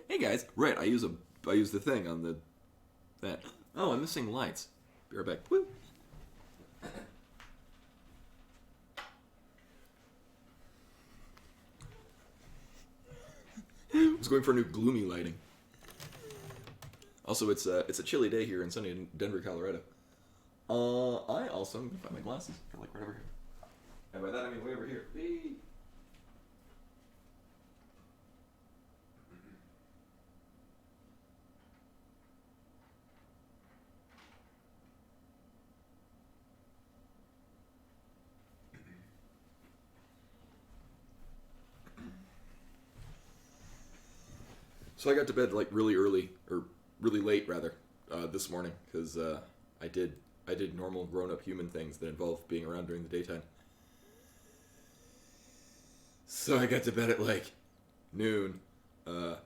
Hey guys, right? I use the thing on that. Oh, I'm missing lights. Be right back. Woo. I was going for new gloomy lighting. Also, it's a chilly day here in sunny Denver, Colorado. I also am gonna find my glasses. They're like right over here. And by that I mean way over here. Whee! So I got to bed like really early, or really late rather, this morning because I did normal grown-up human things that involve being around during the daytime. So I got to bed at like noon. I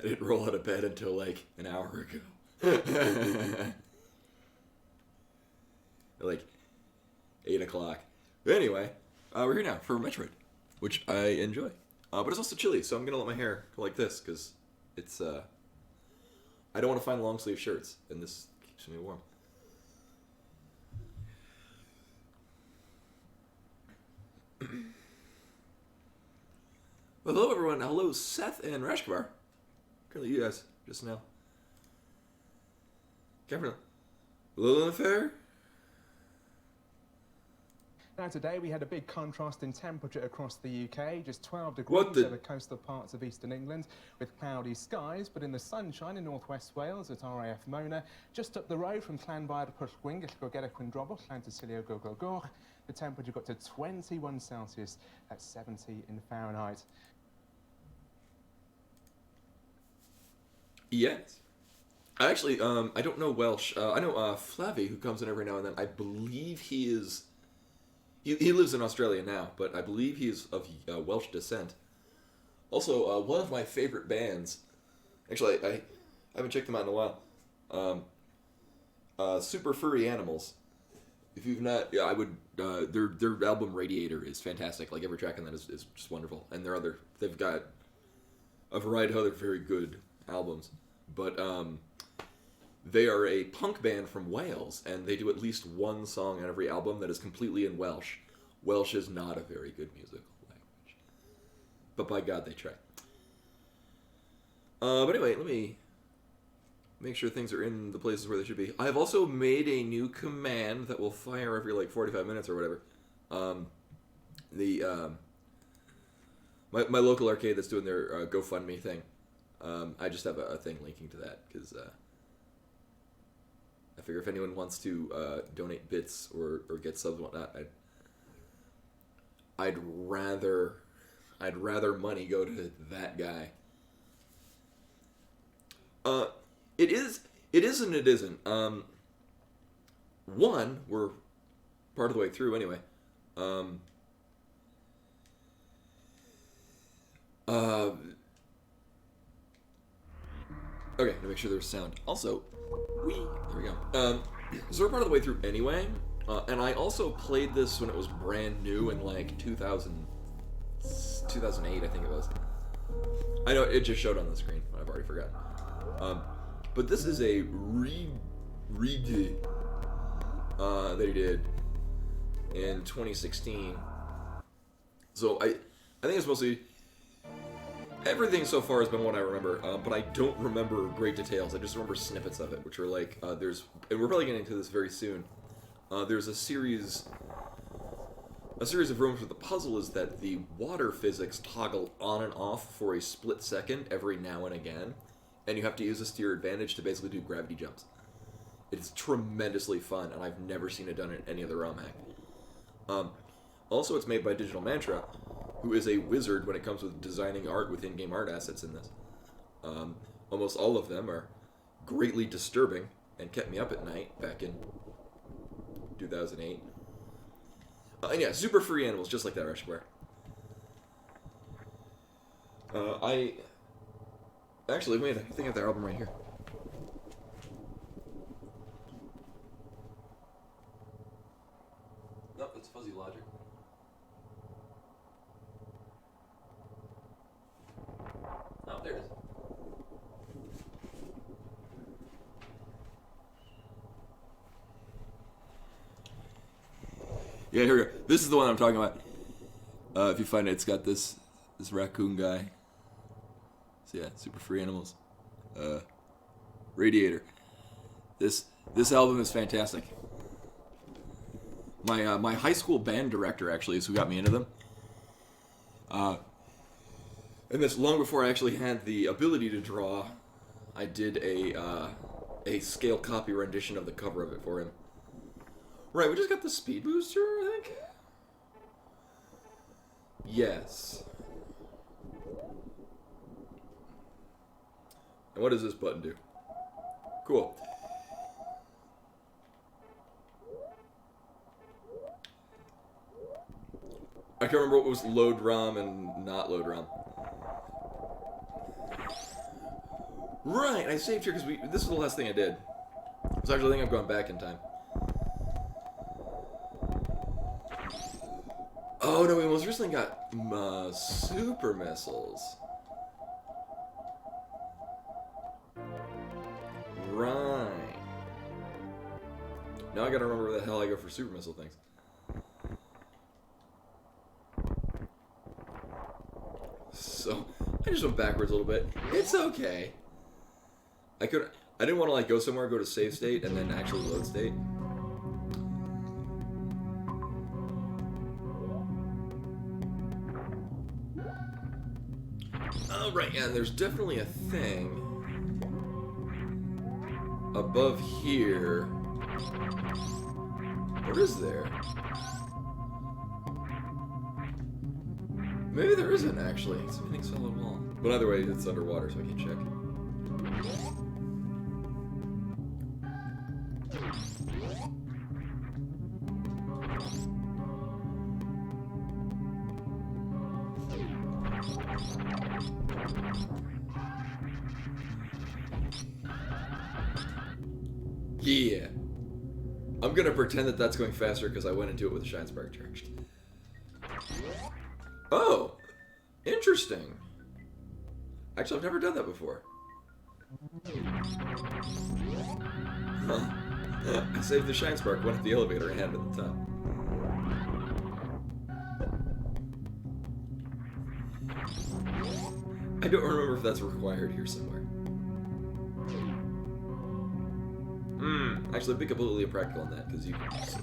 didn't roll out of bed until like an hour ago. Like 8 o'clock. But anyway, we're here now for Metroid, which I enjoy. But it's also chilly, so I'm gonna let my hair go like this because it's I don't want to find long sleeve shirts, and this keeps me warm. Well, hello everyone. Hello Seth and Rashkavar. Currently you guys just now. Cameron, Lilith Fair. Now today we had a big contrast in temperature across the UK, just 12 What degrees the- over coastal parts of eastern England with cloudy skies, but in the sunshine in northwest Wales at RAF Mona, just up the road from Llanfair Pwllgwyn, Gellgogera Quindrobwll, Llantysilio Gogolgoch, the temperature got to 21 Celsius, that's 70 in Fahrenheit. Yes. I actually, I don't know Welsh. I know Flavy, who comes in every now and then. I believe he is. He lives in Australia now, but I believe he is of Welsh descent. Also, one of my favorite bands. Actually, I haven't checked them out in a while. Super Furry Animals. If you've not, yeah, I would. Their album Radiator is fantastic. Like every track on that is just wonderful, and they've got a variety of other very good albums. But they are a punk band from Wales, and they do at least one song on every album that is completely in Welsh. Welsh is not a very good musical language, but by God, they try. But anyway, let me make sure things are in the places where they should be. I have also made a new command that will fire every like 45 minutes or whatever. My local arcade that's doing their GoFundMe thing. I just have a thing linking to that because I figure if anyone wants to donate bits or get subs and whatnot, I'd rather money go to that guy. It is and it isn't. One, we're part of the way through anyway. Okay, to make sure there's sound. Also, there we go. So we're part of the way through anyway, and I also played this when it was brand new in like 2008, I think it was. I know, it just showed on the screen, I've already forgotten. But this is a redo that he did in 2016. So I think it's mostly... Everything so far has been what I remember, but I don't remember great details. I just remember snippets of it, which are like, and we're probably getting into this very soon. There's a series of rooms where the puzzle is that the water physics toggle on and off for a split second every now and again, and you have to use this to your advantage to basically do gravity jumps. It's tremendously fun, and I've never seen it done in any other Romhack. Also, it's made by Digital Mantra, who is a wizard when it comes with designing art with in-game art assets in this. Almost all of them are greatly disturbing and kept me up at night back in 2008. And yeah, super free animals, just like that, Rushware. Actually, wait, I think I have the album right here. Nope, that's Fuzzy Logic. Oh, there it is. Yeah, here we go. This is the one I'm talking about. If you find it, it's got this raccoon guy. So yeah, super free animals. Radiator. This album is fantastic. My high school band director actually is who got me into them. And this long before I actually had the ability to draw, I did a scale copy rendition of the cover of it for him. Right, we just got the speed booster, I think? Yes. And what does this button do? Cool. I can't remember what was load ROM and not load ROM. Right, I saved here because this is the last thing I did. So actually, I think I've gone back in time. Oh no, we most recently got super missiles. Right. Now I gotta remember where the hell I go for super missile things. So I just went backwards a little bit. It's okay. I didn't want to like go somewhere, go to save state, and then actually load state. Oh right, yeah. There's definitely a thing above here. What is there? Maybe there isn't actually. It's a big solid wall. But either way, it's underwater, so I can't check. Yeah. I'm gonna pretend that that's going faster because I went into it with a Shine Spark charged. Oh! Interesting. Actually, I've never done that before. Huh. I saved the Shine Spark, went up the elevator, and had it at the top. I don't remember if that's required here somewhere. Actually, I'd be completely impractical on that, because you can just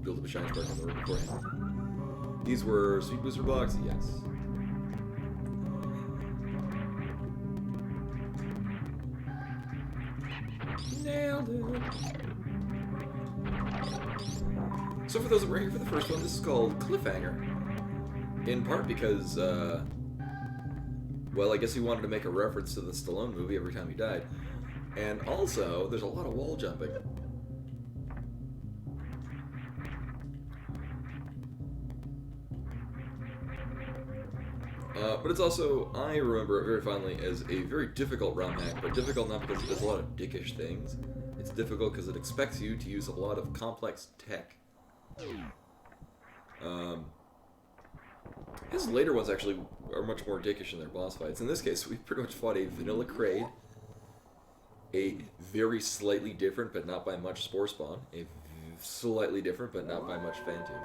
build up a Shine Spark on the road beforehand. These were Sweet Booster blocks? Yes. Nailed it. So for those that were here for the first one, this is called Cliffhanger. In part because, well, I guess he wanted to make a reference to the Stallone movie every time he died. And also, there's a lot of wall jumping. But it's also, I remember it very fondly as a very difficult Romhack, but difficult not because it does a lot of dickish things. It's difficult because it expects you to use a lot of complex tech. His later ones actually are much more dickish in their boss fights. In this case, we pretty much fought a vanilla Kraid, a very slightly different, but not by much Spore Spawn, a slightly different, but not by much Phantom.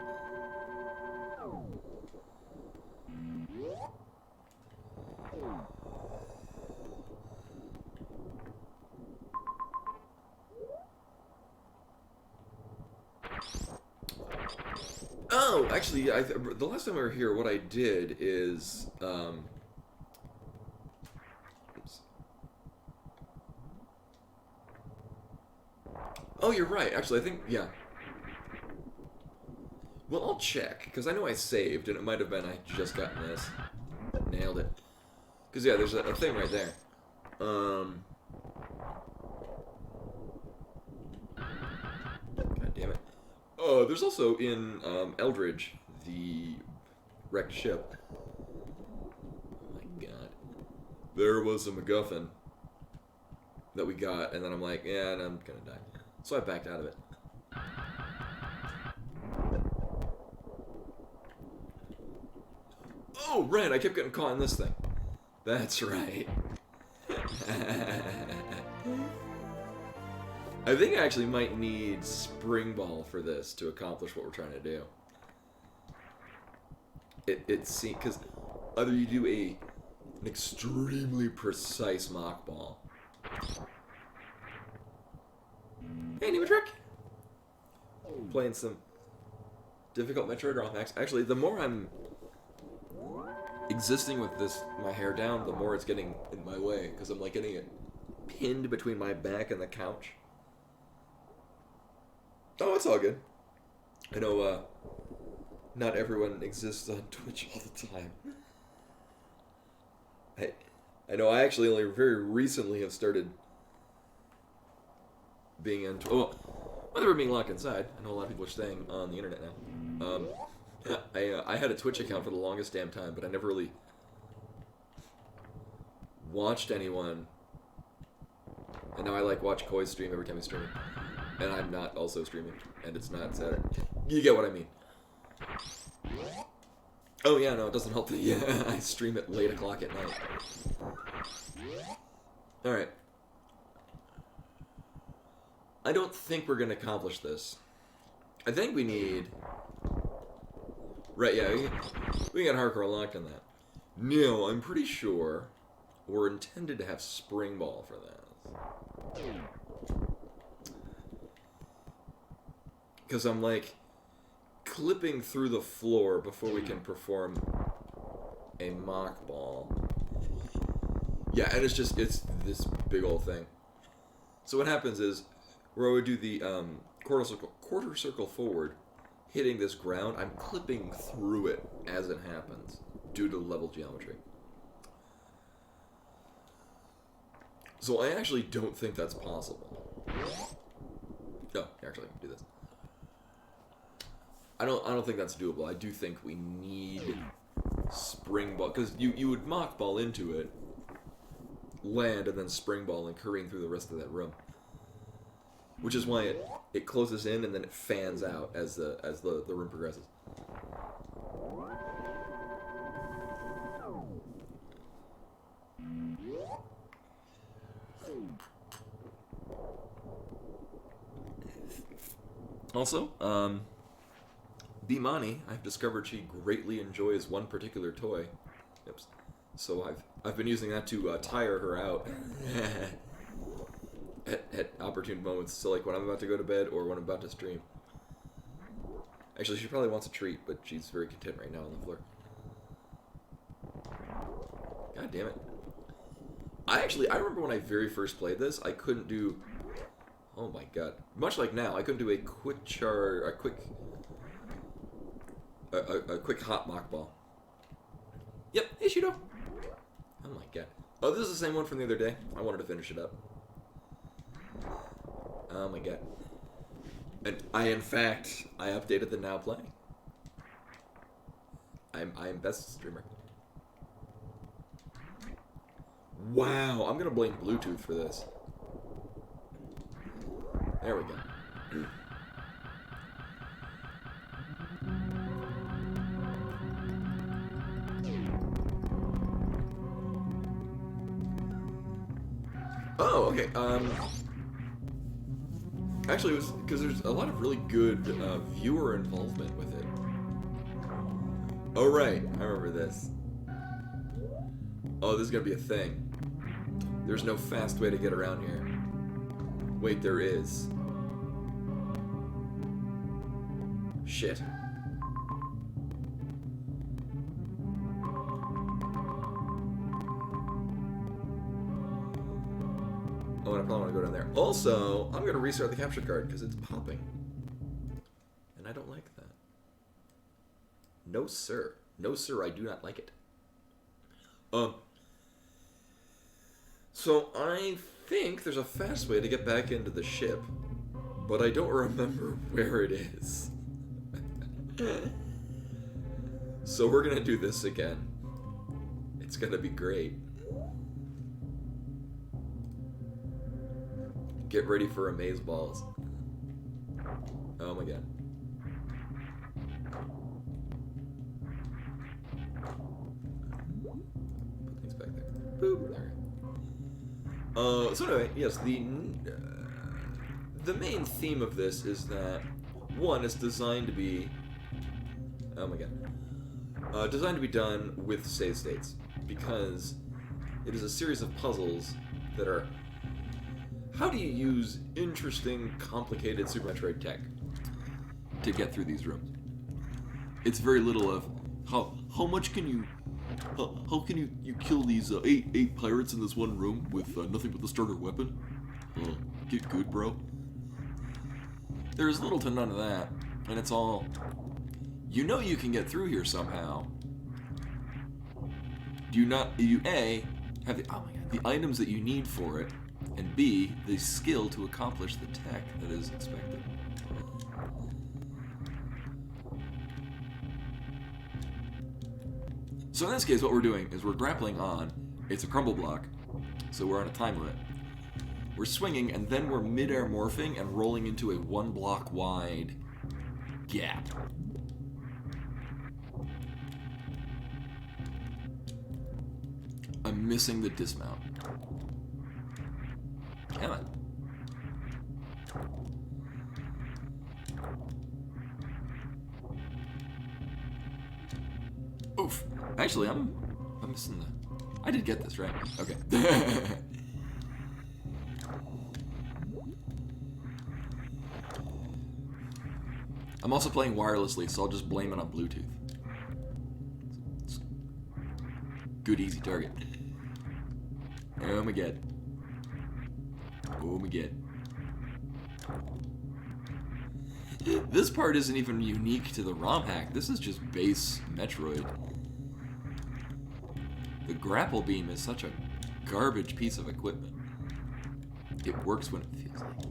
Oh, actually, the last time we were here, what I did is, oops. Oh, you're right. Actually, I think, yeah. Well, I'll check, because I know I saved, and it might have been I just gotten this. Nailed it. Because, yeah, there's a thing right there. God damn it. Oh, there's also in Eldridge, the wrecked ship. Oh my god. There was a MacGuffin that we got, and then I'm like, yeah, and I'm gonna die. So I backed out of it. Oh, right, I kept getting caught in this thing. That's right. I think I actually might need Spring Ball for this to accomplish what we're trying to do. it seems because either you do an extremely precise mock ball. Hey, new trick. Playing some difficult Metroid Romhacks. Actually, the more I'm existing with my hair down, the more it's getting in my way because I'm like getting it pinned between my back and the couch. Oh, it's all good. I know not everyone exists on Twitch all the time. I know I actually only very recently have started being into... Well, whether we're being locked inside, I know a lot of people are staying on the internet now. I had a Twitch account for the longest damn time, but I never really watched anyone. And now I watch Koi's stream every time he's streaming. And I'm not also streaming, and it's not Saturday. You get what I mean. Oh yeah, no, it doesn't help that I stream at late o'clock at night. Alright. I don't think we're going to accomplish this. I think we need... Right, yeah, we got hardcore locked on that. No, I'm pretty sure we're intended to have Spring Ball for this. Because I'm clipping through the floor before we can perform a mock ball. Yeah, and it's this big old thing. So what happens is, where I would do the quarter circle forward, hitting this ground, I'm clipping through it as it happens, due to level geometry. So I actually don't think that's possible. No, actually, I can do this. I don't think that's doable. I do think we need Spring Ball, because you would mock ball into it, land, and then Spring Ball and careen through the rest of that room. Which is why it closes in and then it fans out as the room progresses. Also, Bimani, I've discovered she greatly enjoys one particular toy. Oops. So I've been using that to tire her out at opportune moments. So when I'm about to go to bed or when I'm about to stream. Actually, she probably wants a treat, but she's very content right now on the floor. God damn it. I remember when I very first played this, I couldn't do... Oh my god. Much like now, I couldn't do a quick hot mock ball. Yep, hey Shudo. Oh my god. Oh, this is the same one from the other day. I wanted to finish it up. Oh my god. And I updated the now playing. I am best streamer. Wow, I'm gonna blame Bluetooth for this. There we go. Oh, okay. Actually, it was because there's a lot of really good viewer involvement with it. Oh, right. I remember this. Oh, this is gonna be a thing. There's no fast way to get around here. Wait, there is. Shit. Oh, and I probably want to go down there. Also, I'm going to restart the capture card because it's popping. And I don't like that. No, sir. No, sir, I do not like it. So I think there's a fast way to get back into the ship, but I don't remember where it is. So we're going to do this again. It's going to be great. Get ready for amaze balls. Oh my god. Put things back there. Boop. There. So anyway, yes, the main theme of this is that one, it's designed to be. Oh my god. Designed to be done with save states, because it is a series of puzzles that are, how do you use interesting, complicated Super Metroid tech to get through these rooms? It's very little of, how much can you, how can you kill these eight pirates in this one room with nothing but the starter weapon? Get good, bro. There's little to none of that, and it's all, you know you can get through here somehow. Do you A, have the items that you need for it, and B, the skill to accomplish the tech that is expected. So in this case, what we're doing is we're grappling on, it's a crumble block, so we're on a time limit. We're swinging, and then we're mid-air morphing and rolling into a 1 block wide gap. I'm missing the dismount. Damn it. Oof. Actually, I'm missing the... I did get this, right? Okay. I'm also playing wirelessly, so I'll just blame it on Bluetooth. Good, easy target. Oh my god. Oh my god. This part isn't even unique to the Romhack. This is just base Metroid. The grapple beam is such a garbage piece of equipment. It works when it feels like.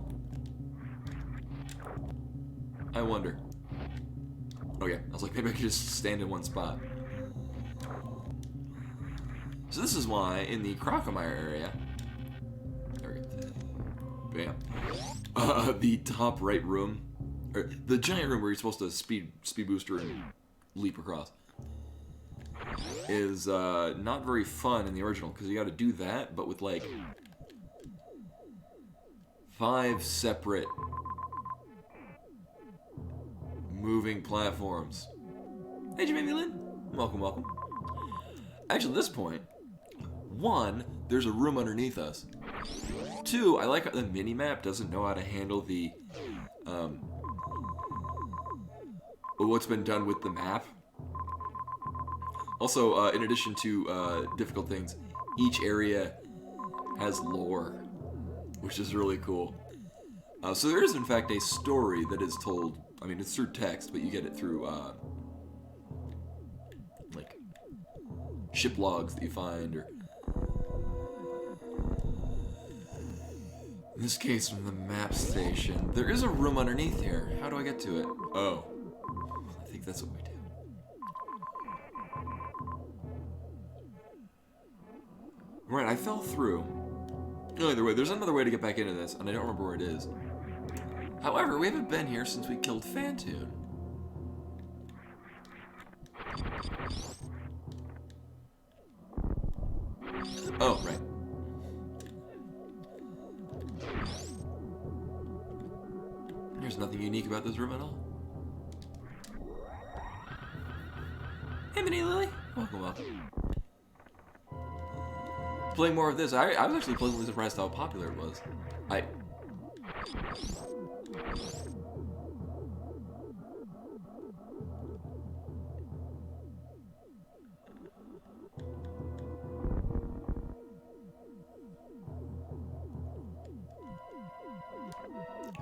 I wonder. Oh yeah, I was like, maybe I could just stand in one spot. So this is why in the Crocomire area, there we go. Bam. The top right room, or the giant room where you're supposed to speed booster and leap across, is not very fun in the original because you got to do that, but with like 5 separate moving platforms. Hey, Jamie Lynn. Welcome, welcome. Actually, at this point, 1, there's a room underneath us. 2, I like how the mini-map doesn't know how to handle the, what's been done with the map. Also, in addition to difficult things, each area has lore, which is really cool. So there is, in fact, a story that is told. I mean, it's through text, but you get it through, like, ship logs that you find, or... In this case, from the map station. There is a room underneath here. How do I get to it? Oh. I think that's what we do. Right, I fell through. No, either way, there's another way to get back into this, and I don't remember where it is. However, we haven't been here since we killed Phantoon. Oh, right. There's nothing unique about this room at all. Hey, Minnie Lily. Welcome, welcome. Playing more of this. I was actually pleasantly surprised how popular it was.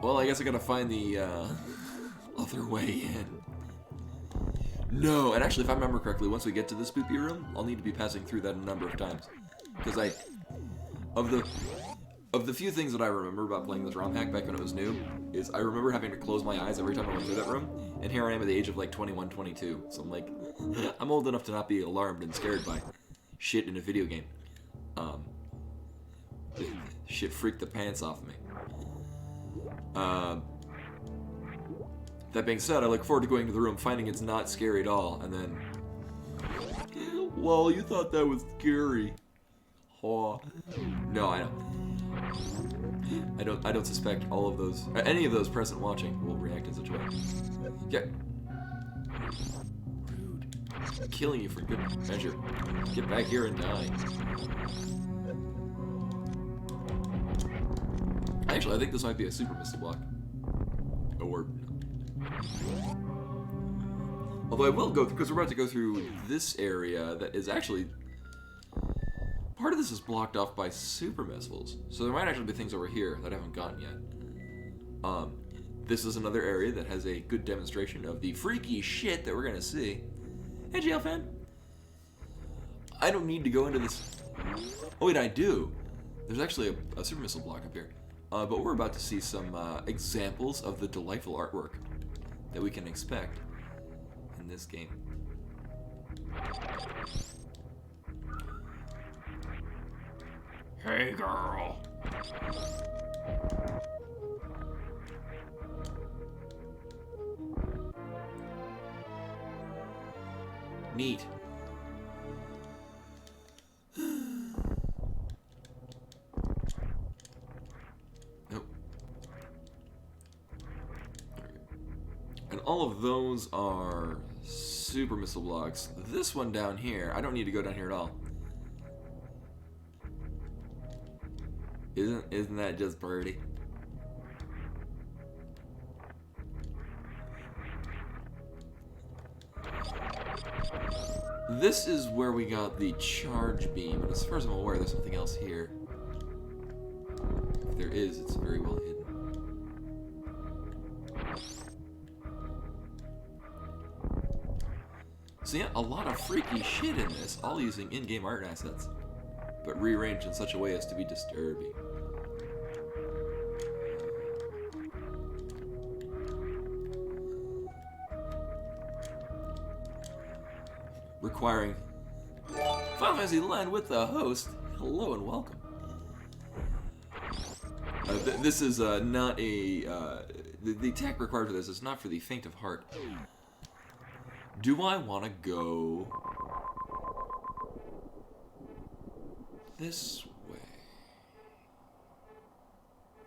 Well, I guess I gotta find the other way in. No, and actually, if I remember correctly, once we get to the spoopy room, I'll need to be passing through that a number of times. Because of the few things that I remember about playing this Romhack back when it was new, is I remember having to close my eyes every time I went through that room, and here I am at the age of like 21, 22, so I'm like, I'm old enough to not be alarmed and scared by shit in a video game. Shit freaked the pants off of me. That being said, I look forward to going to the room, finding it's not scary at all, and then... Well, you thought that was scary. Oh. No, I don't. I don't suspect all of those, any of those present watching will react in such a way. Yeah. Rude. killing you for good measure. Get back here and die. Actually, I think this might be a super missile block. Or... Although I will go, because we're about to go through this area that is actually... Part of this is blocked off by super missiles. So there might actually be things over here that I haven't gotten yet. This is another area that has a good demonstration of the freaky shit that we're going to see. Hey, jail fan. I don't need to go into this... Oh, wait, I do. There's actually a super missile block up here. But we're about to see some examples of the delightful artwork that we can expect in this game. Hey, girl. Neat. Nope. And all of those are super missile blocks. This one down here, I don't need to go down here at all. Isn't that just pretty? This is where we got the charge beam, and as far as I'm aware, there's nothing else here. If there is, it's very well hidden. So yeah, a lot of freaky shit in this, all using in-game art assets, but rearranged in such a way as to be disturbing. Requiring Final Fantasy Land with the host. Hello and welcome. This is not a... the tech required for this is not for the faint of heart. Do I want to go this way?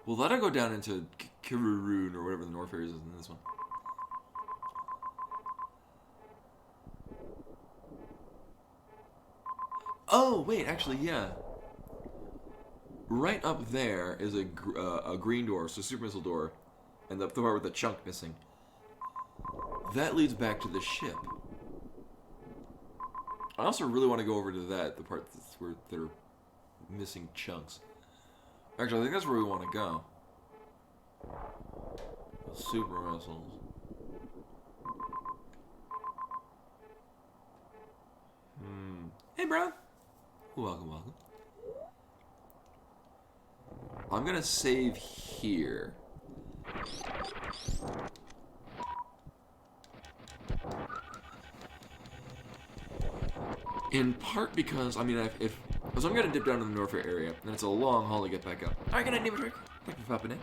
Well, let I go down into Kiruroon or whatever the North area is in this one. Oh, wait, actually, yeah. Right up there is a green door, so super missile door, and the part with the chunk missing. That leads back to the ship. I also really want to go over to that, the part that's where they're missing chunks. Actually, I think that's where we want to go. Super missiles. Hey, bro. Welcome, welcome. I'm gonna save here. In part because, I mean, so I'm gonna dip down to the Norfair area, and it's a long haul to get back up. Alright, good night, Metroid. Thank you for popping in.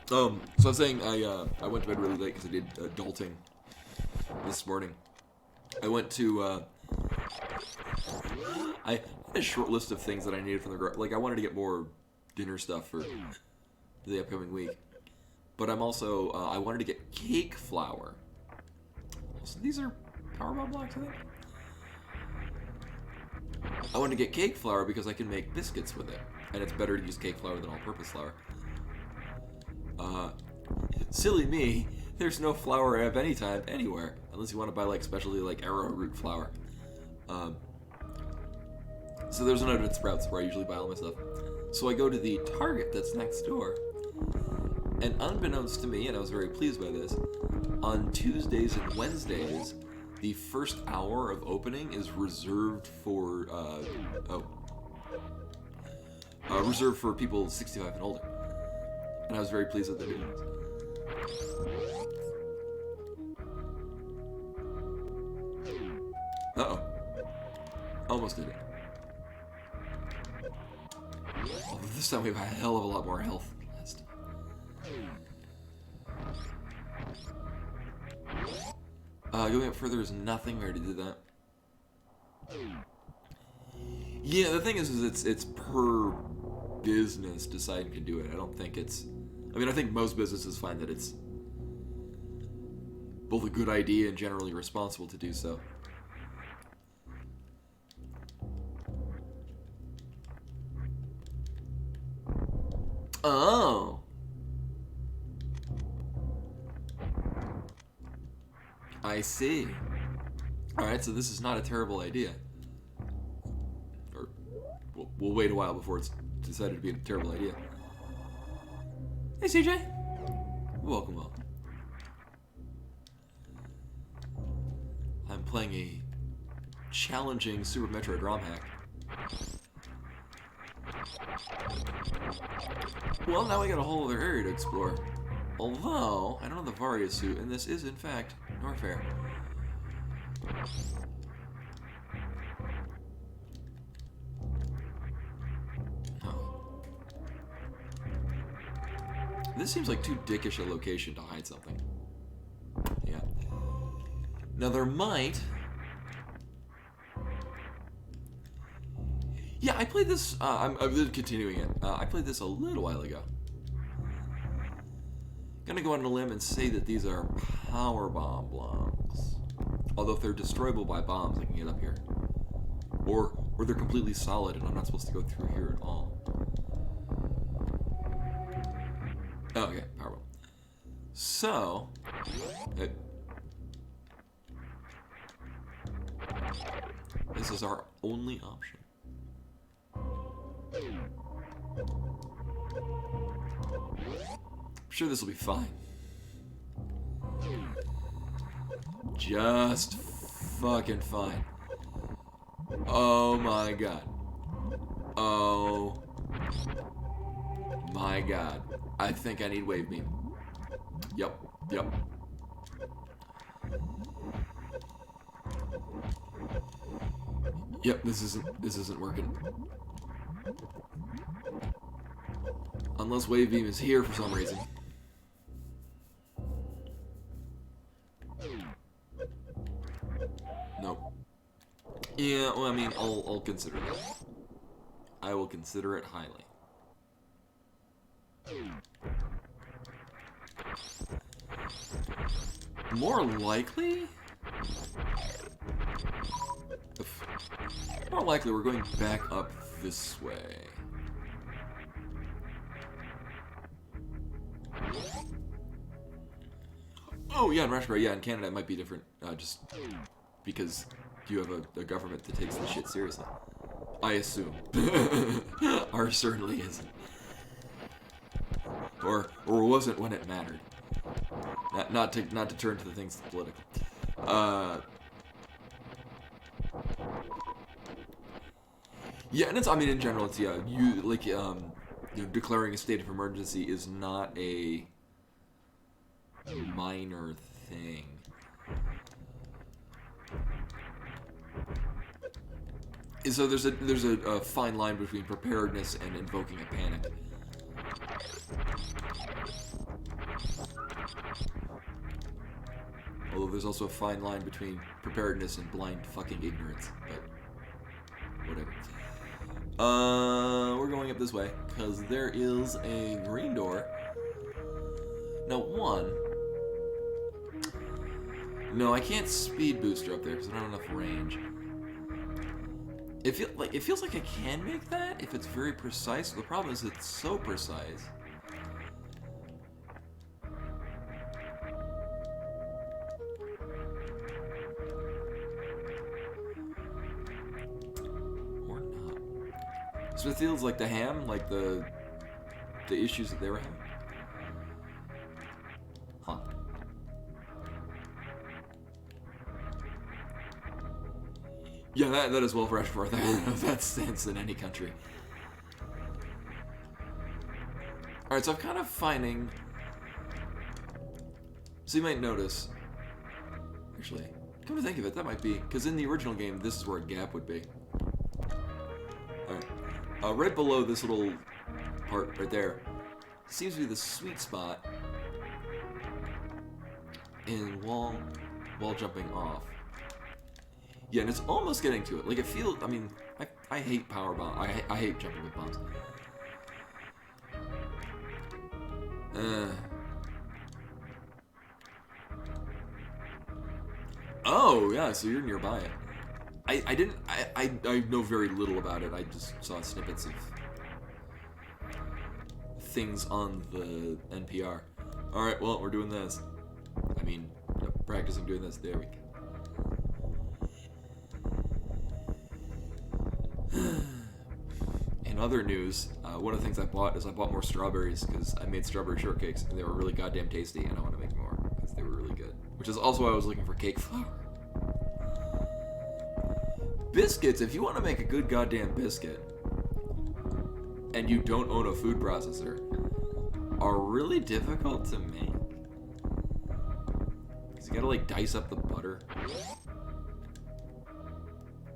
So I was saying I went to bed really late because I did adulting this morning. I went to I had a short list of things that I needed from the garage. Like I wanted to get more dinner stuff for the upcoming week, but I'm also I wanted to get cake flour. So these are Powerbomb blocks, I think. I wanted to get cake flour because I can make biscuits with it, and it's better to use cake flour than all-purpose flour. Silly me, there's no flour of any type anywhere, unless you want to buy like specialty like arrowroot flour. So there's no at Sprouts where I usually buy all my stuff. So I go to the Target that's next door, and unbeknownst to me, and I was very pleased by this, on Tuesdays and Wednesdays, the first hour of opening is reserved for reserved for people 65 and older. And I was very pleased that they're doing this. Uh-oh. Almost did it. Oh, this time we have a hell of a lot more health than last time. Going up further is nothing. We already did that. Yeah, the thing is it's per business deciding to do it. I don't think it's... I mean, I think most businesses find that it's both a good idea and generally responsible to do so. Oh. I see. Alright, so this is not a terrible idea. Or, we'll wait a while before it's decided to be a terrible idea. Hey, CJ. Welcome, welcome. I'm playing a challenging Super Metroid Romhack. Well, now we got a whole other area to explore. Although, I don't have the Varia suit, and this is, in fact, Norfair. Oh. This seems like too dickish a location to hide something. Yeah. Now, there might... Yeah, I played this, I'm continuing it. I played this a little while ago. Gonna go on a limb and say that these are power bomb blocks. Although if they're destroyable by bombs, I can get up here. Or they're completely solid and I'm not supposed to go through here at all. Oh, okay, power bomb. So, this is our only option. I'm sure this will be fine. Just fucking fine. Oh my god. Oh my god. I think I need wave beam. Yep, yep. Yep, this isn't working. Unless wave beam is here for some reason. Nope. Yeah, well, I mean, I'll consider that. I will consider it highly. More likely? More likely we're going back up this way. Oh yeah, in Russia, yeah, in Canada it might be different, just because you have a government that takes this shit seriously. I assume. Ours certainly isn't. Or wasn't when it mattered. Not to turn to the things political. Yeah, and it's, I mean, in general, it's, yeah, you, like, you know, declaring a state of emergency is not a minor thing. And so there's a fine line between preparedness and invoking a panic. Although there's also a fine line between preparedness and blind fucking ignorance, but whatever. We're going up this way, because there is a green door. Now, no, I can't speed booster up there, because I don't have enough range. It feels like I can make that, if it's very precise. The problem is it's so precise. So it feels like the ham, like the issues that they were having. Huh. Yeah, that is well fresh for that stance in any country. Alright, so I'm kind of finding... So you might notice... Actually, come to think of it, that might be... Because in the original game, this is where a gap would be. Right below this little part right there seems to be the sweet spot in wall jumping off. Yeah, and it's almost getting to it. Like, it feels, I mean, I hate power bomb. I hate jumping with bombs. Oh, yeah, so you're nearby it. I know very little about it. I just saw snippets of things on the NPR. Alright, well, we're doing this. I mean, practicing doing this. There we go. In other news, one of the things I bought is I bought more strawberries because I made strawberry shortcakes and they were really goddamn tasty and I want to make more because they were really good. Which is also why I was looking for cake flour. Biscuits, if you want to make a good goddamn biscuit and you don't own a food processor, are really difficult to make. Because you gotta like dice up the butter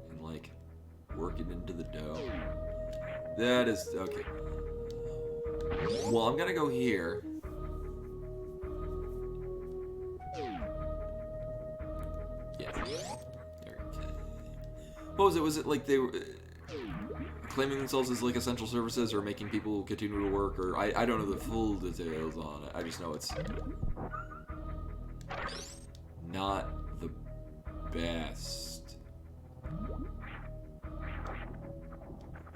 and like work it into the dough. That is okay. Well, I'm gonna go here. Yeah. There we go. What was it? Was it like they were claiming themselves as like essential services or making people continue to work, or I don't know the full details on it. I just know it's not the best.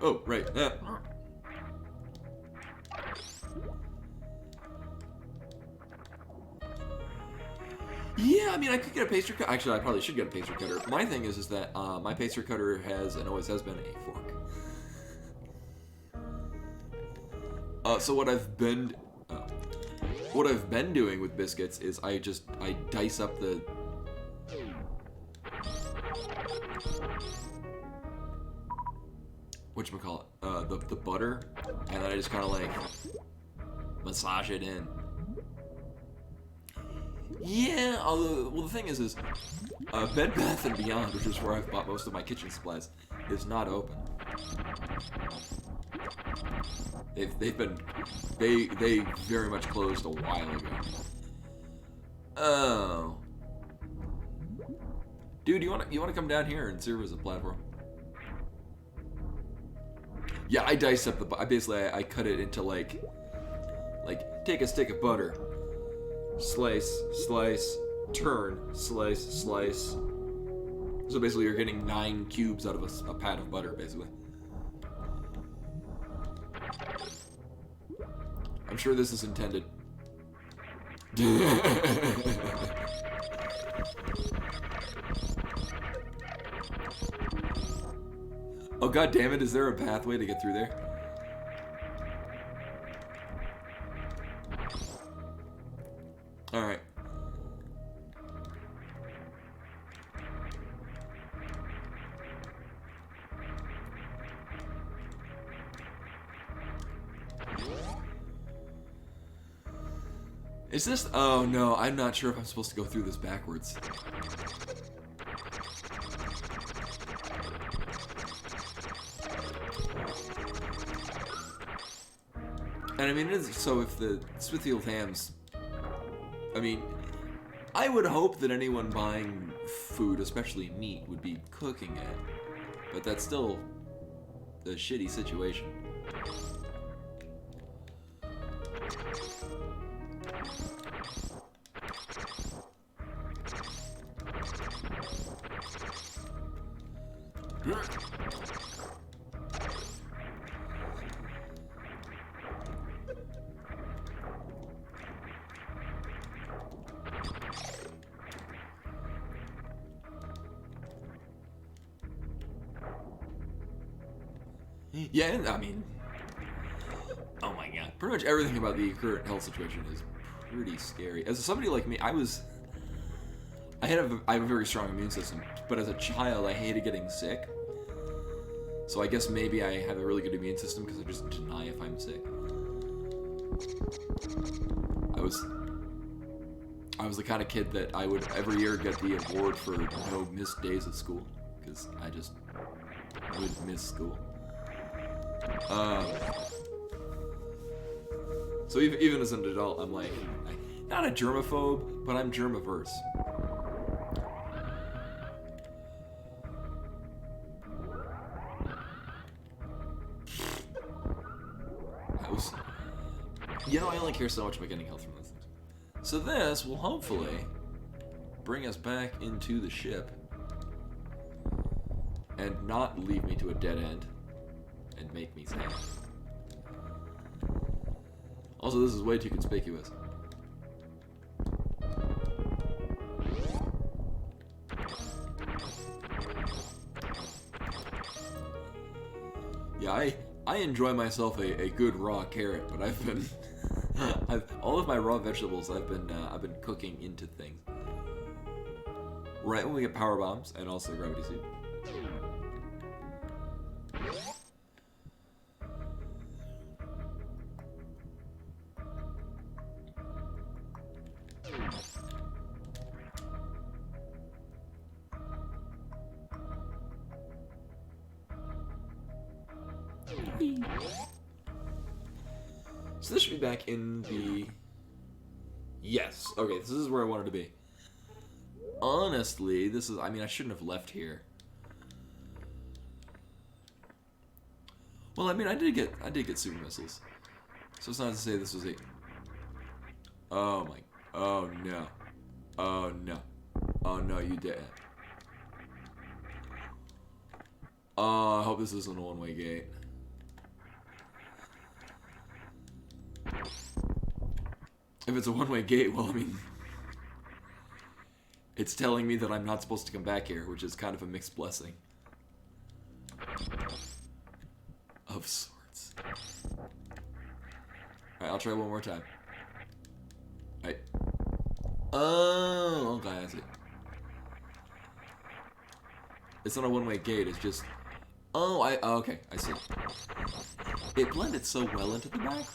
Oh, right. Yeah, I mean, I could get a pastry cutter. Actually, I probably should get a pastry cutter. My thing is that my pastry cutter has, and always has been, a fork. So what I've been doing with biscuits is I dice up the whatchamacallit, the butter, and then I just kind of like massage it in. Yeah, although, well, the thing is Bed Bath & Beyond, which is where I've bought most of my kitchen supplies, is not open. They very much closed a while ago. Oh. Dude, you wanna come down here and serve as a platform? Yeah, I dice up I cut it into like take a stick of butter, slice, slice, turn, slice, slice. So basically you're getting 9 cubes out of a pat of butter, basically. I'm sure this is intended. Oh, god damn it, is there a pathway to get through there? Alright. Is this? Oh no, I'm not sure if I'm supposed to go through this backwards. And I mean, it is, so if the Smithfield hams, I mean, I would hope that anyone buying food, especially meat, would be cooking it. But that's still a shitty situation. Yeah, I mean, oh my god, pretty much everything about the current health situation is pretty scary. As somebody like me, I have a very strong immune system, but as a child, I hated getting sick. So I guess maybe I have a really good immune system because I just deny if I'm sick. I was the kind of kid that I would every year get the award for no missed days at school because I would miss school. So even as an adult, I'm like, not a germaphobe, but I'm germaverse. You know, I only care so much about getting health from those things. So this will hopefully bring us back into the ship and not leave me to a dead end and make me sad. Also, this is way too conspicuous. Yeah, I enjoy myself a good raw carrot, but I've been all of my raw vegetables I've been cooking into things. Right when we get power bombs and also gravity seed. So this should be back in the... Yes. Okay, this is where I wanted to be. Honestly, this is... I mean, I shouldn't have left here. Well, I mean, I did get super missiles. So it's not to say this was a... Oh my... Oh no. Oh no. Oh no, you didn't. Oh, I hope this isn't a one-way gate. If it's a one-way gate, well, I mean... It's telling me that I'm not supposed to come back here, which is kind of a mixed blessing. Of sorts. Alright, I'll try one more time. Alright. Oh, okay, I see. It's not a one-way gate, it's just... Oh, okay, I see. It blended so well into the background.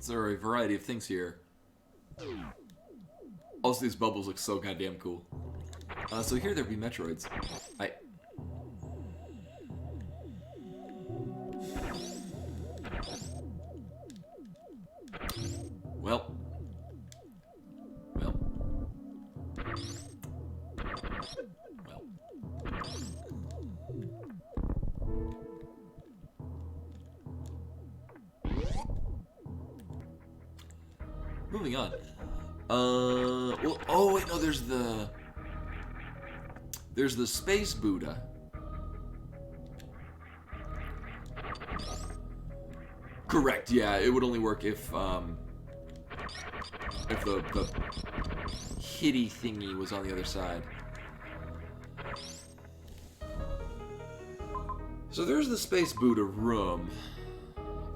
There are a variety of things here. Also, these bubbles look so goddamn cool. So here there be Metroids. Well. Moving on. Well, oh wait, no, there's the Space Buddha. Correct, yeah, it would only work if the hitty thingy was on the other side. So there's the Space Buddha room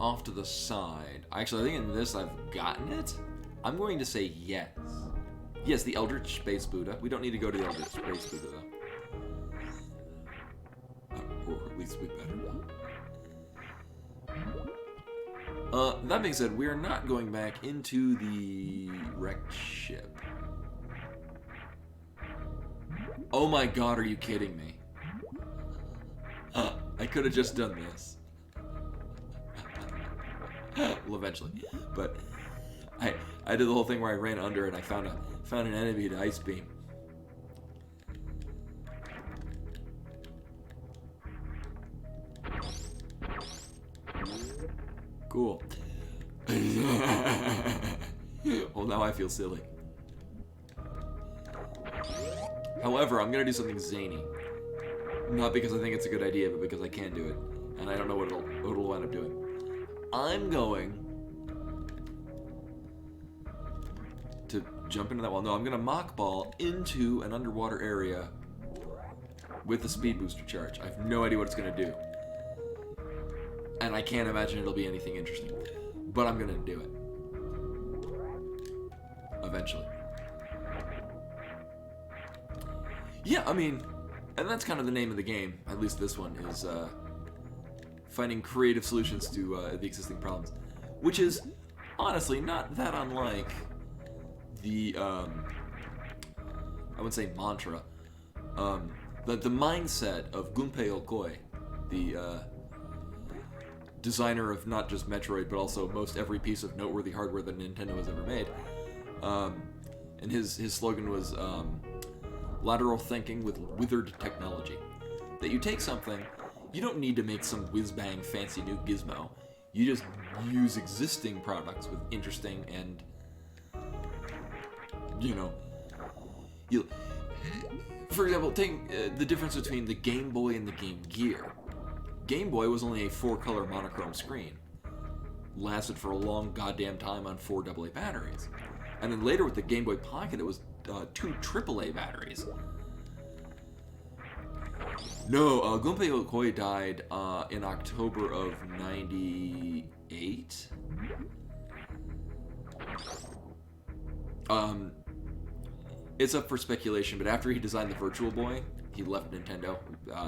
off to the side. Actually, I think in this I've gotten it. I'm going to say yes. Yes, the Eldritch Space Buddha. We don't need to go to the Eldritch Space Buddha, though. Or at least we better. That being said, we are not going back into the wrecked ship. Oh my god, are you kidding me? I could have just done this. Well, eventually. But... I did the whole thing where I ran under and I found an enemy to ice beam. Cool. Well, now I feel silly. However, I'm gonna do something zany. Not because I think it's a good idea, but because I can do it, and I don't know what it'll wind up doing. I'm going to jump into that wall. No, I'm gonna mock ball into an underwater area with the speed booster charge. I have no idea what it's gonna do, and I can't imagine it'll be anything interesting. But I'm gonna do it eventually. Yeah, I mean, and that's kind of the name of the game. At least this one is finding creative solutions to the existing problems, which is honestly not that unlike the I would say mantra, the mindset of Gunpei Yokoi, designer of not just Metroid, but also most every piece of noteworthy hardware that Nintendo has ever made. And his slogan was lateral thinking with withered technology. That you take something, you don't need to make some whiz-bang fancy new gizmo. You just use existing products with interesting and, for example, take the difference between the Game Boy and the Game Gear. Game Boy was only a 4-color monochrome screen. Lasted for a long goddamn time on 4 AA batteries. And then later with the Game Boy Pocket, it was 2 AAA batteries. No, Gunpei Yokoi died in October of '98. It's up for speculation, but after he designed the Virtual Boy, he left Nintendo.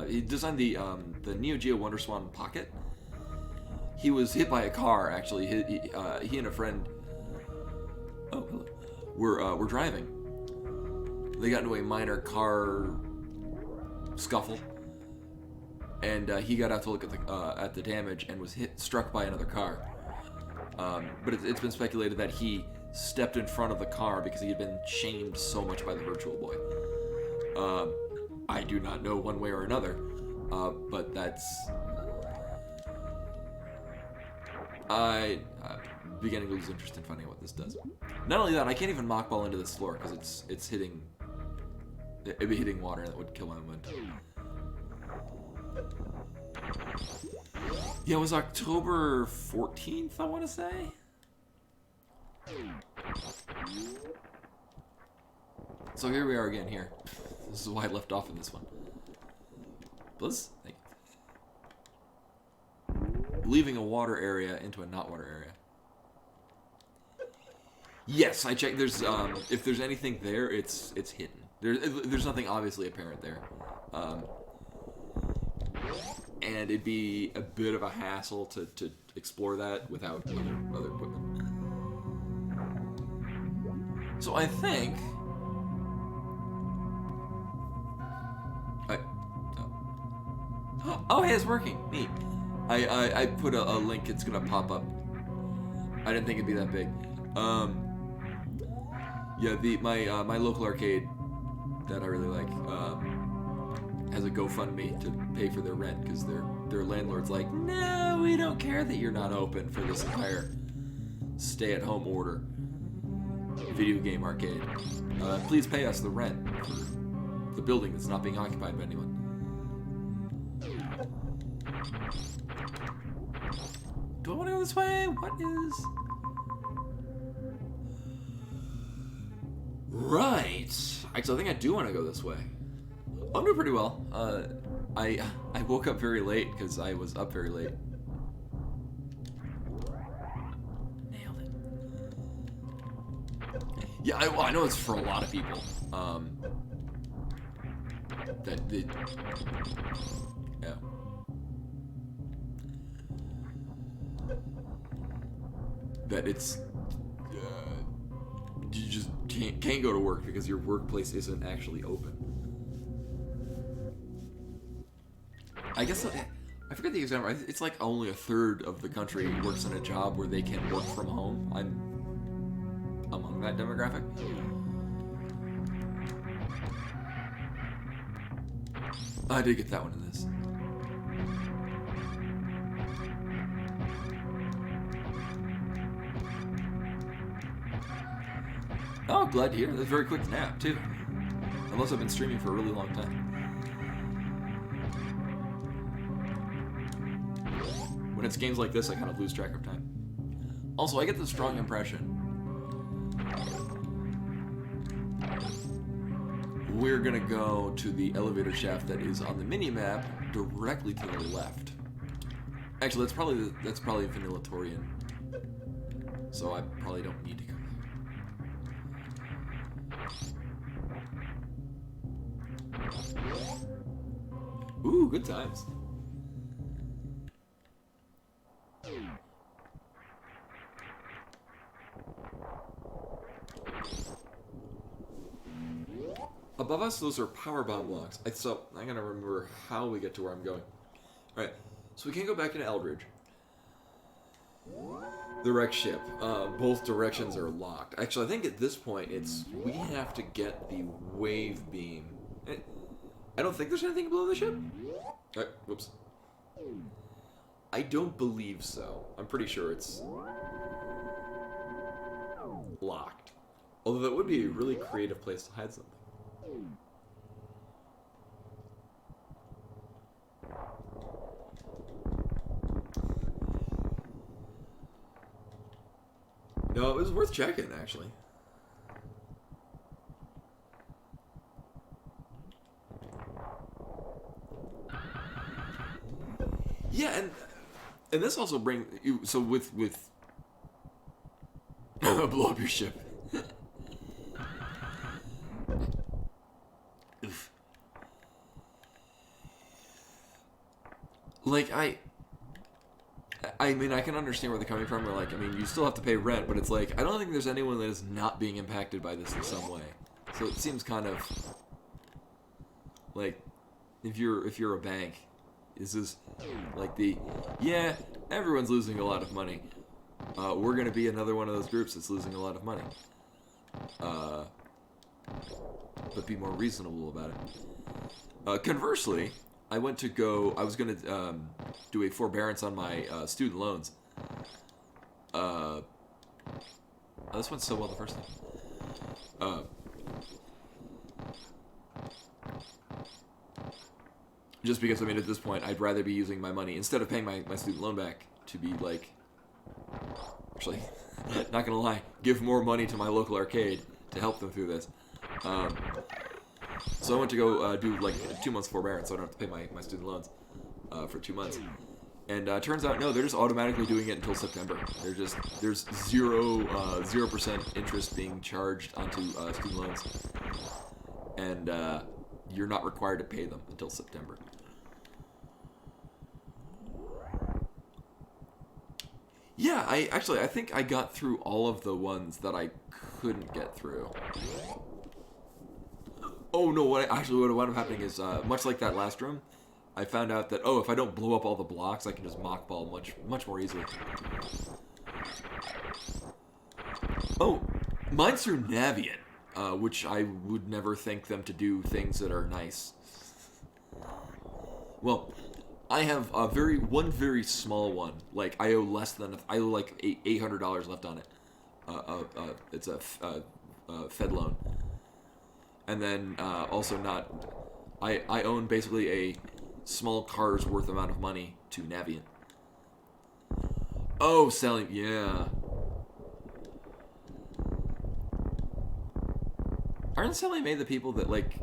He designed the Neo Geo WonderSwan Pocket. He was hit by a car, actually. He and a friend were driving. They got into a minor car scuffle, and he got out to look at the damage and was struck by another car. But it's been speculated that he stepped in front of the car because he had been shamed so much by the Virtual Boy. I do not know one way or another, but that's... I'm beginning to lose interest in finding out what this does. Not only that, I can't even mockball into this floor because it's hitting... It'd be hitting water that would kill my momentum. Yeah, it was October 14th, I want to say? So here we are again here. This is why I left off in this one. Blizz? Thank you. Leaving a water area into a not water area. Yes, I checked. There's if there's anything there, it's hidden. There's nothing obviously apparent there. And it'd be a bit of a hassle to explore that without other equipment. So I think... Oh, hey, it's working. Neat. I put a link. It's gonna pop up. I didn't think it'd be that big. Yeah, my local arcade that I really like has a GoFundMe to pay for their rent because their landlord's like, no, we don't care that you're not open for this entire stay-at-home order video game arcade. Please pay us the rent for the building that's not being occupied by anyone. Do I want to go this way? What is... Right. Actually, I think I do want to go this way. I'm doing pretty well. I woke up very late because I was up very late. Nailed it. Yeah, I know it's for a lot of people. Yeah. That it's you just can't go to work because your workplace isn't actually open. I guess I forget the example. It's like only a third of the country works in a job where they can work from home. I'm among that demographic. I did get that one in this. Oh, glad to hear. That's a very quick nap, too. Unless I've been streaming for a really long time. When it's games like this, I kind of lose track of time. Also, I get the strong impression we're gonna go to the elevator shaft that is on the mini-map directly to the left. Actually, that's probably Vanilla Torian. So I probably don't need to go there. Ooh, good times. Above us, those are power bomb blocks. So I gotta remember how we get to where I'm going. Alright, so we can go back into Eldridge. The wreck ship. Both directions are locked. Actually, I think at this point we have to get the wave beam. I don't think there's anything below the ship. Whoops. I don't believe so. I'm pretty sure it's locked. Although that would be a really creative place to hide something. No, it was worth checking, actually. Yeah, and this also brings you so with blow up your ship. Like I mean, I can understand where they're coming from. Where, like, I mean, you still have to pay rent, but it's like, I don't think there's anyone that is not being impacted by this in some way. So it seems kind of like, if you're a bank, this is like yeah, everyone's losing a lot of money. We're gonna be another one of those groups that's losing a lot of money. But be more reasonable about it. Conversely, I was going to do a forbearance on my student loans. This went so well the first time. Just because, I mean, at this point, I'd rather be using my money, instead of paying my student loan back, to be like, actually, not gonna lie, give more money to my local arcade to help them through this. So I went to go do like 2 months forbearance, so I don't have to pay my student loans for 2 months. And turns out, no, they're just automatically doing it until September. There's 0% interest being charged onto student loans, and you're not required to pay them until September. Yeah, I think I got through all of the ones that I couldn't get through. Oh no, what wound up happening is, much like that last room, I found out that, if I don't blow up all the blocks, I can just mockball much more easily. Oh, mine's through Navient, which I would never think them to do things that are nice. Well, I have one very small one. Like, I owe like $800 left on it. It's a Fed loan. And then also I own basically a small car's worth amount of money to Navient. Oh, selling, yeah. Aren't Sally Mae the people that, like,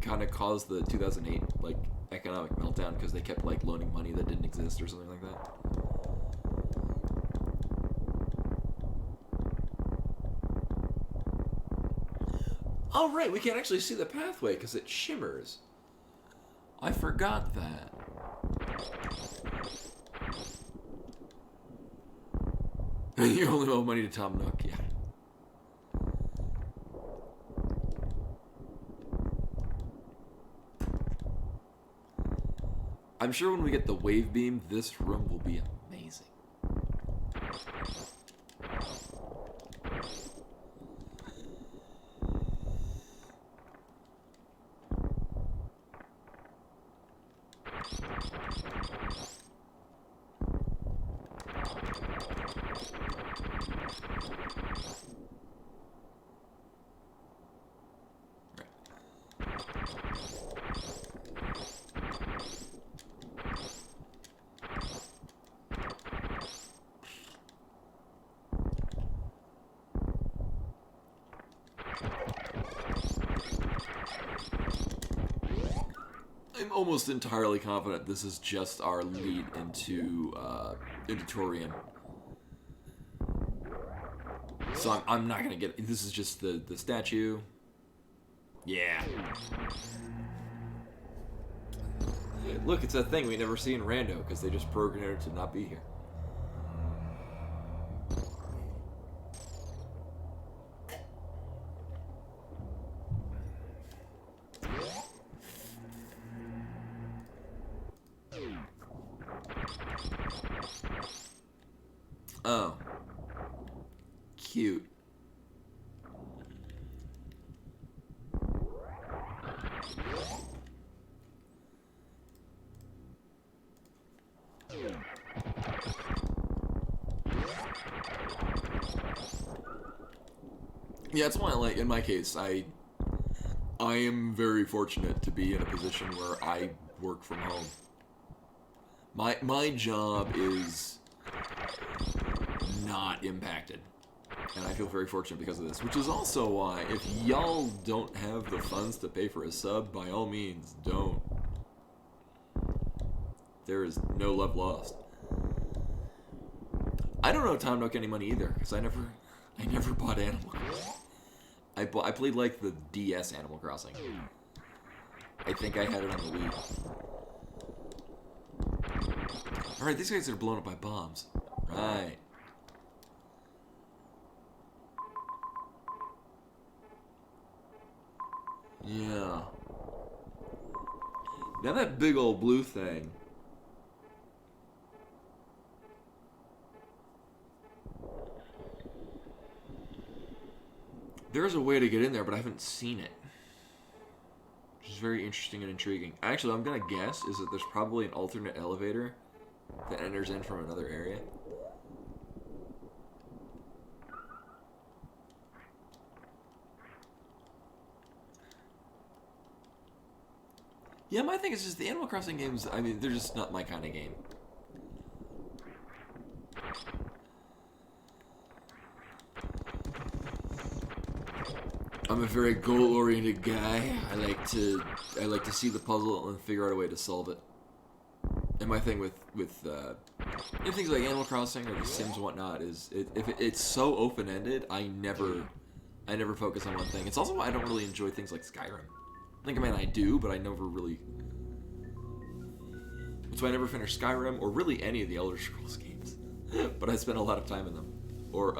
kind of caused the 2008, like, economic meltdown because they kept, like, loaning money that didn't exist or something like that? Oh, right, we can't actually see the pathway because it shimmers. I forgot that. You only owe money to Tom Nook, yeah. I'm sure when we get the wave beam, this room will be amazing. I'm almost entirely confident this is just our lead into Torian. So I'm not gonna get. This is just the statue. Yeah. Look, it's a thing we never see in Rando because they just programmed it to not be here. Oh. Cute. Yeah, that's why, like, in my case, I am very fortunate to be in a position where I work from home. My job is not impacted, and I feel very fortunate because of this, which is also why, if y'all don't have the funds to pay for a sub, by all means, don't. There is no love lost. I don't know Tom Nook any money either, because I never bought Animal Crossing. I played, like, the DS Animal Crossing. I think I had it on the Wii. Alright, these guys are blown up by bombs. Right. Yeah. Now that big old blue thing. There's a way to get in there, but I haven't seen it. Which is very interesting and intriguing. Actually, I'm gonna guess is that there's probably an alternate elevator that enters in from another area. Yeah, my thing is just the Animal Crossing games, I mean, they're just not my kind of game. I'm a very goal-oriented guy. I like to see the puzzle and figure out a way to solve it. And my thing with things like Animal Crossing or The Sims and whatnot is if it's so open-ended, I never focus on one thing. It's also why I don't really enjoy things like Skyrim. I mean, I do, but I never really. That's why I never finished Skyrim or really any of the Elder Scrolls games. But I spent a lot of time in them. Or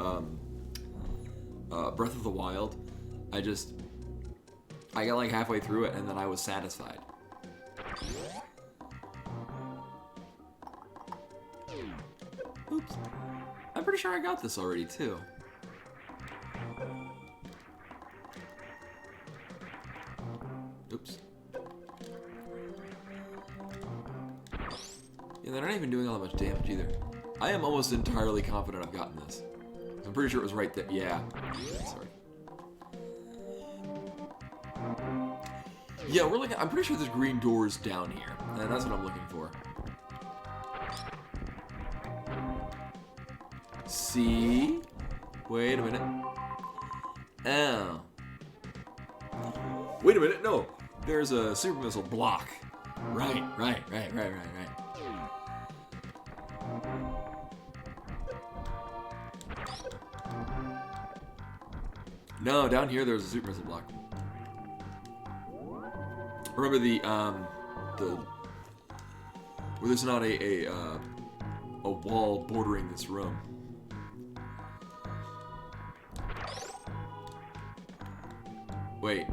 Breath of the Wild. I got like halfway through it and then I was satisfied. Oops. I'm pretty sure I got this already too. Oops. Yeah, they're not even doing all that much damage either. I am almost entirely confident I've gotten this. I'm pretty sure it was right there. Yeah. Sorry. Yeah, I'm pretty sure there's green doors down here. And that's what I'm looking for. See? Wait a minute. Oh. Wait a minute, no. There's a super missile block. Right. No, down here there's a super missile block. Remember the where there's not a wall bordering this room. Wait.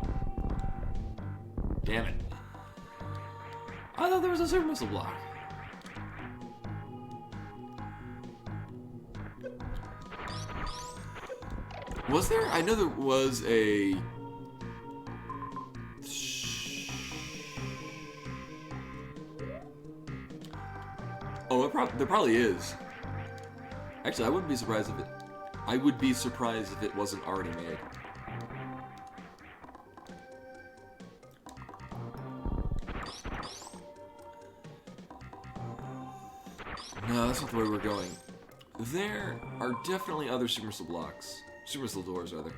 Damn it. I thought there was a super missile block. Was there? I know there was a... Oh, there probably is. Actually, I wouldn't be surprised if it... I would be surprised if it wasn't already made. No, that's not the way we're going. There are definitely other super missile blocks. Super missile doors, rather.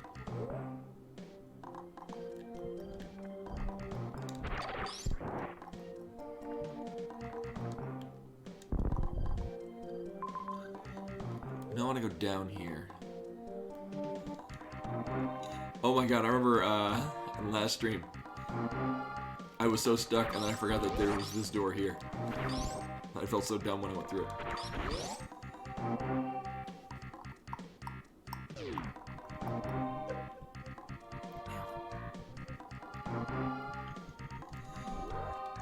No, I want to go down here. Oh my god, I remember on the last stream, I was so stuck and then I forgot that there was this door here. I felt so dumb when I went through it.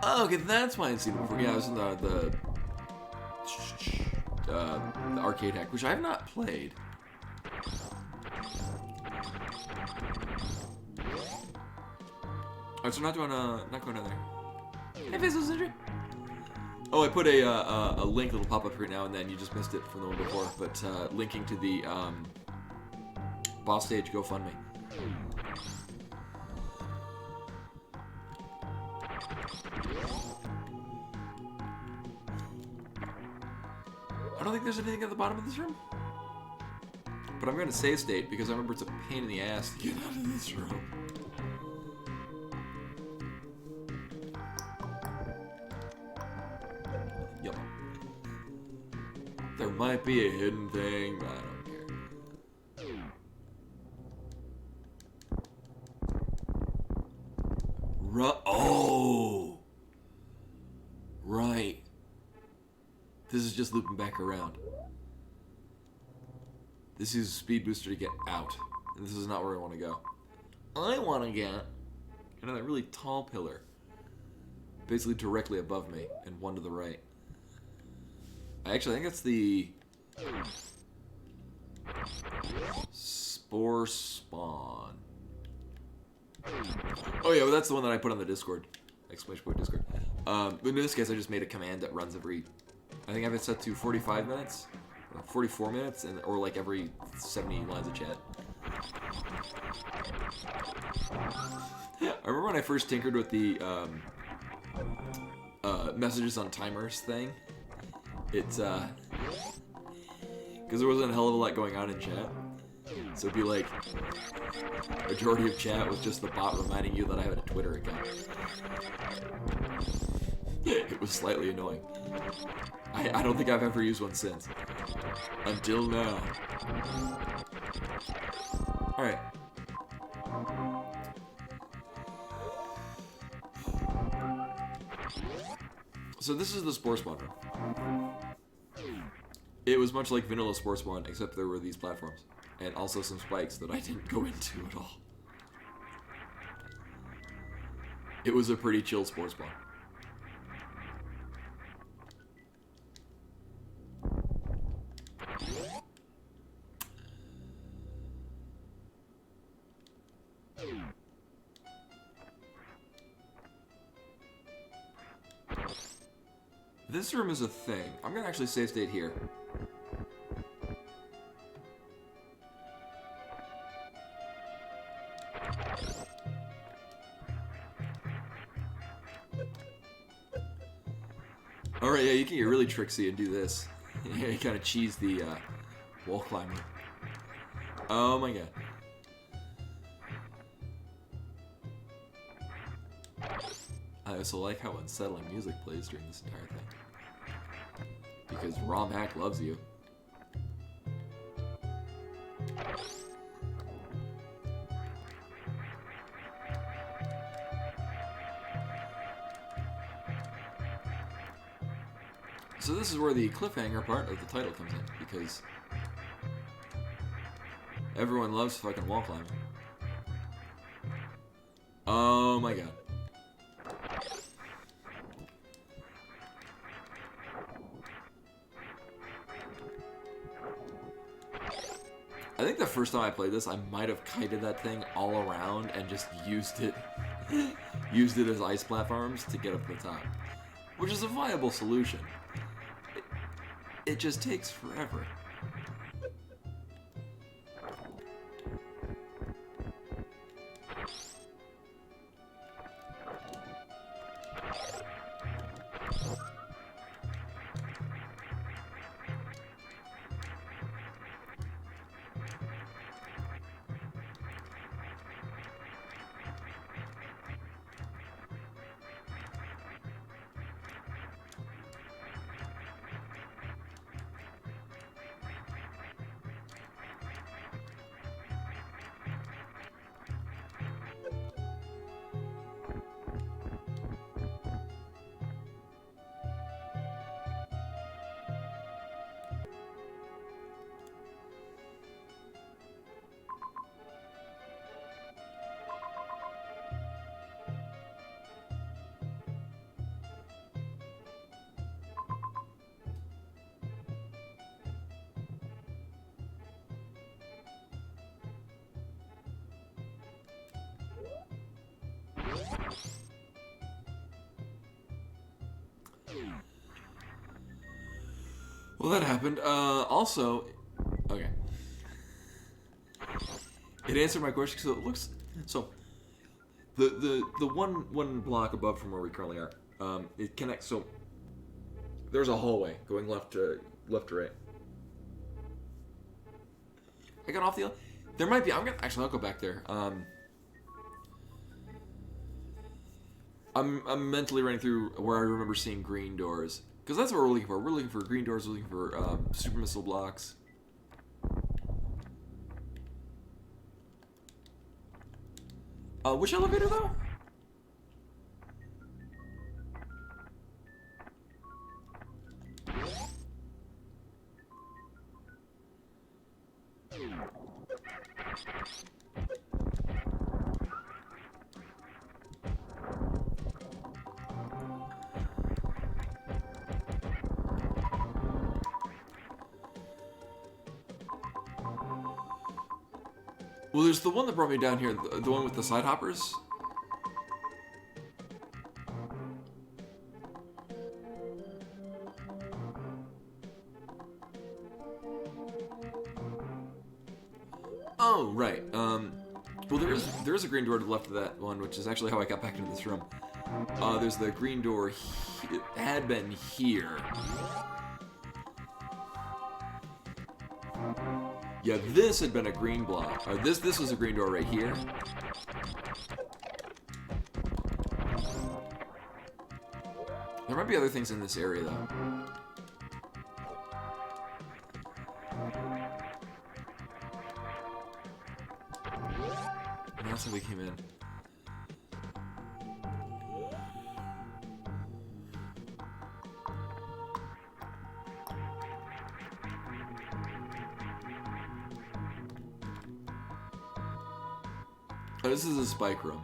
Oh, okay, that's why I'd seen it before. Yeah, I was in the the arcade hack, which I have not played. Alright, so not going in there. Hey, Faceless Ninja! Oh, I put a link that'll pop up here now and then. You just missed it from the one before, but linking to the boss stage GoFundMe. I don't think there's anything at the bottom of this room. But I'm going to save state because I remember it's a pain in the ass to get out of this room. Yep. There might be a hidden thing, but I don't care. Oh! Right. This is just looping back around. This is speed booster to get out. And this is not where I want to go. I want to get into that really tall pillar. Basically directly above me, and one to the right. I actually think that's the Spore Spawn. Oh yeah, well that's the one that I put on the Discord. Exclamation point Discord. But in this case, I just made a command that runs every... I think I have it set to 45 minutes. Or 44 minutes, or like every 70 lines of chat. I remember when I first tinkered with the messages on timers thing. It's because there wasn't a hell of a lot going on in chat. So it'd be like, majority of chat was just the bot reminding you that I have a Twitter account. It was slightly annoying. I don't think I've ever used one since. Until now. Alright. So this is the Spore Spawn room. It was much like vanilla Spore Spawn, except there were these platforms. And also some spikes that I didn't go into at all. It was a pretty chill Spore Spawn. This room is a thing. I'm gonna actually save state here. Alright, yeah, you can get really tricksy and do this. You kind of cheese the wall climber. Oh my god. I also like how unsettling music plays during this entire thing. Because Romhack loves you. So this is where the cliffhanger part of the title comes in, because everyone loves fucking wall climbing. Oh my god. I think the first time I played this, I might have kited that thing all around and just used it as ice platforms to get up to the top. Which is a viable solution. It just takes forever. Well, that happened. Also, okay. It answered my question. So it looks so. The one block above from where we currently are, it connects. So there's a hallway going left to right. I got off the. There might be. I'll go back there. I'm mentally running through where I remember seeing green doors. Because that's what we're looking for. We're looking for green doors, we're looking for super missile blocks. Which elevator though? Well, there's the one that brought me down here, the one with the side hoppers. Oh, right. Well, there is a green door to the left of that one, which is actually how I got back into this room. There's the green door. It had been here. Yeah, this had been a green block. This was a green door right here. There might be other things in this area though. And that's how we came in. Oh, this is a spike room.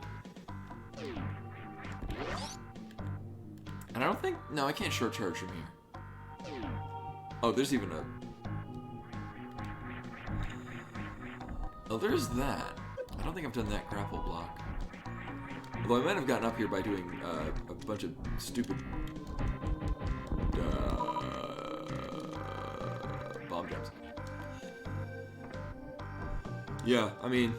And I don't think... No, I can't short charge from here. Oh, there's even a... Oh, there's that. I don't think I've done that grapple block. Although I might have gotten up here by doing a bunch of stupid... bomb jumps. Yeah, I mean...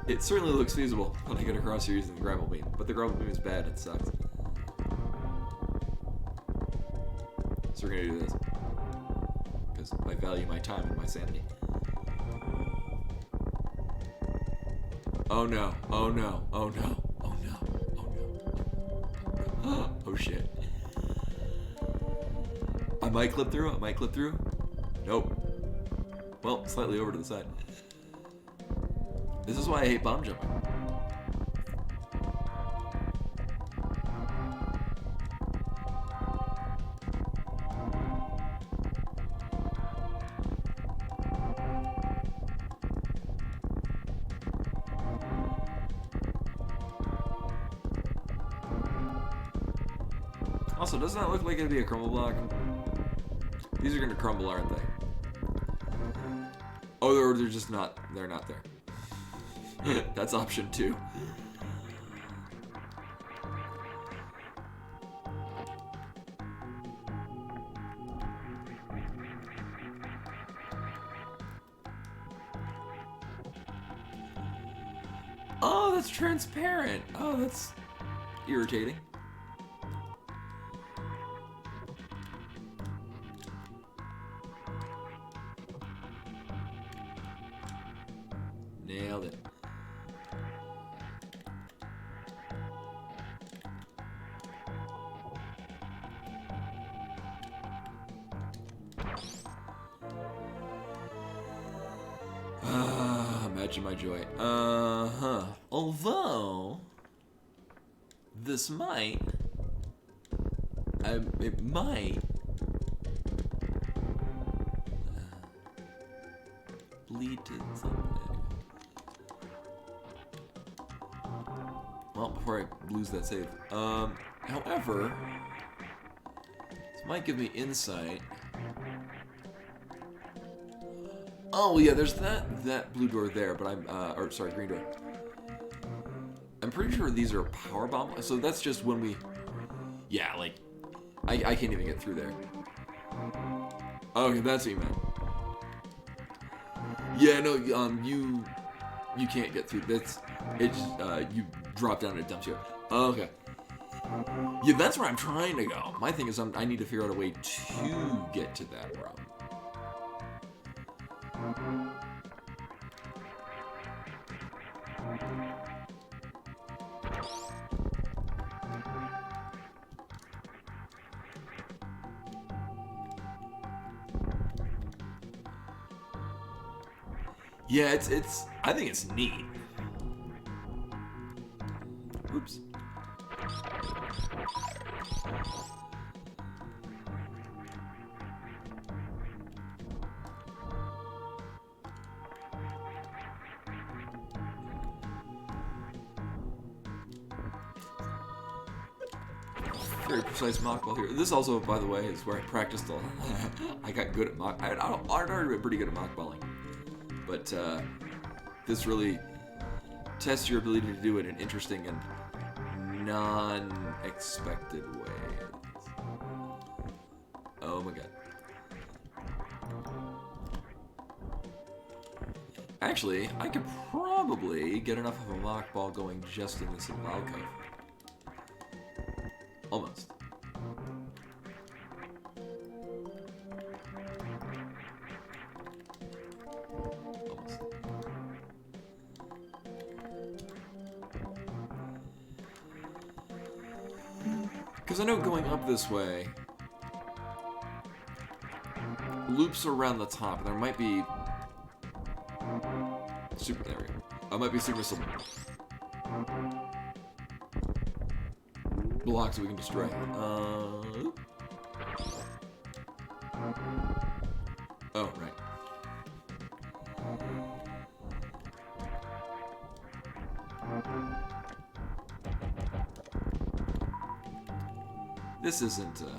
It certainly looks feasible when I get across here using the grapple beam, but the grapple beam is bad, it sucks. So we're gonna do this. Because I value my time and my sanity. Oh no, oh no, oh no, oh no, oh no. Oh shit. I might clip through, Nope. Well, slightly over to the side. This is why I hate bomb jumping. Also, doesn't that look like it'd be a crumble block? These are gonna crumble, aren't they? Oh, they're just not. They're not there. That's option 2. Oh, that's transparent. Oh, that's irritating. Nailed it. Imagine my joy. Although this might, it might lead to something. Well, before I lose that save. However, this might give me insight. Oh yeah, there's that blue door there, but or sorry, green door. I'm pretty sure these are power bomb. So that's just when we, yeah, like, I can't even get through there. Okay, that's what you meant. Yeah, no, you can't get through. You drop down and it dumps you. Okay. Yeah, that's where I'm trying to go. My thing is, I need to figure out a way to get to that room. Yeah, it's. I think it's neat. Oops. Very precise mockball here. This also, by the way, is where I practiced all. I got good at mock. I'd already been pretty good at mockballing, but this really tests your ability to do it in interesting and non-expected ways. Oh my god! Actually, I could probably get enough of a mockball going just in this little alcove. Almost. Almost. Because I know going up this way loops around the top, and there might be super. There we go. I might be super some blocks that we can destroy. Oh, right. This isn't, okay.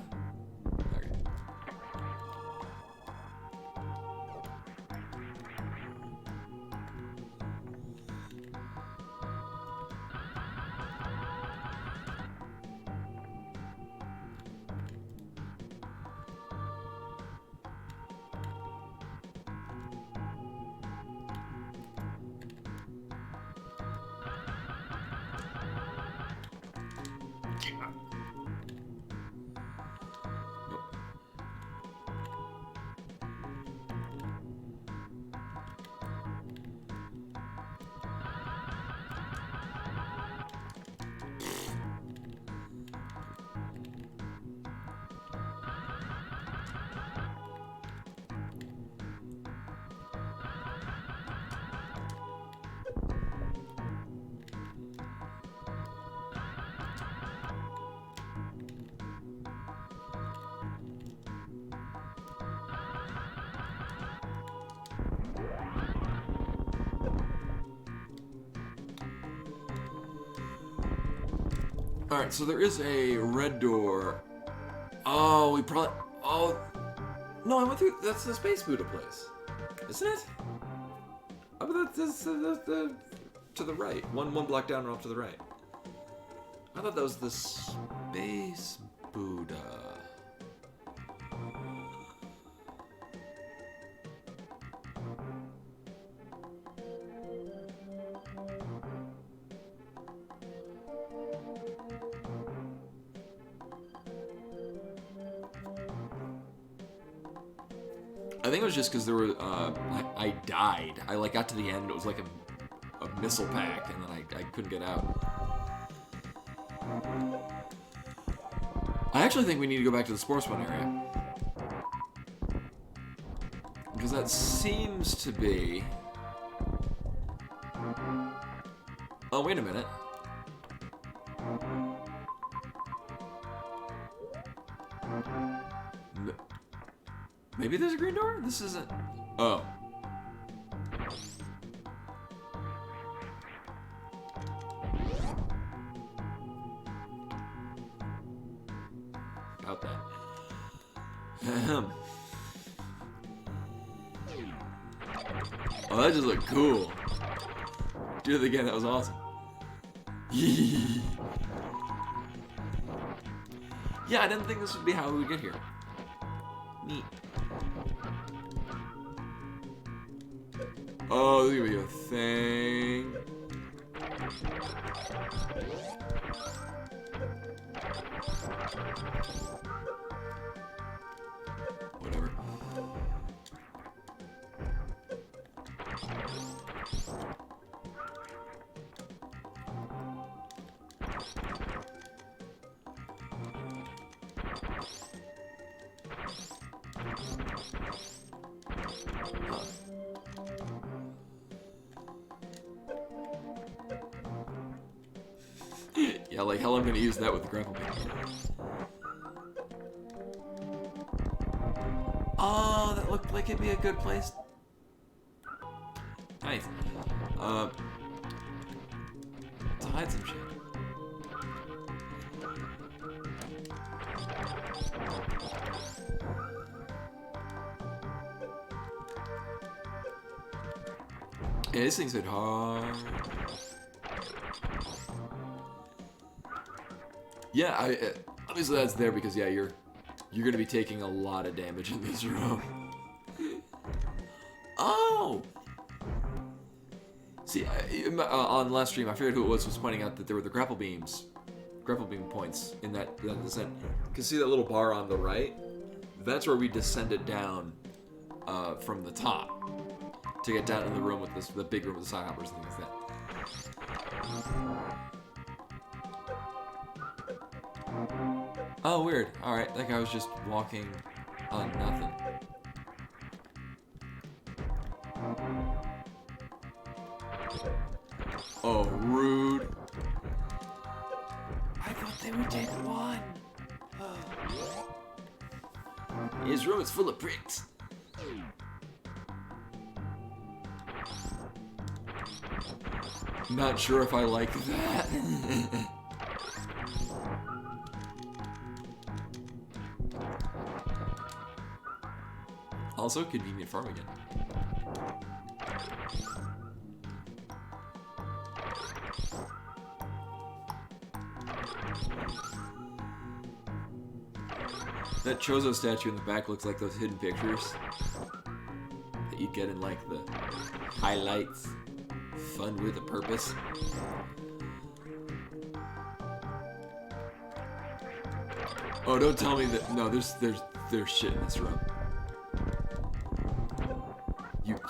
Alright, so there is a red door. Oh, we probably... Oh... No, I went through... That's the Space Buddha place. Isn't it? Oh, but that's the... To the right. One block down and off to the right. I thought that was the Space Buddha. I think it was just because there were, I died. I, like, got to the end, it was like a missile pack, and then I couldn't get out. I actually think we need to go back to the sportsman area. Because that seems to be... Oh, wait a minute. Maybe there's a green door? This isn't... Oh. About that. Oh, that just looked cool. Do it again, that was awesome. Yeah, I didn't think this would be how we would get here. Neat. Oh, this is gonna be a thing. Whatever. Yeah, like hell I'm gonna use that with the grapple beam. Oh, that looked like it'd be a good place. Nice. To hide some shit. Yeah, this thing's hit hard. Yeah, obviously that's there because yeah, you're gonna be taking a lot of damage in this room. Oh. See, on the last stream, I forget who it was pointing out that there were the grapple beam points in that descent. You can see that little bar on the right. That's where we descended down from the top to get down in the room with the big room with the side hoppers and things like that. Oh, weird. Alright, that guy was just walking on nothing. Oh, rude. I thought they would take one. His room is full of bricks. Not sure if I like that. Also, convenient farm again. That Chozo statue in the back looks like those hidden pictures that you get in like the highlights. Fun with a purpose. Oh, don't tell me that. No, there's shit in this room.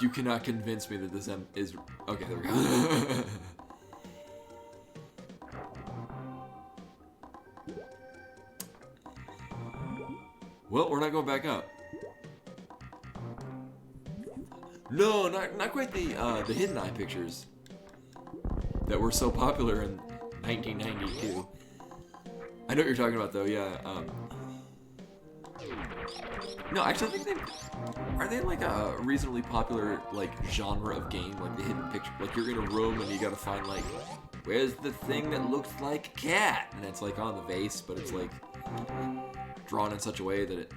You cannot convince me that this is okay. There we go. Well, we're not going back up. No, not quite the hidden eye pictures that were so popular in 1992. I know what you're talking about, though. Yeah. No, actually, I think are they like a reasonably popular like genre of game, like the hidden picture. Like you're in a room and you gotta find like, where's the thing that looks like a cat, and it's like on the vase, but it's like drawn in such a way that it.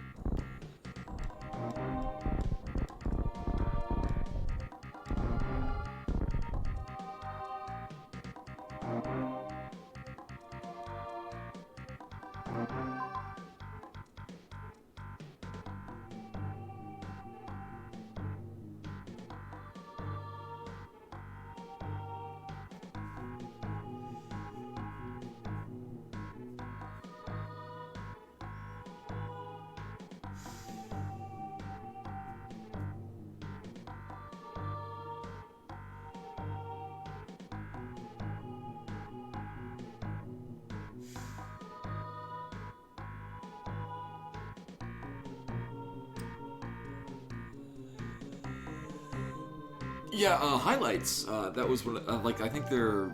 Yeah, highlights. That was when, like, I think their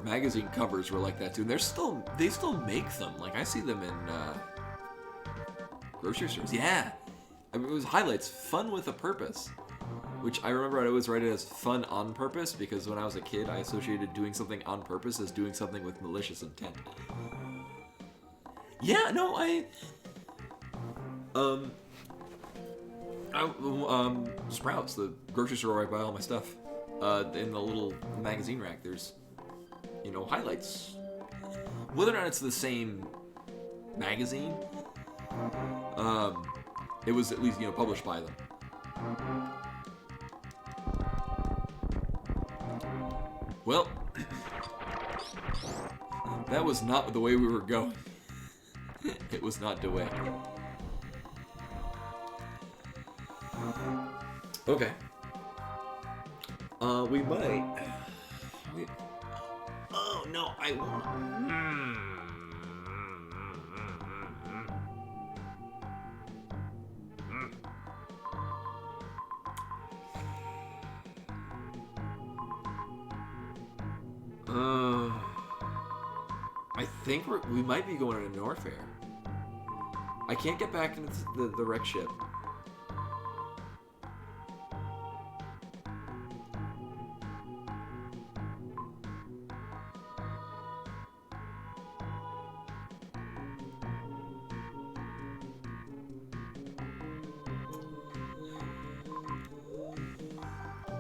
magazine covers were like that too. And they still make them. Like I see them in grocery stores. Yeah, I mean, it was highlights, fun with a purpose. Which I remember I'd always write it as fun on purpose because when I was a kid, I associated doing something on purpose as doing something with malicious intent. Yeah, no, Sprouts, the grocery store where I buy all my stuff, in the little magazine rack, there's, highlights. Whether or not it's the same magazine, it was at least, published by them. Well, that was not the way we were going. It was not the way. Okay. We might. Oh no, I won't. I think we might be going to Norfair. I can't get back into the wreck ship.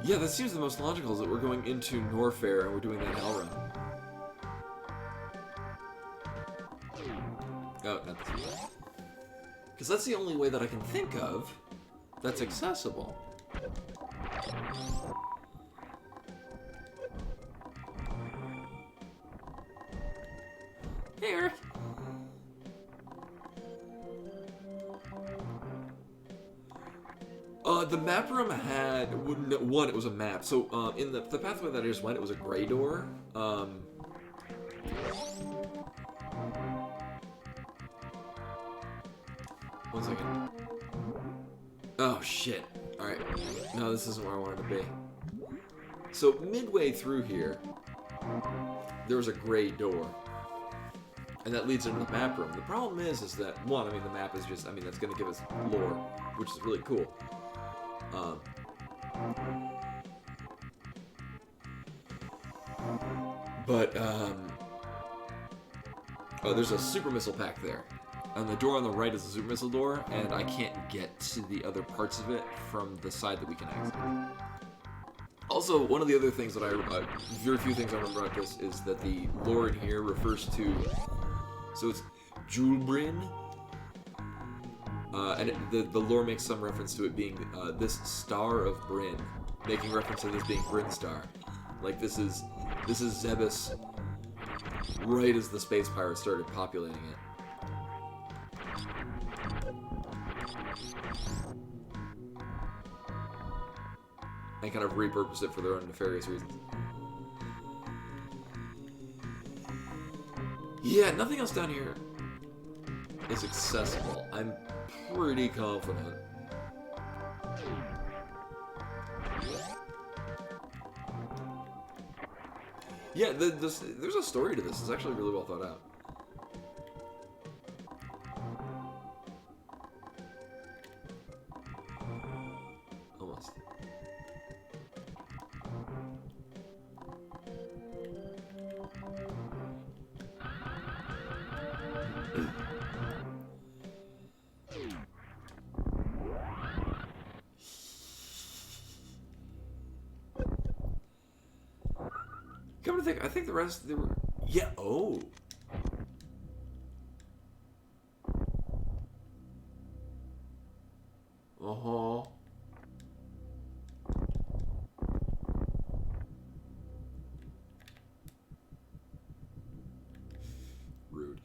Yeah, that seems the most logical, is that we're going into Norfair and we're doing that hell run. Oh, not this way. Because that's the only way that I can think of that's accessible. Hey, Eric. The map room had one. It was a map. So in the pathway that I just went, it was a gray door. One second. Oh shit! All right. No, this isn't where I wanted to be. So midway through here, there was a gray door, and that leads into the map room. The problem is that one, I mean, the map is just, I mean, that's going to give us lore, which is really cool. Oh, there's a super missile pack there. And the door on the right is the super missile door, and I can't get to the other parts of it from the side that we can exit. Also, one of the other things that very few things I remember about this is that the lore in here refers to, so it's Julbrin, and the lore makes some reference to it being this star of Bryn, making reference to this being Bryn Star. Like this is Zebus right as the space pirates started populating it. And kind of repurposed it for their own nefarious reasons. Yeah, nothing else down here is accessible. I'm pretty confident. Yeah, there's a story to this. It's actually really well thought out. Almost. Come to think, I think the rest, they were... Yeah, oh. Uh-huh. Rude.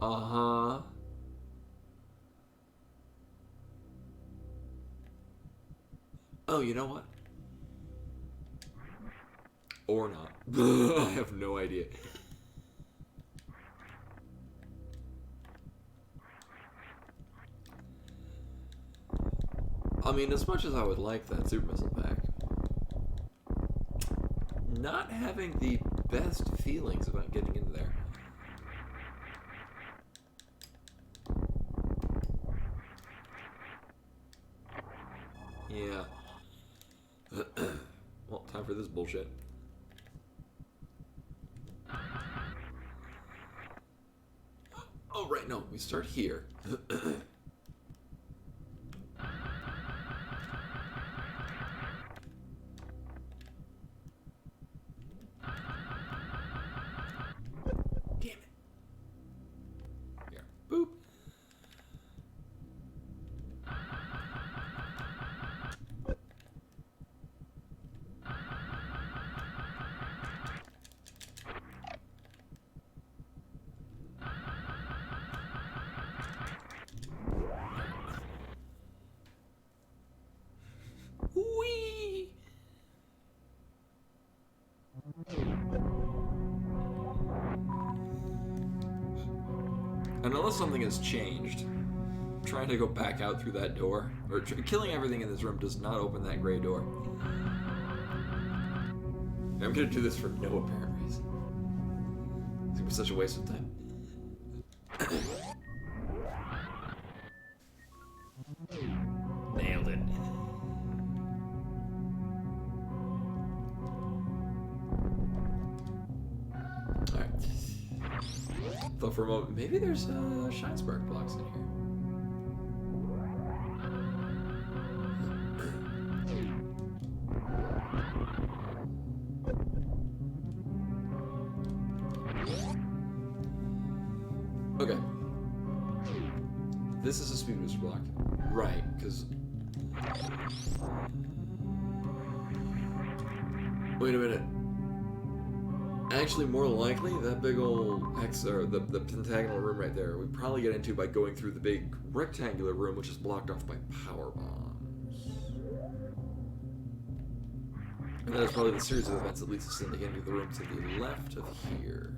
Uh-huh. Oh, you know what? Or not. I have no idea. I mean, as much as I would like that super missile pack, not having the best feelings about getting into there. Yeah. Well, time for this bullshit. Oh, right, no, we start here. And unless something has changed, trying to go back out through that door, or killing everything in this room does not open that gray door. I'm gonna do this for no apparent reason. It's gonna be such a waste of time. Nailed it. Alright. Thought for a moment, maybe there's shine spark blocks in here. Okay. This is a speed booster block. Right, because... Wait a minute. Actually, more likely, that big old X, or the pentagonal room right there, we probably get into by going through the big rectangular room, which is blocked off by power bombs. And that is probably the series of events that leads us into the room to the left of here.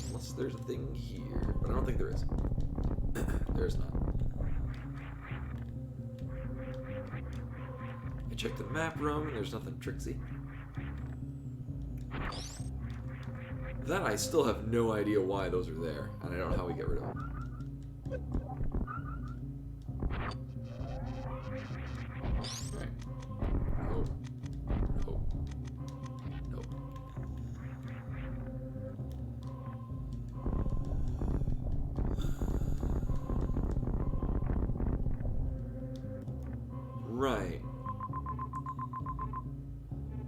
Unless there's a thing here, but I don't think there is. There's not. I checked the map room, and there's nothing tricksy. That I still have no idea why those are there, and I don't know how we get rid of them. Alright. Nope. Nope. Nope. Right.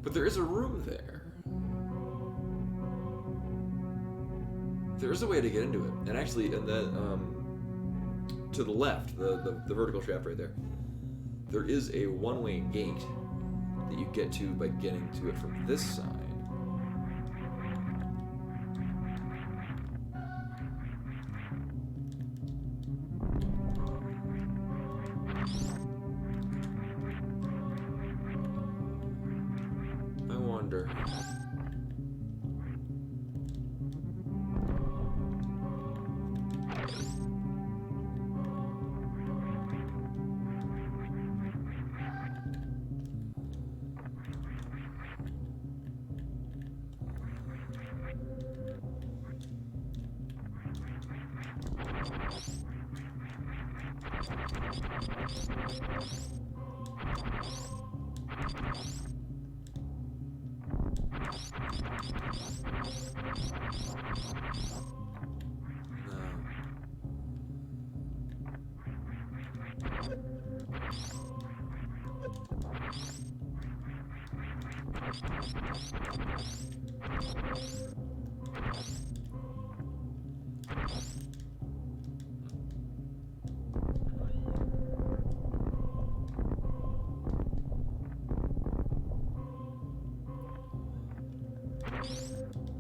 But there is a room there. There is a way to get into it. And actually, in the, to the left, the vertical shaft right there, there is a one-way gate that you get to by getting to it from this side. I wonder.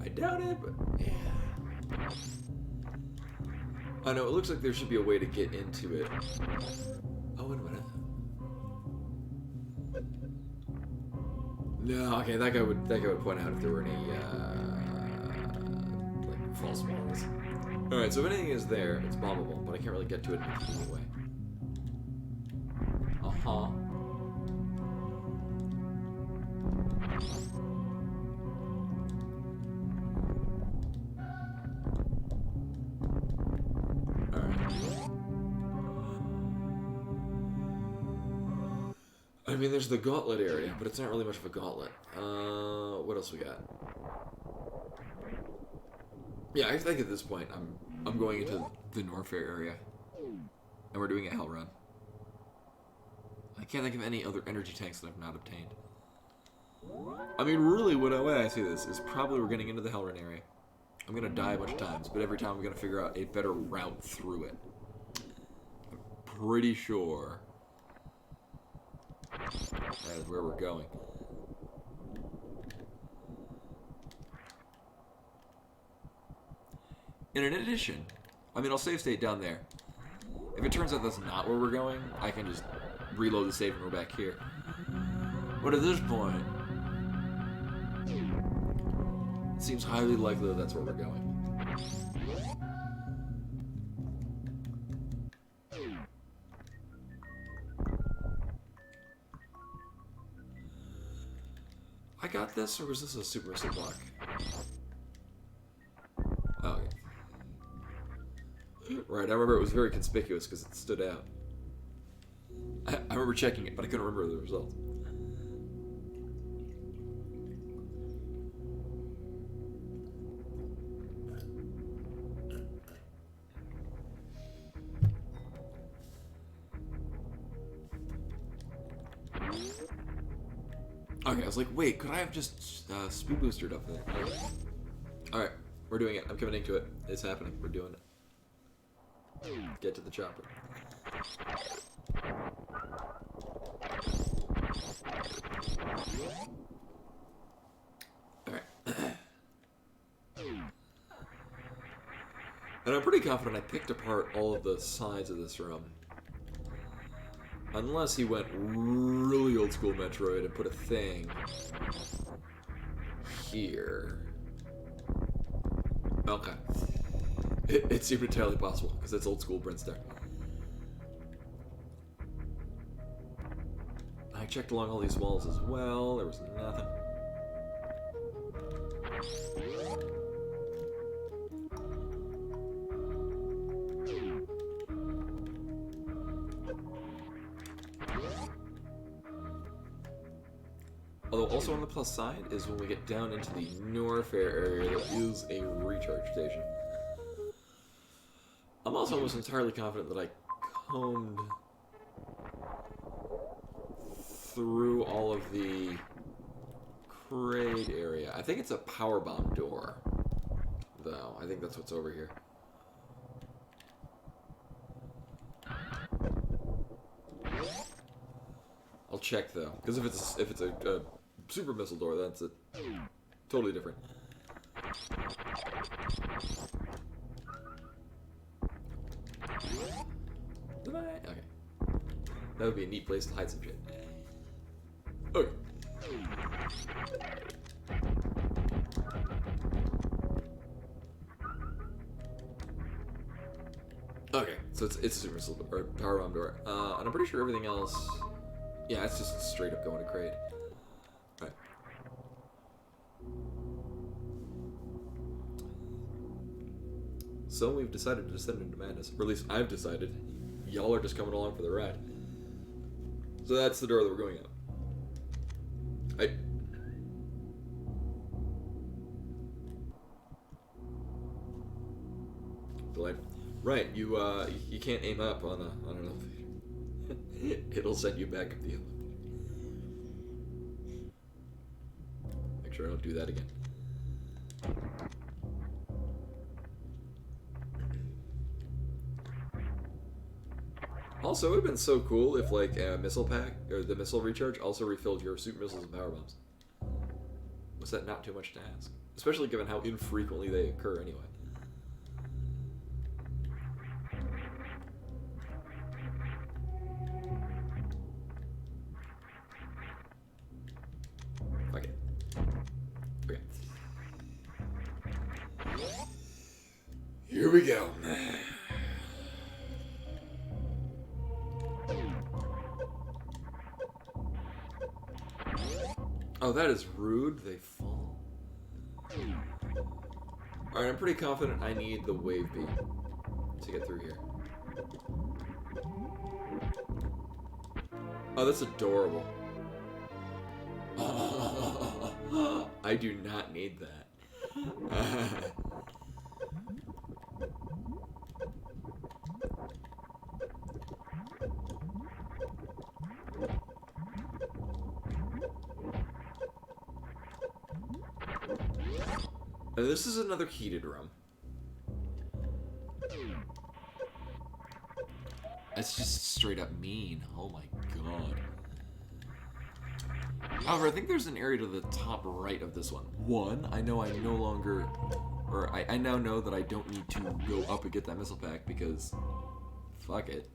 I doubt it, but yeah. I know, it looks like there should be a way to get into it. Oh, wait a minute. No, okay, that guy would point out if there were any like false walls. Alright, so if anything is there, it's bombable, but I can't really get to it in a convenient way. Uh-huh. I mean, there's the gauntlet area, but it's not really much of a gauntlet. What else we got? Yeah, I think at this point I'm going into the Norfair area, and we're doing a hell run. I can't think of any other energy tanks that I've not obtained. I mean, really, the way I see this is probably we're getting into the hell run area. I'm gonna die a bunch of times, but every time I'm gonna figure out a better route through it. I'm pretty sure that is where we're going. And in addition, I mean, I'll save state down there. If it turns out that's not where we're going, I can just reload the save and we're back here. But at this point, it seems highly likely that that's where we're going. I got this, or was this a super missile block? Oh, okay. Right, I remember it was very conspicuous because it stood out. I remember checking it, but I couldn't remember the result. Okay, I was like, wait, could I have just speed boostered up there? Okay. Alright, we're doing it. I'm committing to it. It's happening. We're doing it. Get to the chopper. Alright. And I'm pretty confident I picked apart all of the sides of this room. Unless he went really old school Metroid and put a thing here. Okay. It seemed entirely possible, because it's old school Brinstar. I checked along all these walls as well. There was nothing. Although also on the plus side is when we get down into the Norfair area, there is a recharge station. I'm also almost entirely confident that I combed through all of the crate area. I think it's a power bomb door, though. I think that's what's over here. I'll check though, because if it's a super missile door, that's a totally different. Okay. That would be a neat place to hide some shit. Okay. Okay, so it's a super missile or power bomb door, and I'm pretty sure everything else. Yeah, it's just straight up going to crate. Right. So we've decided to descend into madness, or at least I've decided. Y'all are just coming along for the ride. So that's the door that we're going out. Delayed. Right, you can't aim up on an elevator. It'll send you back up the elevator. Make sure I don't do that again. Also, it would have been so cool if, like, a missile pack, or the missile recharge, also refilled your super missiles and power bombs. Was that not too much to ask? Especially given how infrequently they occur anyway. Okay. Okay. Here we go. Oh, that is rude. They fall. Alright, I'm pretty confident I need the wave beam to get through here. Oh, that's adorable. I do not need that. This is another heated room. That's just straight up mean. Oh my god. However, I think there's an area to the top right of this one. One, I know I no longer... Or I now know that I don't need to go up and get that missile pack because... Fuck it.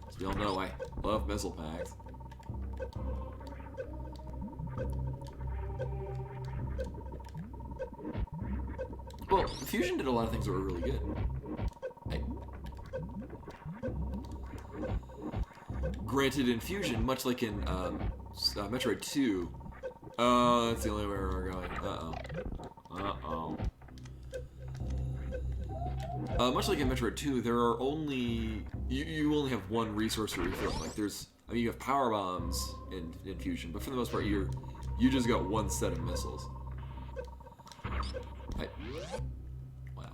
As we all know, I love missile packs. Well, Fusion did a lot of things that were really good. Granted, in Fusion, much like in Metroid 2, oh, that's the only way we're going. Much like in Metroid 2, there are only you only have one resource to refill. Like you have power bombs in Fusion, but for the most part, you just got one set of missiles. Wow.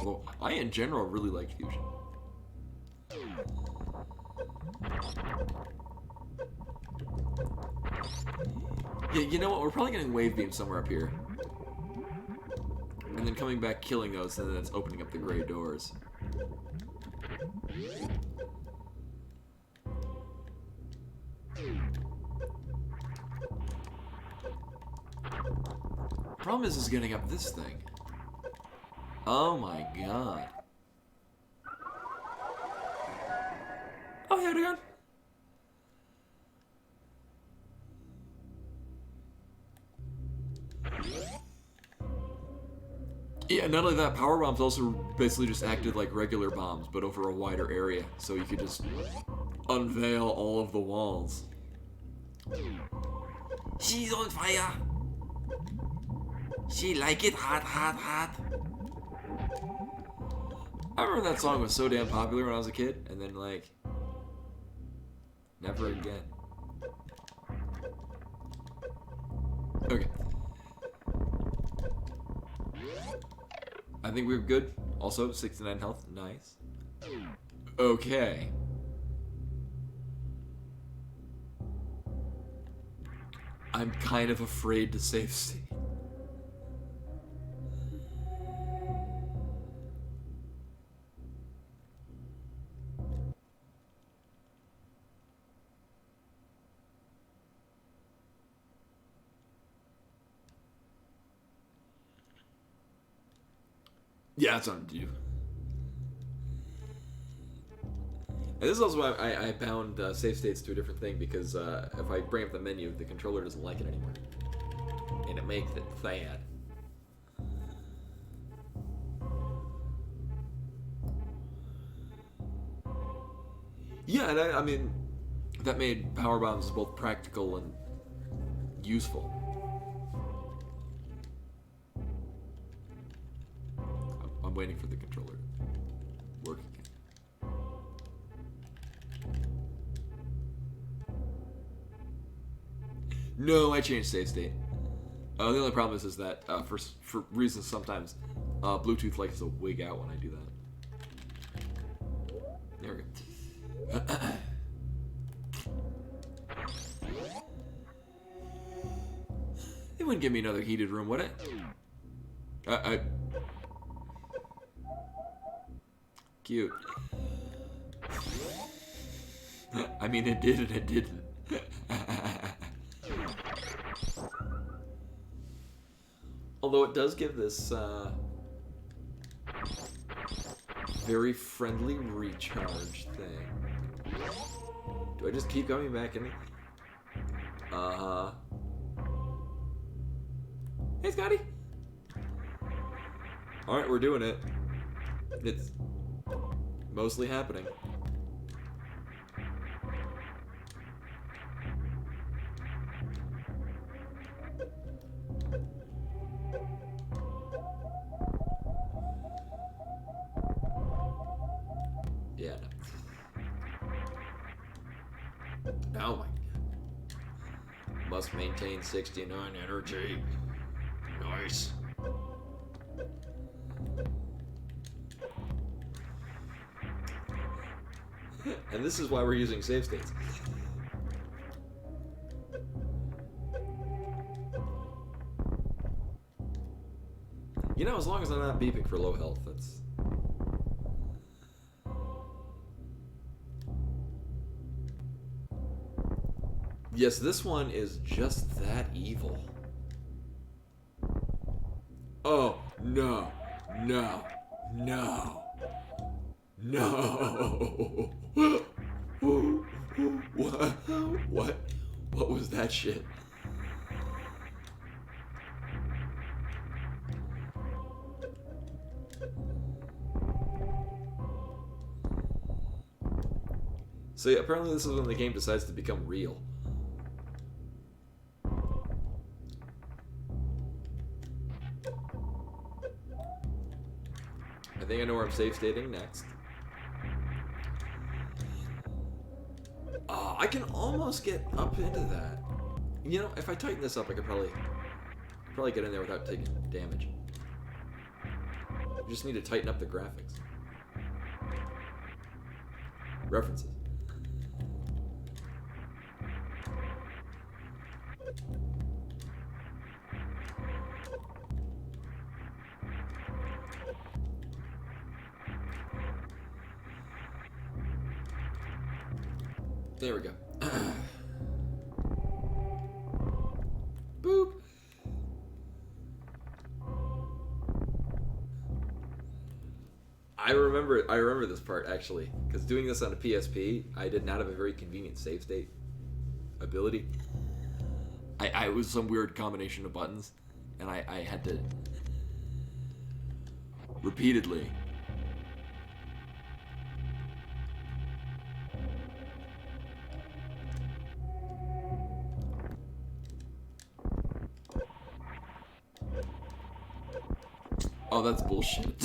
Well, I in general really like Fusion. Yeah, you know what? We're probably getting wave beam somewhere up here. And then coming back, killing those, and then it's opening up the gray doors. Problem is getting up this thing. Oh my god. Oh, how'd it go? Yeah, not only that, power bombs also basically just acted like regular bombs, but over a wider area, so you could just unveil all of the walls. She's on fire! She like it hot, hot, hot. I remember that song was so damn popular when I was a kid, and then, like, never again. Okay. I think we're good. Also, 69 health. Nice. Okay. I'm kind of afraid to save state. Yeah, that's on you. And this is also why I bound save states to a different thing, because if I bring up the menu, the controller doesn't like it anymore. And it makes it sad. Yeah, and I mean, that made power bombs both practical and useful. I'm waiting for the controller to work again. No, I changed save state. The only problem is that for reasons sometimes Bluetooth likes to wig out when I do that. There we go. It wouldn't give me another heated room, would it? Cute. I mean, it did and it didn't. Although it does give this very friendly recharge thing. Do I just keep coming back in it? Uh-huh. Hey, Scotty! Alright, we're doing it. It's mostly happening. Yeah. No. Oh my god. Must maintain 69 energy. Nice. And this is why we're using save states. You know, as long as I'm not beeping for low health, that's... Yes, this one is just that evil. Oh, no. No. No. No. What? What was that shit? So yeah, apparently this is when the game decides to become real. I think I know where I'm save stating next. I can almost get up into that. You know, if I tighten this up, I could probably get in there without taking damage. You just need to tighten up the graphics. References. There we go. Boop. I remember this part actually, because doing this on a PSP, I did not have a very convenient save state ability. I was some weird combination of buttons, and I had to repeatedly. Oh, that's bullshit.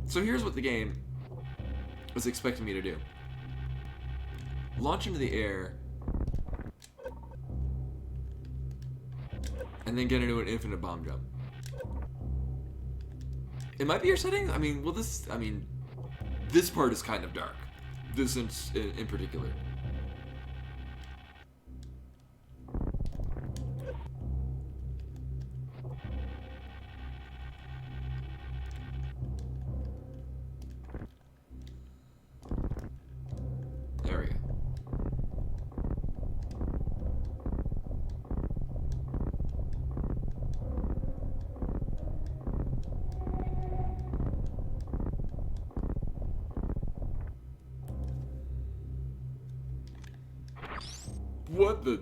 So here's what the game was expecting me to do. Launch into the air, and then get into an infinite bomb jump. It might be your settings? I mean, this part is kind of dark. This in particular. There we go. What the?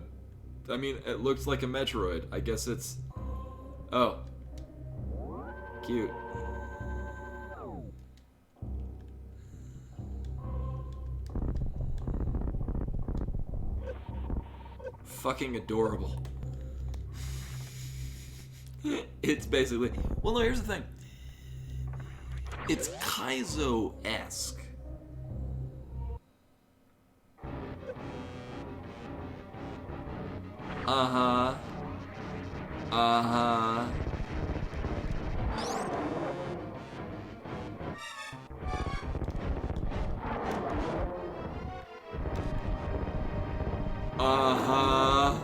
I mean, it looks like a Metroid. I guess it's... Oh. Cute. Fucking adorable. It's basically... Well, no, here's the thing. It's Kaizo-esque. Uh-huh. Uh-huh. Uh-huh.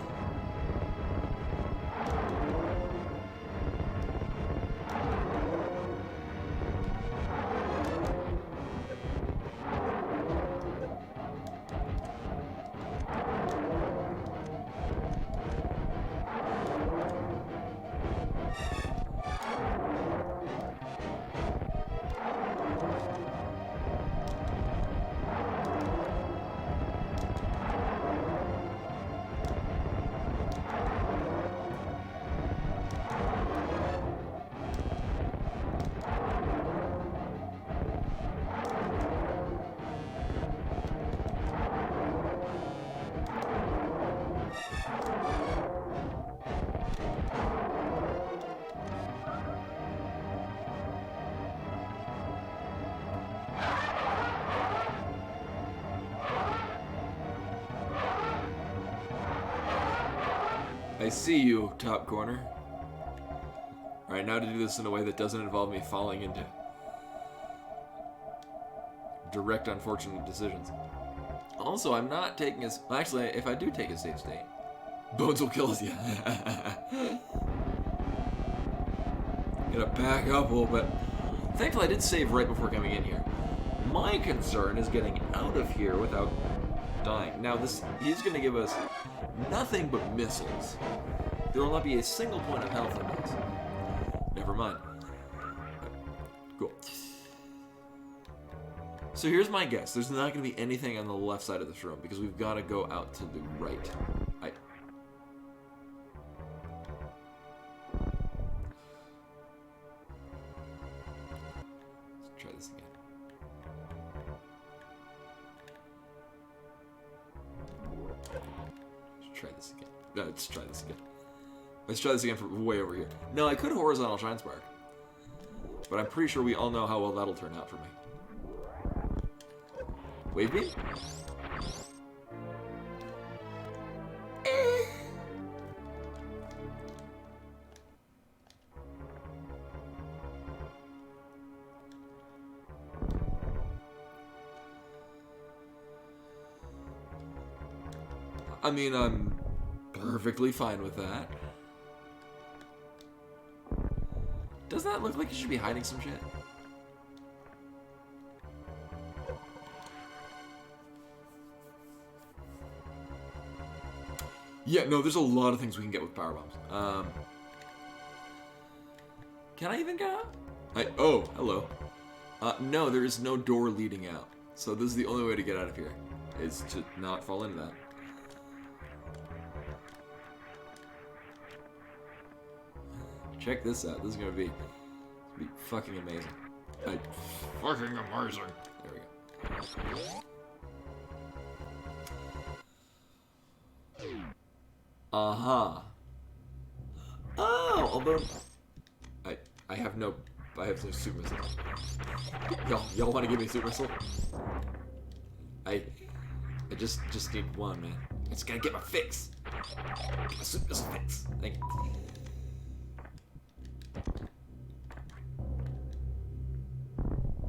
I see you, top corner. Alright, now to do this in a way that doesn't involve me falling into direct unfortunate decisions. Also, I'm not taking a... Well, actually, if I do take a save state, Bones will kill us, yeah. Gotta back up a little bit. Thankfully, I did save right before coming in here. My concern is getting out of here without dying. Now, he's going to give us nothing but missiles. There will not be a single point of health in this. Never mind. Cool. So here's my guess. There's not going to be anything on the left side of this room because we've got to go out to the right. Let's try this again. Let's try this again. No, let's try this again. Let's try this again from way over here. No, I could horizontal Shine Spark. But I'm pretty sure we all know how well that'll turn out for me. Wave beam? I mean, I'm perfectly fine with that. Doesn't that look like you should be hiding some shit? Yeah, no, there's a lot of things we can get with power bombs. Can I even get out? Oh, hello. No, there is no door leading out. So this is the only way to get out of here, is to not fall into that. Check this out. This is gonna be fucking amazing. Fucking amazing. There we go. Uh-huh. Oh, although I have no super missile. Y'all want to give me a super missile? I just need one, man. I just gotta get my fix. Get my super missile fix. Thank you.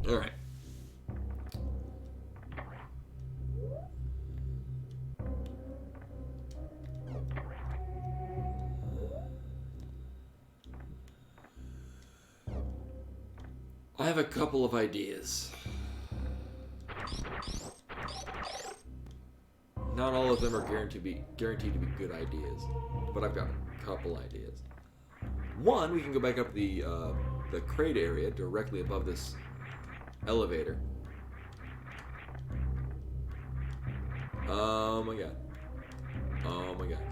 All right. I have a couple of ideas. Not all of them are guaranteed to be good ideas, but I've got a couple ideas. One, we can go back up the crate area directly above this elevator. Oh my god. Oh my god.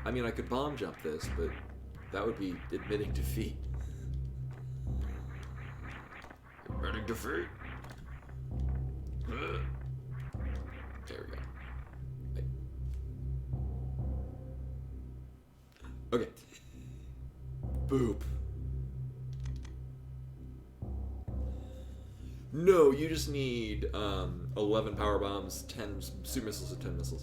I mean, I could bomb jump this, but that would be admitting defeat. Admitting defeat. There we go. Okay. Boop. No, you just need 11 power bombs, 10 super missiles, and 10 missiles.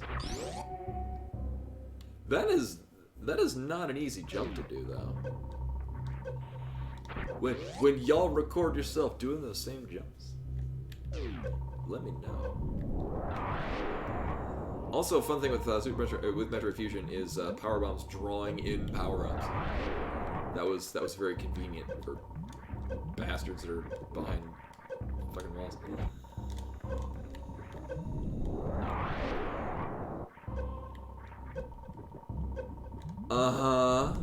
That is not an easy jump to do, though. When y'all record yourself doing those same jumps, let me know. Also, a fun thing with Metroid Fusion is power bombs drawing in power ups. That was very convenient for bastards that are behind fucking walls. Uh-huh.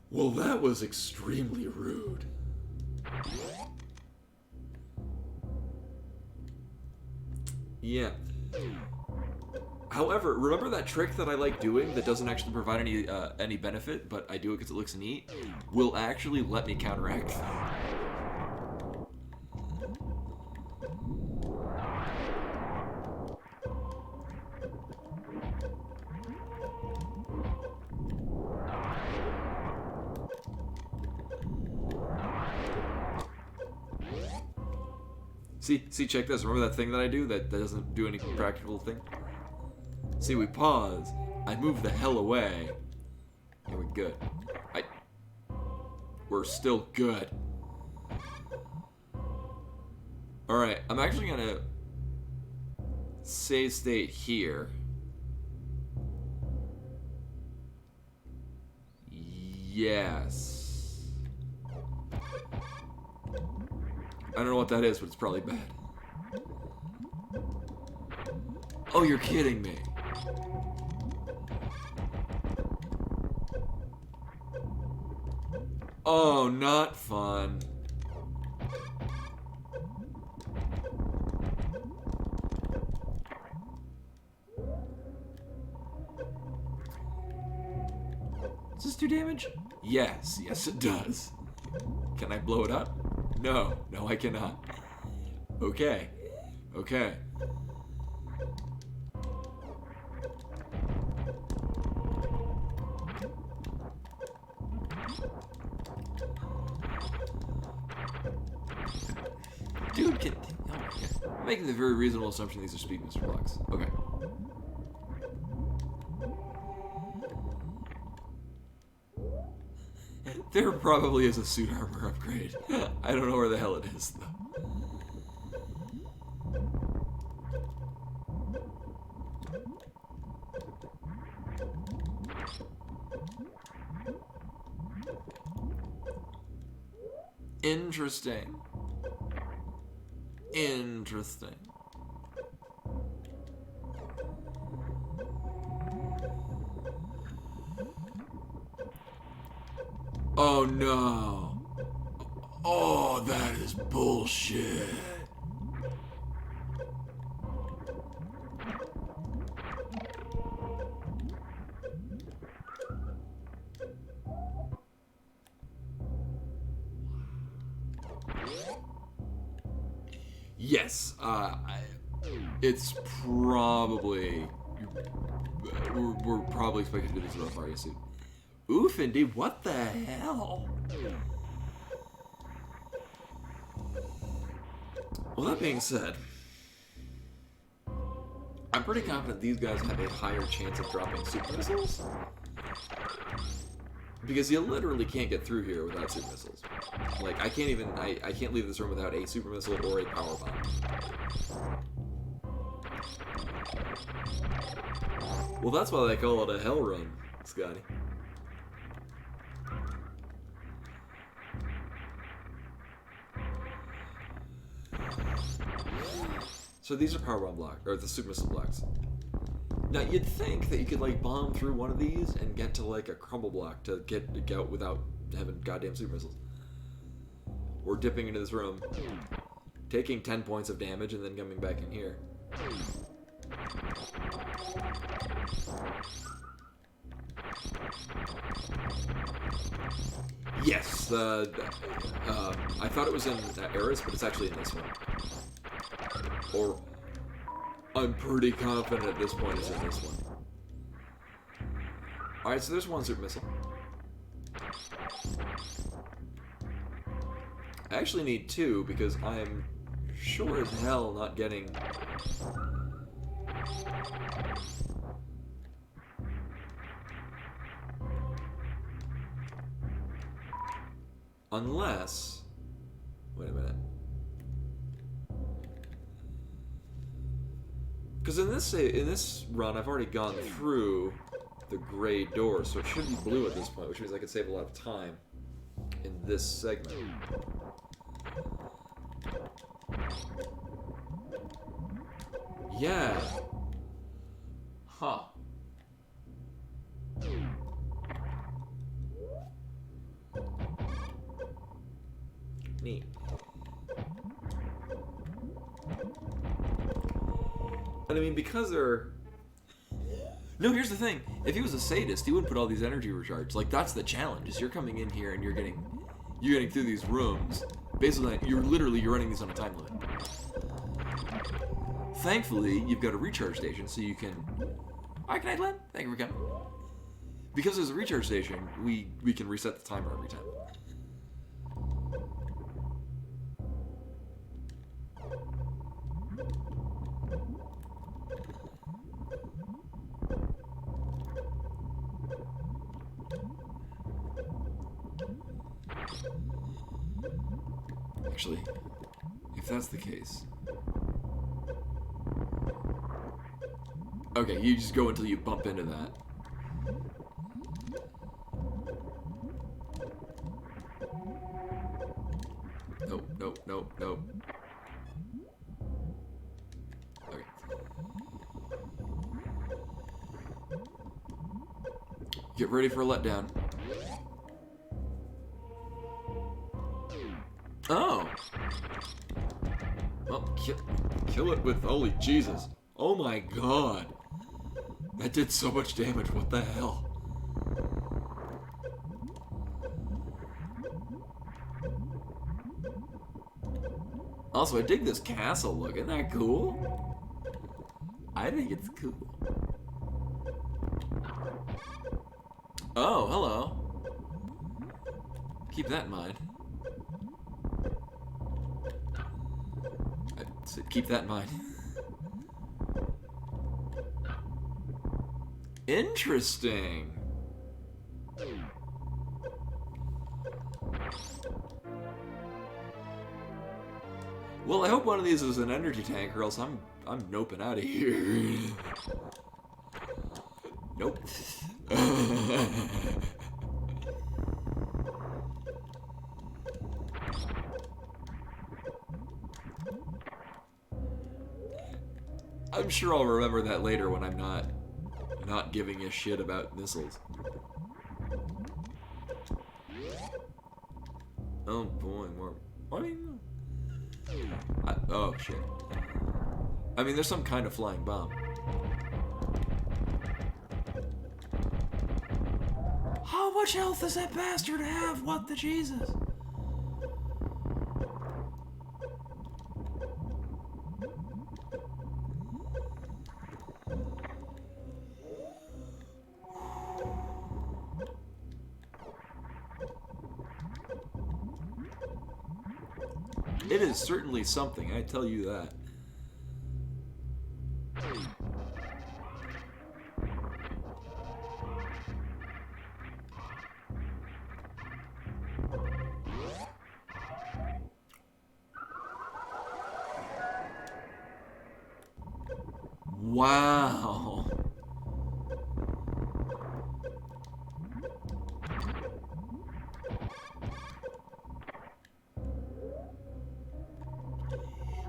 Well, that was extremely rude. Yeah. However, remember that trick that I like doing that doesn't actually provide any benefit, but I do it because it looks neat? Will actually let me counteract. See, check this. Remember that thing that I do that doesn't do any practical thing? See, we pause. I move the hell away. And we're good. we're still good. Alright, I'm actually gonna save state here. Yes. I don't know what that is, but it's probably bad. Oh, you're kidding me. Oh, not fun. Does this do damage? Yes, yes it does. Can I blow it up? No, no I cannot. Okay, okay. Dude, I'm making the very reasonable assumption these are speed booster blocks. Okay. There probably is a suit armor upgrade. I don't know where the hell it is, though. Interesting. Interesting. Oh no. Oh, that is bullshit. Yes, it's probably we're probably expected to do this with a fire suit. Oof, indeed. What the hell? Well, that being said, I'm pretty confident these guys have a higher chance of dropping super missiles. Because you literally can't get through here without super missiles. Like, I can't even, I can't leave this room without a super missile or a power bomb. Well, that's why they call it a hell run, Scotty. So these are power bomb blocks, or the super missile blocks. Now, you'd think that you could, like, bomb through one of these and get to, like, a crumble block to get out without having goddamn super missiles. Or dipping into this room, taking 10 points of damage, and then coming back in here. Yes, I thought it was in Eris, but it's actually in this one. Or, I'm pretty confident at this point it's in this one. Alright, so there's one super missile. I actually need two, because I'm sure as hell not getting... Unless... Wait a minute. Because in this run, I've already gone through the gray door, so it should be blue at this point, which means I could save a lot of time in this segment. Yeah. Huh. Neat. And I mean, because they're... No, here's the thing. If he was a sadist, he wouldn't put all these energy recharge. Like, that's the challenge, is you're coming in here and you're getting through these rooms. Basically, you're running these on a time limit. Thankfully, you've got a recharge station, so you can... Hi, good night, Len. Thank you for coming. Because there's a recharge station, we can reset the timer every time. actually. If that's the case. Okay, you just go until you bump into that. Nope, nope, nope, nope. Okay. Get ready for a letdown. Oh! Well, kill it with holy Jesus. Oh my god. That did so much damage, what the hell? Also, I dig this castle look. Isn't that cool? I think it's cool. Oh, hello. Keep that in mind. I said keep that in mind. Interesting. Well, I hope one of these is an energy tank, or else I'm noping out of here. Nope. I'm sure I'll remember that later when I'm not giving a shit about missiles. Oh boy, more. I mean, oh shit. I mean, there's some kind of flying bomb. How much health does that bastard have? What the Jesus? It is certainly something, I tell you that. Wow.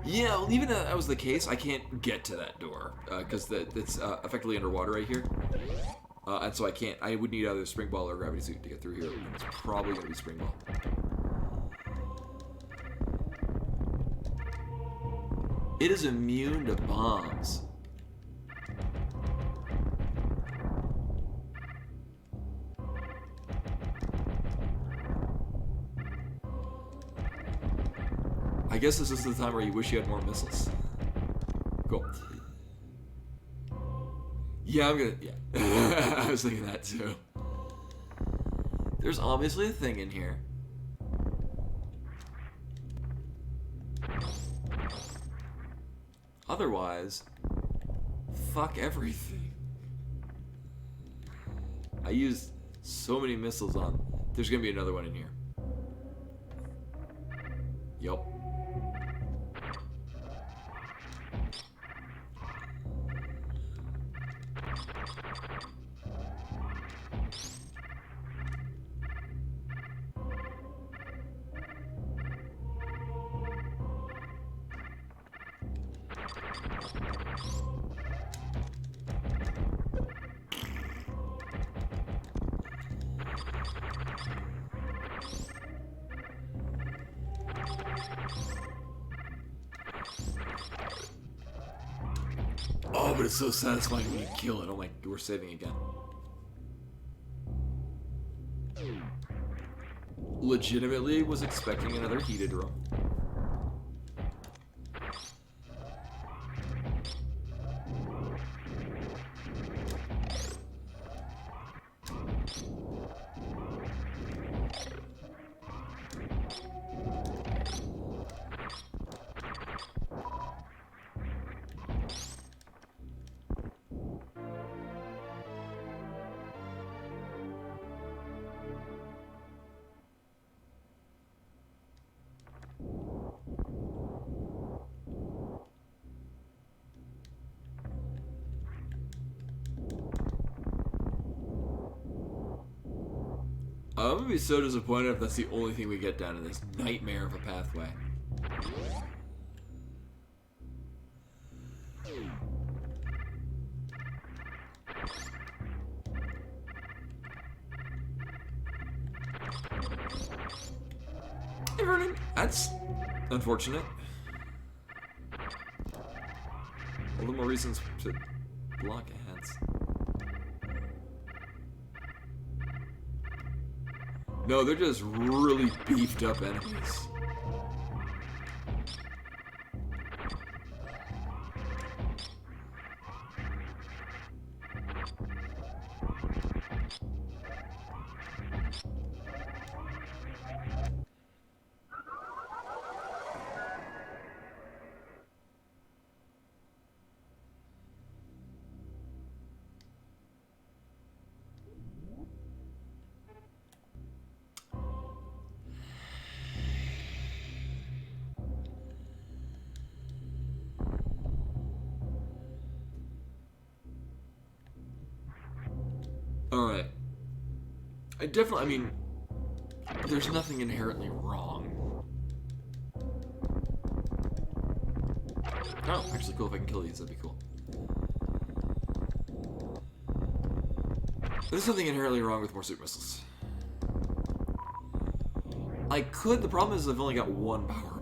Yeah, well, even if that was the case, I can't get to that door because it's effectively underwater right here, and so I can't. I would need either spring ball or gravity suit to get through here. And it's probably gonna be spring ball. It is immune to bombs. I guess this is the time where you wish you had more missiles. Cool. Yeah, I'm gonna. Yeah. I was thinking that too. There's obviously a thing in here. Otherwise, fuck everything. I used so many missiles on. There's gonna be another one in here. Yup. Oh, but it's so satisfying when you kill it. Oh my, we're saving again. Legitimately was expecting another heated room. I'm gonna be so disappointed if that's the only thing we get down in this nightmare of a pathway. Hey Vernon, that's unfortunate. A little more reasons to block ads. No, they're just really beefed up enemies. Alright. I mean, there's nothing inherently wrong. Oh, actually cool, if I can kill these, that'd be cool. There's nothing inherently wrong with more super missiles. I could, the problem is I've only got one power bomb.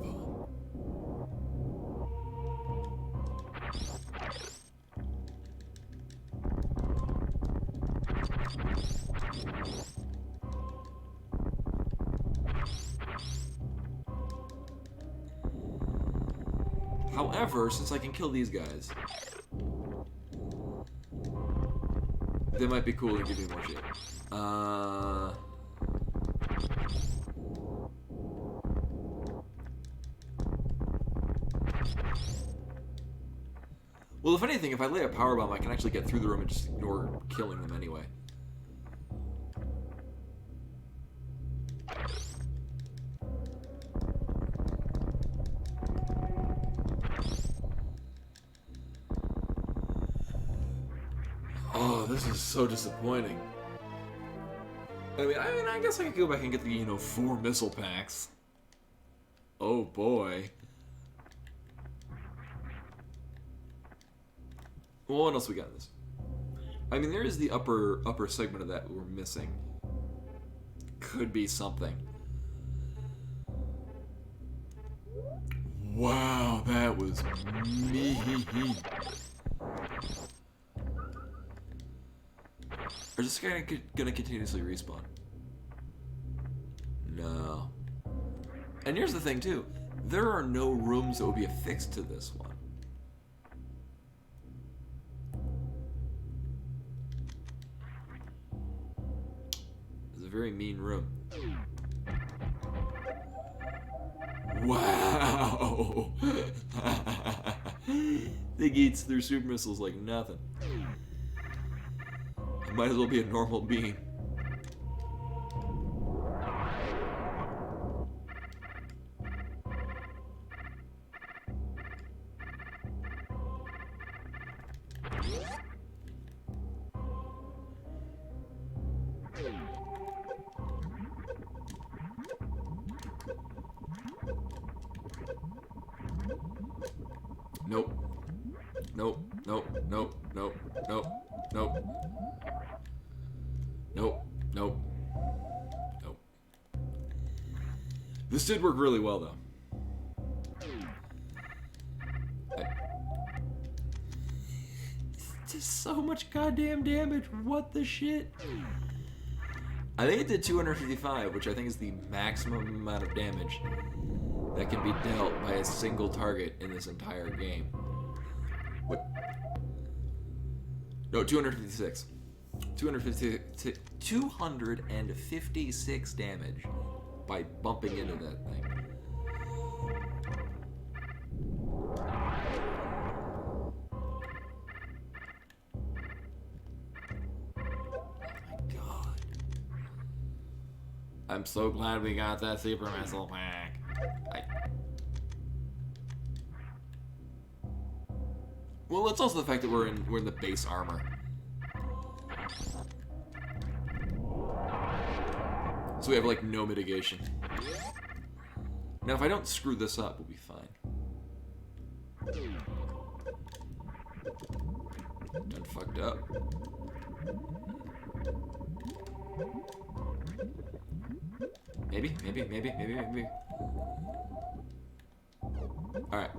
However, since I can kill these guys, they might be cool and give me more shit. Well, if anything, if I lay a power bomb, I can actually get through the room and just ignore killing them anyway. Oh, this is so disappointing. I mean, I guess I could go back and get the, 4 missile packs. Oh boy. Well, what else we got in this? I mean, there is the upper segment of that we're missing. Could be something. Wow, that was me. Or is this guy gonna continuously respawn? No. And here's the thing too. There are no rooms that will be affixed to this one. It's a very mean room. Wow! Thing eats through super missiles like nothing. I might as well be a normal being. Nope. Nope. Nope. Nope. Nope. Nope. Nope. Nope. Nope. Nope. This did work really well, though. It's just so much goddamn damage. What the shit? I think it did 255, which I think is the maximum amount of damage that can be dealt by a single target in this entire game. What? No, 256. 256 damage by bumping into that thing. I'm so glad we got that super missile pack. Well, it's also the fact that we're in the base armor. So we have like no mitigation. Now if I don't screw this up, we'll be fine. Done fucked up. Maybe. Alright.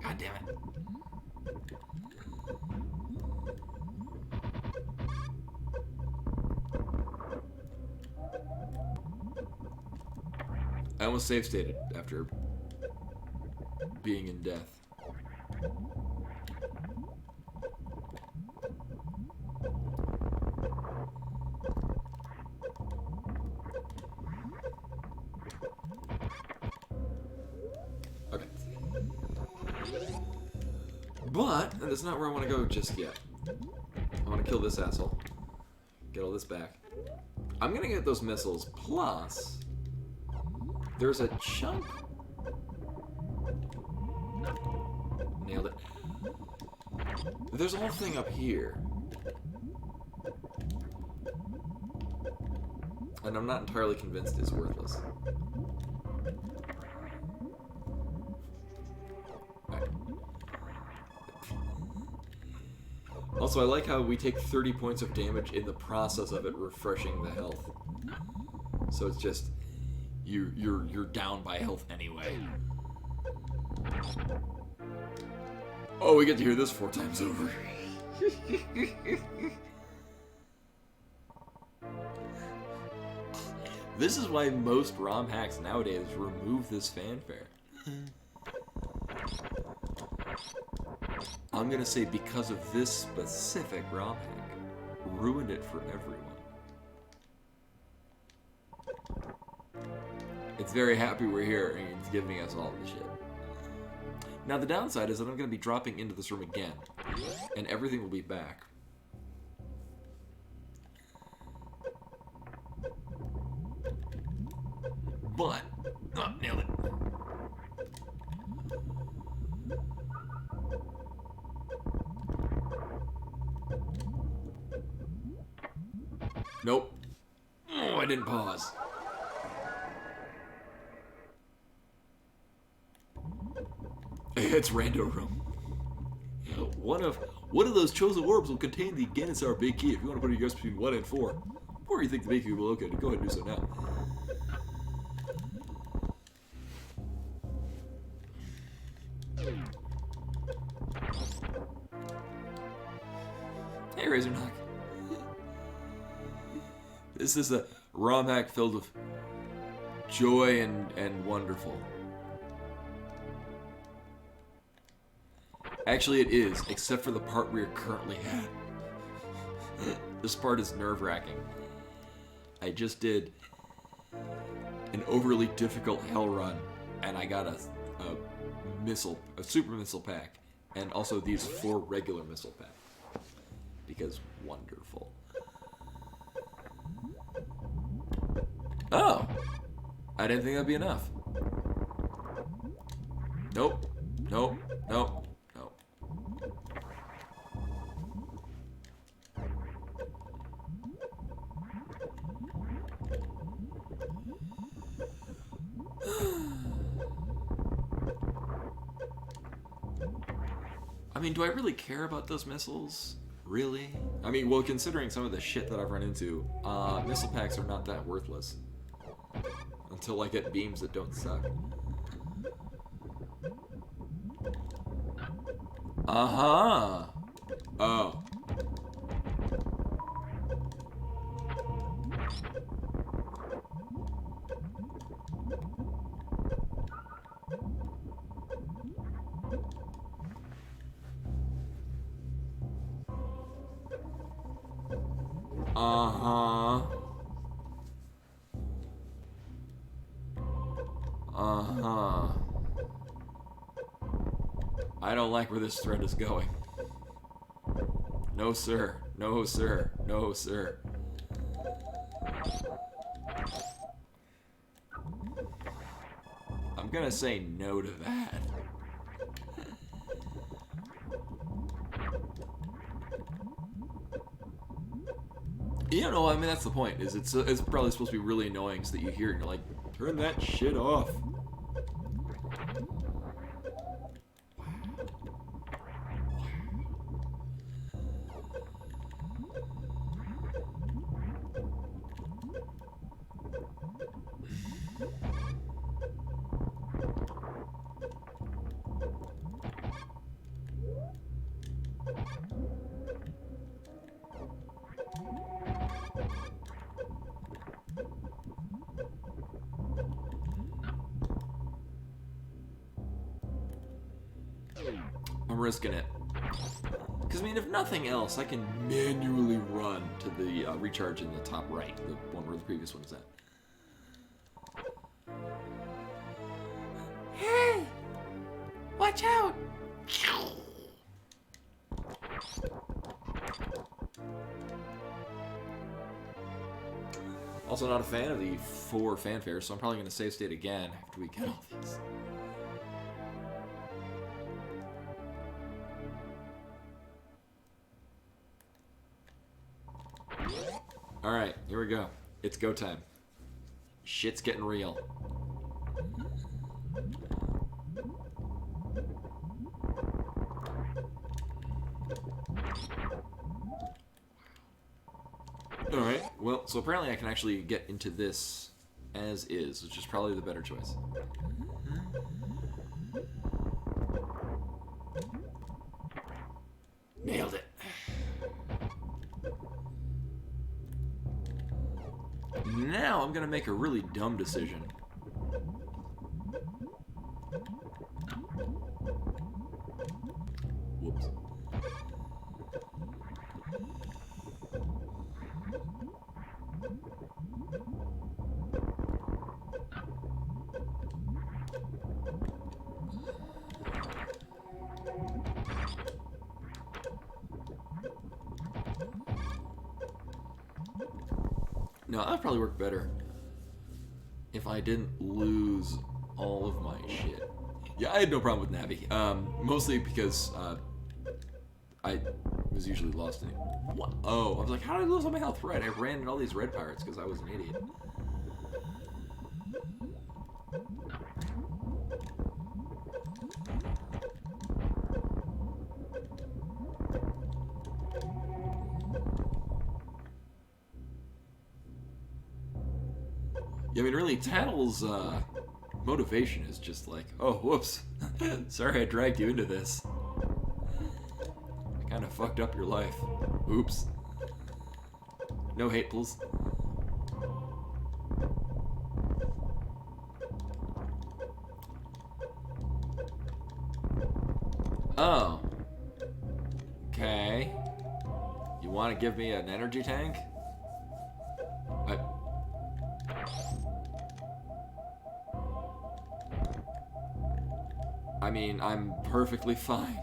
God damn it. I almost save stated after being in death. Okay. But that's not where I want to go just yet. I want to kill this asshole. Get all this back. I'm gonna get those missiles, plus there's a chunk. Nailed it. There's a whole thing up here. And I'm not entirely convinced it's worthless. Right. Also, I like how we take 30 points of damage in the process of it refreshing the health. So it's just you're down by health anyway. Oh, we get to hear this 4 times over. This is why most ROM hacks nowadays remove this fanfare. I'm gonna say because of this specific ROM hack, ruined it for everyone. It's very happy we're here and it's giving us all the shit. Now the downside is that I'm gonna be dropping into this room again, and everything will be back. But, oh, nailed it. Nope. Oh, I didn't pause. It's rando room. One of those chosen orbs will contain the Ganasar big key. If you want to put your guess between 1 and 4, or you think the big key will be located, go ahead and do so now. Hey, Razorknock. This is a ROM hack filled with joy and wonderful. Actually, it is, except for the part we are currently at. This part is nerve-wracking. I just did an overly difficult hell run, and I got a super missile pack, and also these 4 regular missile packs. Because wonderful. Oh! I didn't think that'd be enough. Nope. Nope. Nope. Nope. I mean, do I really care about those missiles? Really? I mean, well, considering some of the shit that I've run into, missile packs are not that worthless. Until I get beams that don't suck. Uh-huh! Oh. Uh-huh. Uh-huh. I don't like where this thread is going. No, sir. No, sir. No, sir. gonna say no to that. You know, I mean, that's the point, is it's probably supposed to be really annoying so that you hear it and you're like, turn that shit off. I'm risking it. Because, I mean, if nothing else, I can manually run to the recharge in the top right, the one where the previous one is at. Hey! Watch out! Also not a fan of the 4 fanfares, so I'm probably going to save state again after we get all these. Alright, here we go. It's go time. Shit's getting real. Alright, well, so apparently I can actually get into this as is, which is probably the better choice. Nailed it. Now I'm gonna make a really dumb decision. Whoops. No, that'd probably work better if I didn't lose all of my shit. Yeah, I had no problem with Navi. Mostly because I was usually lost in it. What? Oh, I was like, how did I lose all my health? Right, I ran into all these red pirates because I was an idiot. Yeah, I mean, really, Tattle's motivation is just like, oh, whoops. Sorry I dragged you into this. I kind of fucked up your life. Oops. No hate, please. Oh. Okay. You want to give me an energy tank? I mean, I'm perfectly fine.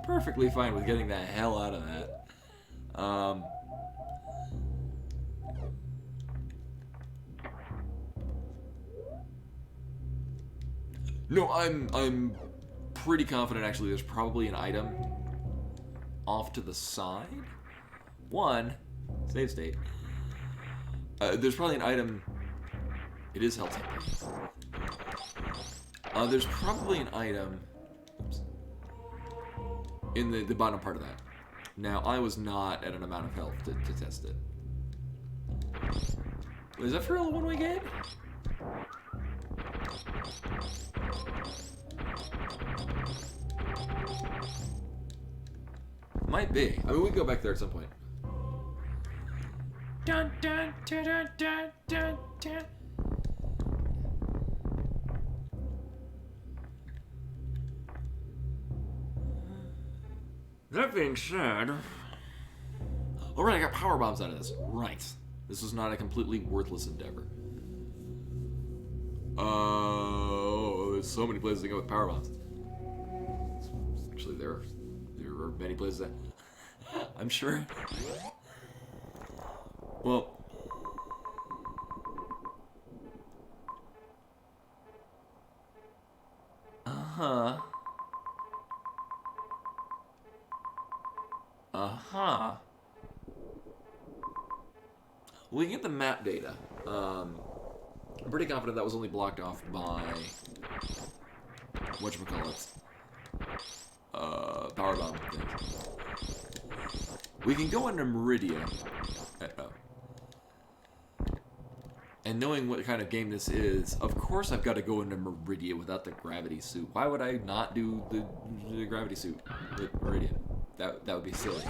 Perfectly fine with getting the hell out of that. No, I'm pretty confident actually there's probably an item off to the side. One, save state. There's probably an item. It is health tank. There's probably an item in the bottom part of that. Now, I was not at an amount of health to test it. Is that for real a one-way game? Might be. I mean, we can go back there at some point. Dun, dun, dun, dun, dun, dun, dun. That being said... Alright, I got power bombs out of this. Right. This was not a completely worthless endeavor. Oh, there's so many places to go with power bombs. Actually, there are many places that... I'm sure. Well... We can get the map data. I'm pretty confident that was only blocked off by whatchamacallit. Power bomb things. We can go into Meridia. And knowing what kind of game this is, of course I've got to go into Meridia without the gravity suit. Why would I not do the gravity suit with Meridia? That would be silly.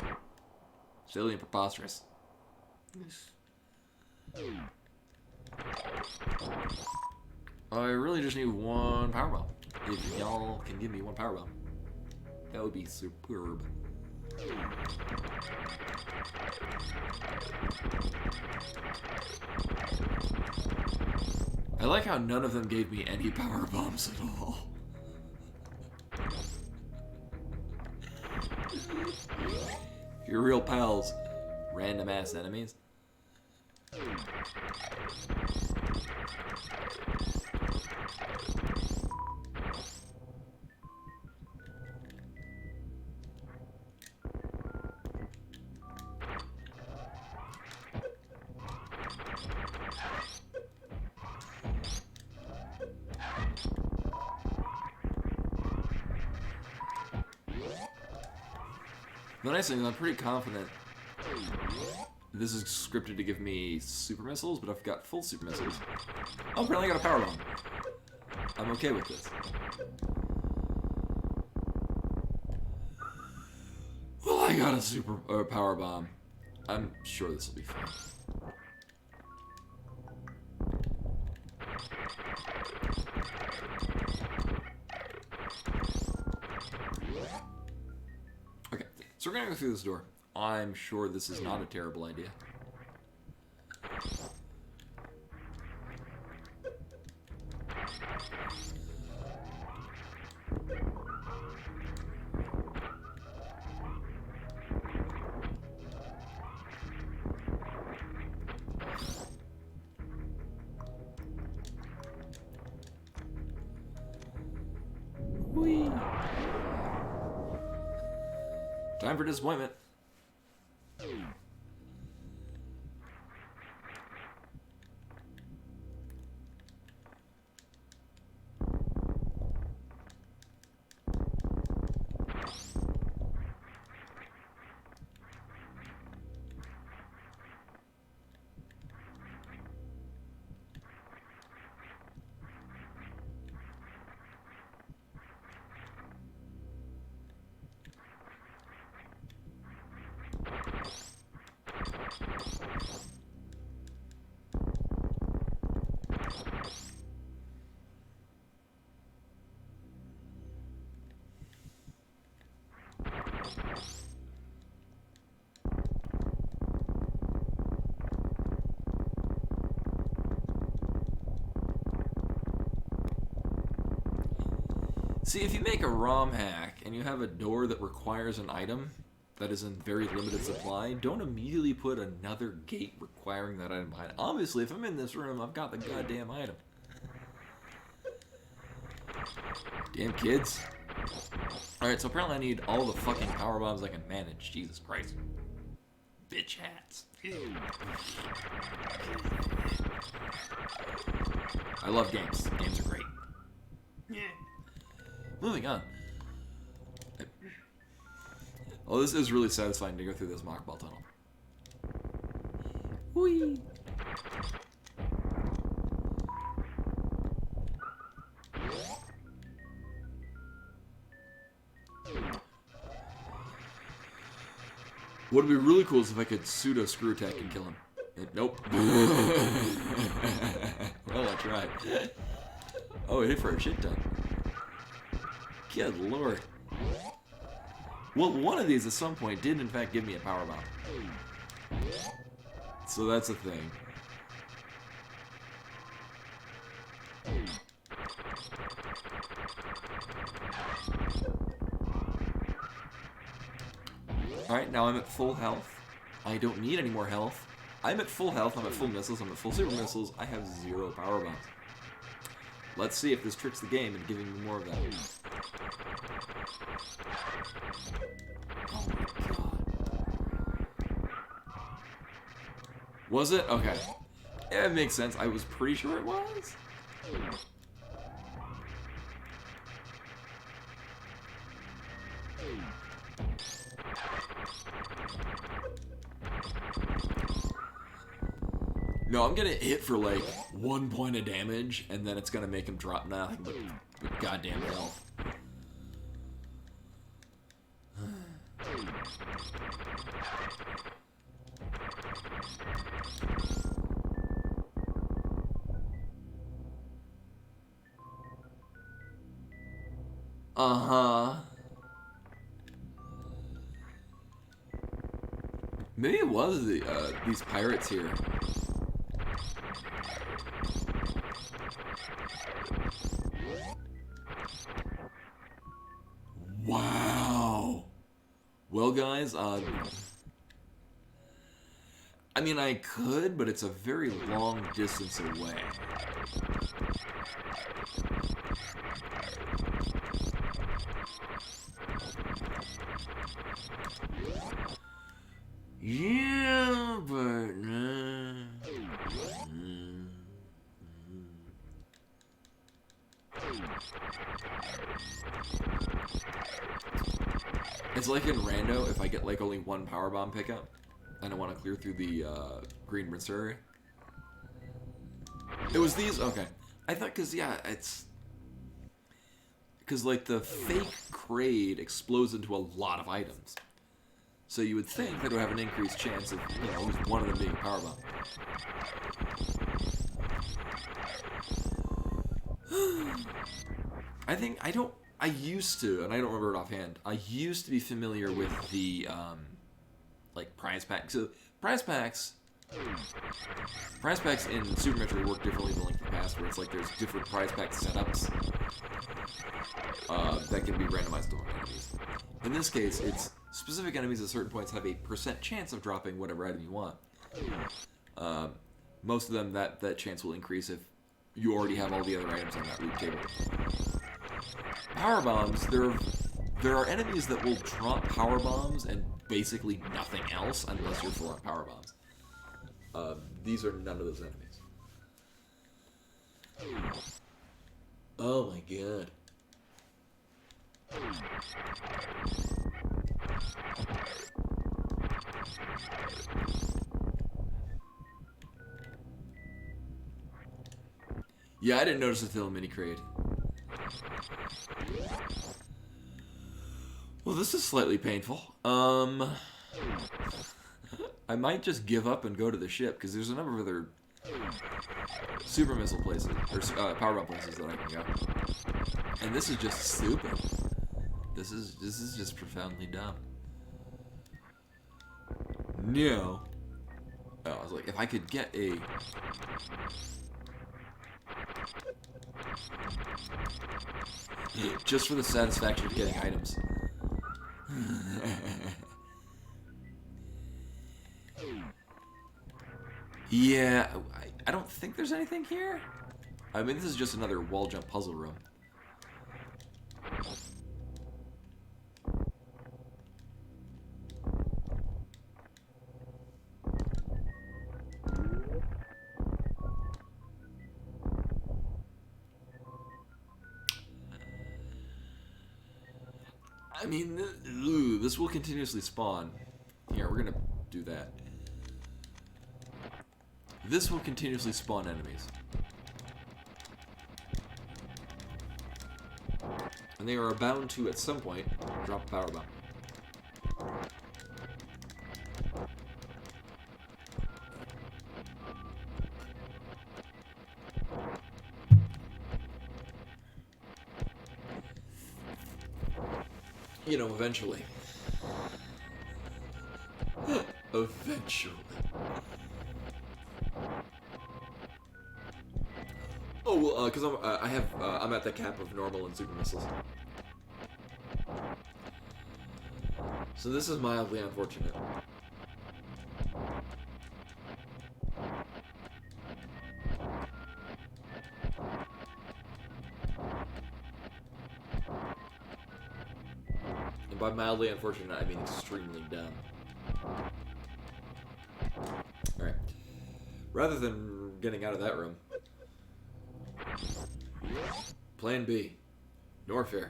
Silly and preposterous. I really just need one power bomb. If y'all can give me one power bomb, that would be superb. I like how none of them gave me any power bombs at all. Your real pals, random ass enemies. The nice thing is I'm pretty confident this is scripted to give me super missiles, but I've got full super missiles. Oh, apparently I got a power bomb. I'm okay with this. Well, I got a super power bomb. I'm sure this will be fun. Okay, so we're gonna go through this door. I'm sure this is not a terrible idea. Whee! Time for disappointment. See, if you make a ROM hack and you have a door that requires an item that is in very limited supply, don't immediately put another gate requiring that item behind it. Obviously, if I'm in this room, I've got the goddamn item. Damn kids. Alright, so apparently I need all the fucking power bombs I can manage. Jesus Christ. Bitch hats. I love games. Games are great. Yeah. Moving on. Oh, this is really satisfying to go through this mock ball tunnel. Whee! What would be really cool is if I could pseudo screw attack and kill him. Nope. Well, I tried. Oh, it hit for a shit ton. Good lord. Well, one of these at some point did in fact give me a power bomb. So that's a thing. Alright, now I'm at full health. I don't need any more health. I'm at full health, I'm at full missiles, I'm at full super missiles. I have 0 power bombs. Let's see if this tricks the game and giving me more of that. Oh my god. Was it? Okay. Yeah, it makes sense. I was pretty sure it was. No, I'm gonna hit for like 1 point of damage, and then it's gonna make him drop nothing but goddamn health. Uh-huh. Maybe it was these pirates here. Wow. Well, guys, I mean, I could, but it's a very long distance away. Yeah, but it's like in Rando, if I get like only one power bomb pickup, and I want to clear through the green rinser area. It was these? Okay. I thought, because, yeah, it's... Because, like, the fake Kraid explodes into a lot of items. So you would think that it would have an increased chance of, you know, at least one of them being a power bomb. I used to, and I don't remember it offhand, I used to be familiar with the, like, prize packs. So, prize packs in Super Metroid work differently than Link to the Past, where it's like there's different prize pack setups that can be randomized to enemies. In this case, it's specific enemies at certain points have a % chance of dropping whatever item you want. Most of them, that chance will increase if you already have all the other items on that loot table. Power bombs, there are enemies that will drop power bombs and basically nothing else unless you're full on power bombs. These are none of those enemies. Oh my god. Yeah, I didn't notice it till a mini Kraid. Well, this is slightly painful. I might just give up and go to the ship, because there's a number of other super missile places, or power bomb places that I can go. And this is just stupid. This is just profoundly dumb. No. Oh, I was like, if I could get a... just for the satisfaction of getting items. Yeah, I don't think there's anything here. I mean, this is just another wall jump puzzle room. I mean, this will continuously spawn. Here, we're gonna do that. This will continuously spawn enemies. And they are bound to, at some point, drop a power bomb. You know, eventually. Eventually. Oh, well, because I'm at the cap of normal and super missiles. So this is mildly unfortunate. And by mildly unfortunate, I mean extremely dumb. Alright. Rather than getting out of that room. Plan B. Norfair.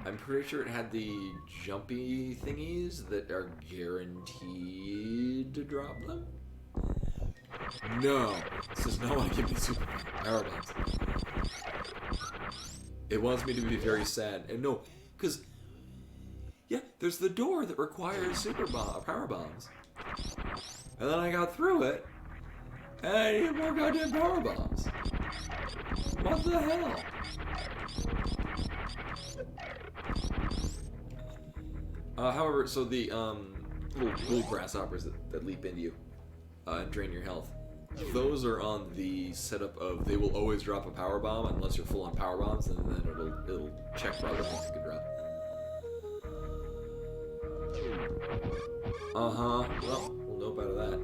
I'm pretty sure it had the jumpy thingies that are guaranteed to drop them. No, this does not want to give me super power bombs. It wants me to be very sad. And no, because, yeah, there's the door that requires power bombs. And then I got through it, and I needed more goddamn power bombs. What the hell? However, so the little grasshoppers that leap into you and drain your health, those are on the setup of they will always drop a power bomb unless you're full on power bombs, and then it'll check for other things you can drop. Well, we'll know about that.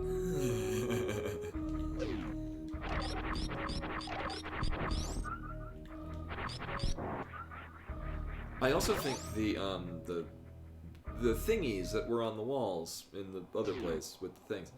I also think the thingies that were on the walls in the other place with the things.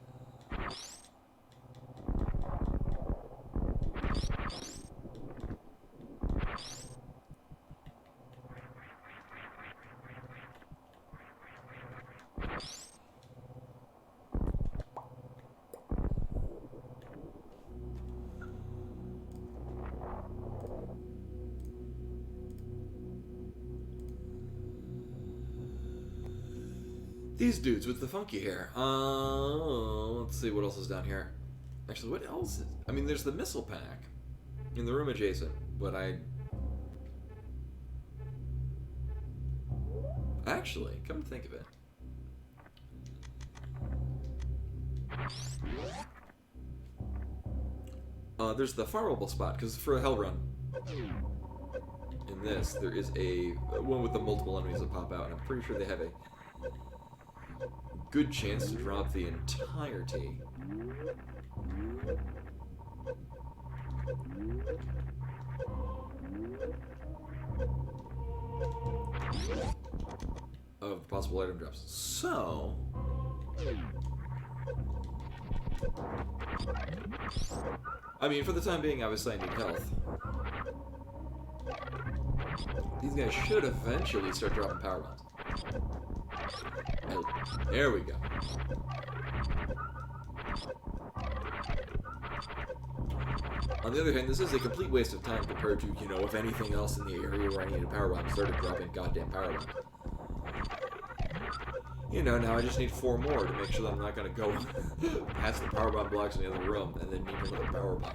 These dudes with the funky hair. Let's see what else is down here. Actually, what else is... I mean, there's the missile pack in the room adjacent, but actually, come to think of it. There's the farmable spot, because for a hell run, in this, there is a one with the multiple enemies that pop out, and I'm pretty sure they have a good chance to drop the entirety of possible item drops. So, I mean, for the time being, obviously I need health. These guys should eventually start dropping power bombs. There we go. On the other hand, this is a complete waste of time compared to, you know, if anything else in the area where I need a power bomb started dropping goddamn power bombs. You know, now I just need 4 more to make sure that I'm not going to go past the power bomb blocks in the other room and then need another power bomb.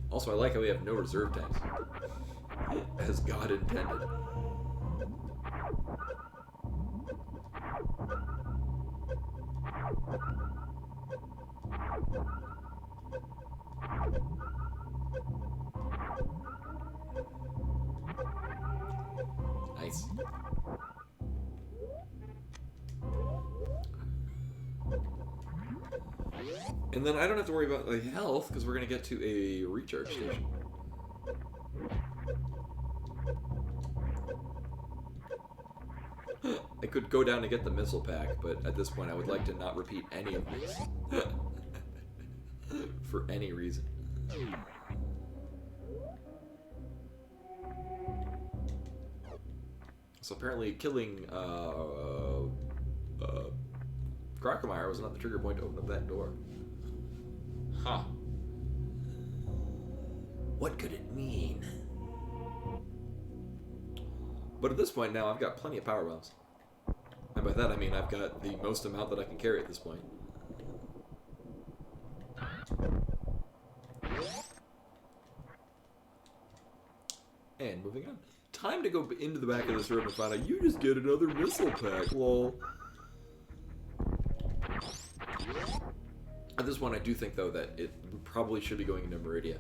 Also, I like how we have no reserve tanks, as God intended. Nice. And then I don't have to worry about the health, because we're going to get to a recharge station. I could go down to get the missile pack, but at this point I would like to not repeat any of this. For any reason. So apparently killing Crocomire was not the trigger point to open up that door. Huh. What could it mean? But at this point now, I've got plenty of power bombs. And by that I mean I've got the most amount that I can carry at this point. And moving on. Time to go into the back of this room and find out you just get another missile pack, lol. At this point, I do think, though, that it probably should be going into Meridia.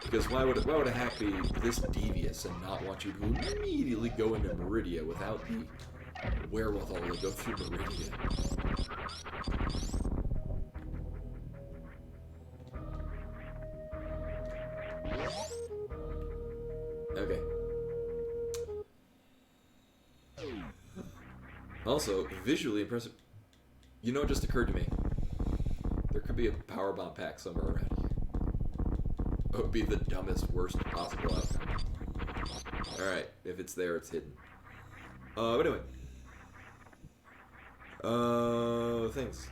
Because why would a hack be this devious and not want you to immediately go into Meridia without the wherewithal to go through Meridia? Okay. Also, visually impressive. You know what just occurred to me? There could be a power bomb pack somewhere around here. It would be the dumbest, worst possible outcome. Alright, if it's there, it's hidden. But anyway. Things.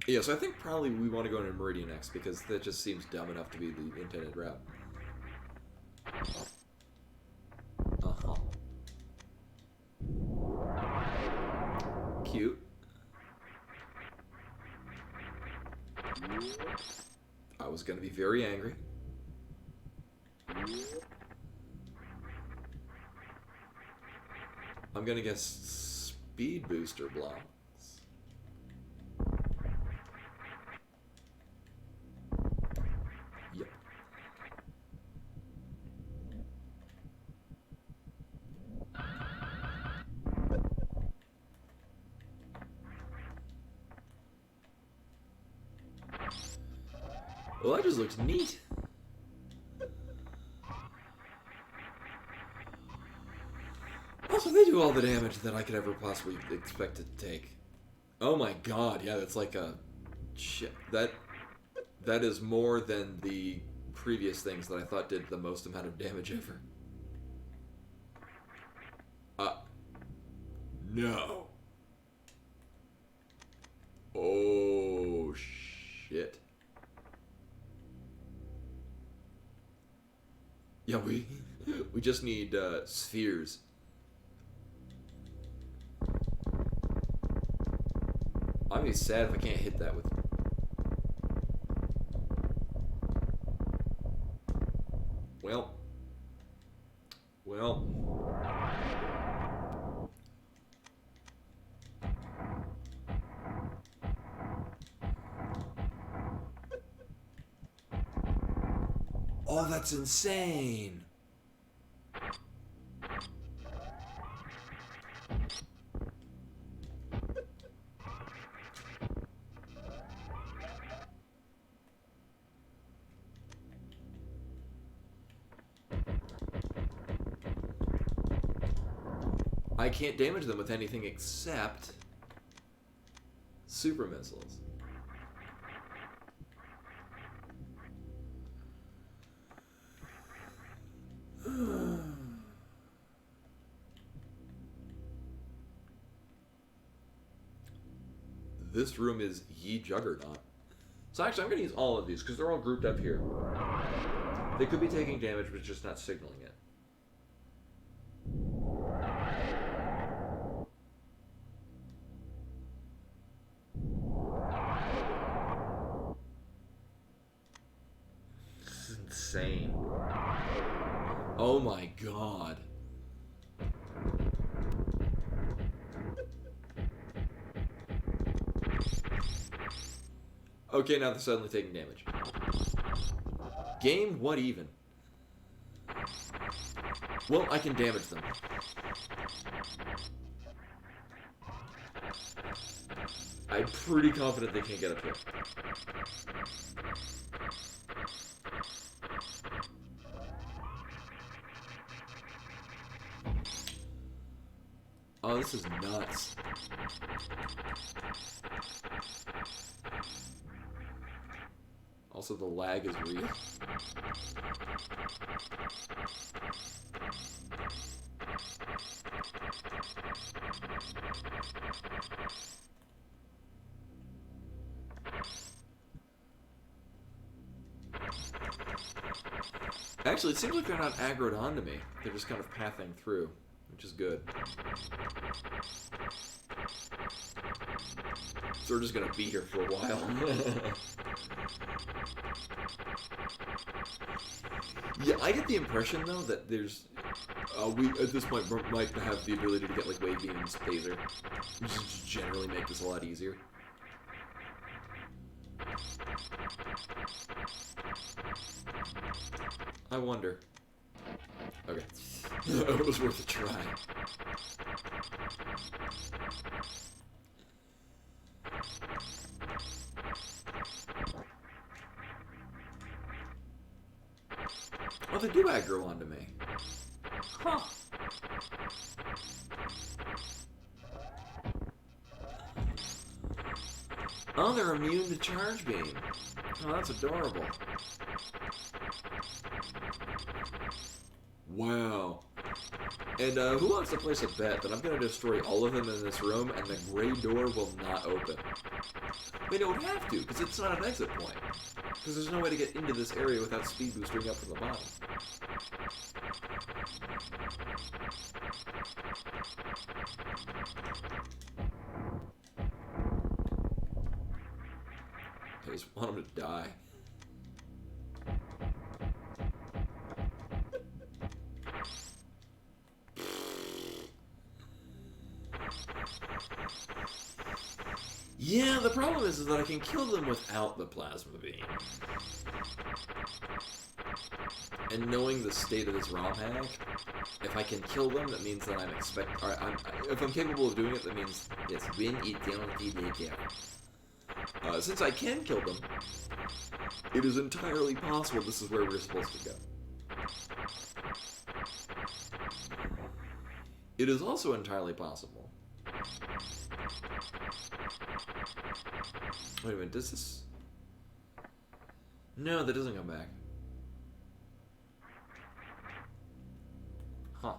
Yeah, so I think probably we want to go into Meridian next, because that just seems dumb enough to be the intended route. Uh-huh. Cute. I was gonna be very angry. I'm gonna guess speed booster blocks. Yep. Well, that just looks neat. Also, they do all the damage that I could ever possibly expect to take. Oh my god, yeah, that's like a... Shit. That is more than the previous things that I thought did the most amount of damage ever. No. Oh, shit. Yeah, we just need spheres. I'm gonna be sad if I can't hit that with. Well. Oh, that's insane. I can't damage them with anything except super missiles. This room is Ye Juggernaut. So actually, I'm going to use all of these because they're all grouped up here. They could be taking damage, but just not signaling it. This is insane. Oh my god. Okay, now they're suddenly taking damage. Game, what even? Well, I can damage them. I'm pretty confident they can't get up here. Oh, this is nuts. Also, the lag is real. Actually, it seems like they're not aggroed onto me. They're just kind of pathing through, which is good. So we're just gonna be here for a while. Yeah, I get the impression though that there's we at this point might have the ability to get like wave beams, phaser, which just generally make this a lot easier. I wonder. Okay, it was worth a try. Oh, the do-rag grow onto me. Huh. Oh, they're immune to charge beam. Oh, that's adorable. Wow. And who wants to place a bet that I'm going to destroy all of them in this room and the gray door will not open? I mean, it would have to, because it's not an exit point. Because there's no way to get into this area without speed boosting up from the bottom. I just want him to die. Yeah, the problem is that I can kill them without the plasma beam. And knowing the state of this Romhack, if I can kill them, that means that if I'm capable of doing it, that means, yes, win eternity later. Since I can kill them, it is entirely possible this is where we're supposed to go. It is also entirely possible. Wait a minute, does this... No, that doesn't come back. Huh.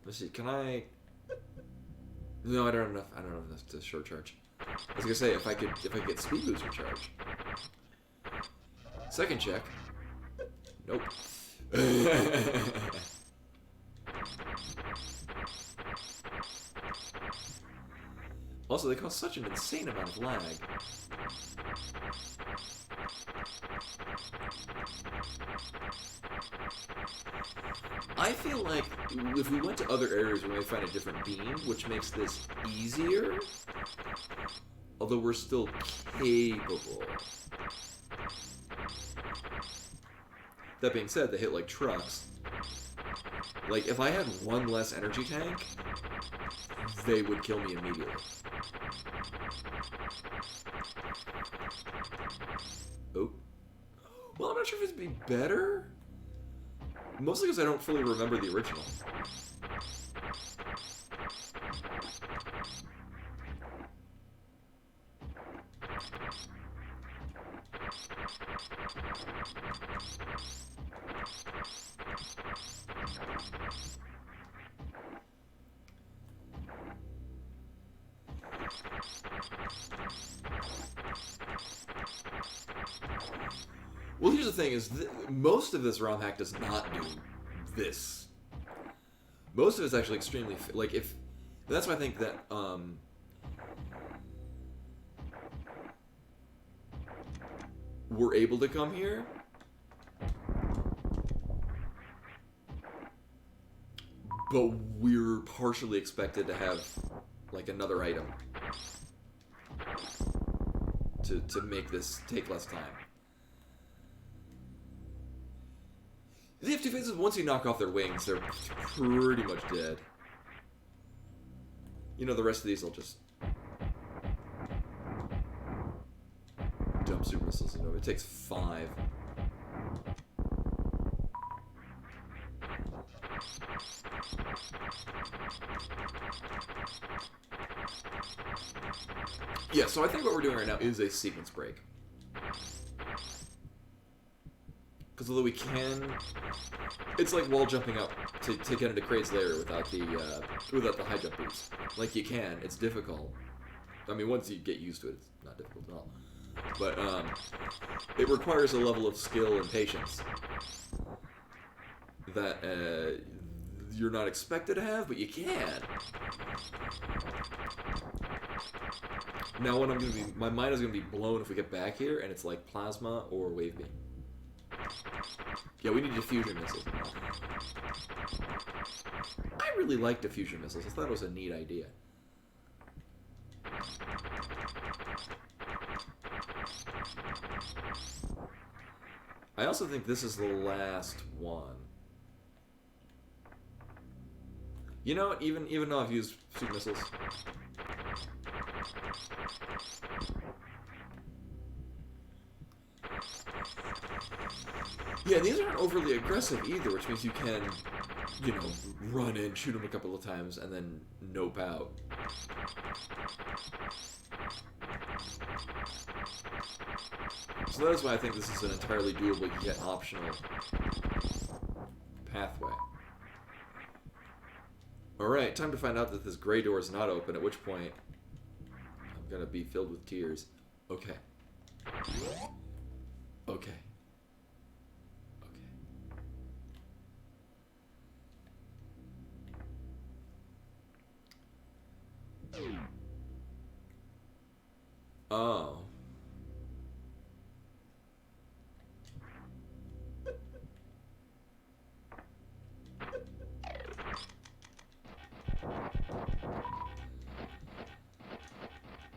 Let's see, can I... No, I don't have enough. I don't have enough to short charge. I was gonna say if I could get speed booster charge. Second check. Nope. Also, they cause such an insane amount of lag. I feel like if we went to other areas, we may find a different beam, which makes this easier. Although we're still capable. That being said, they hit like trucks. Like, if I had one less energy tank, they would kill me immediately. Oh. Well, I'm not sure if it'd be better. Mostly because I don't fully remember the original. Well, here's the thing: is most of this Romhack does not do this. Most of it's actually extremely like if. That's why I think that we're able to come here, but we're partially expected to have like another item to make this take less time. The F2 phases, once you knock off their wings, they're pretty much dead. You know, the rest of these will just dump super missiles into it. It takes 5. Yeah, so I think what we're doing right now is a sequence break. Because although we can, it's like wall jumping up to get into Kraid's lair without the high jump boost. Like you can, it's difficult. I mean, once you get used to it, it's not difficult at all. But it requires a level of skill and patience that you're not expected to have, but you can. Now, what my mind is gonna be blown if we get back here, and it's like plasma or wave beam. Yeah, we need diffusion missiles. I really like diffusion missiles. I thought it was a neat idea. I also think this is the last one. You know, even though I've used super missiles. Yeah, these aren't overly aggressive either, which means you can, you know, run in, shoot them a couple of times, and then nope out. So that is why I think this is an entirely doable yet optional pathway. Alright, time to find out that this gray door is not open, at which point I'm gonna be filled with tears. Okay. Okay. Oh.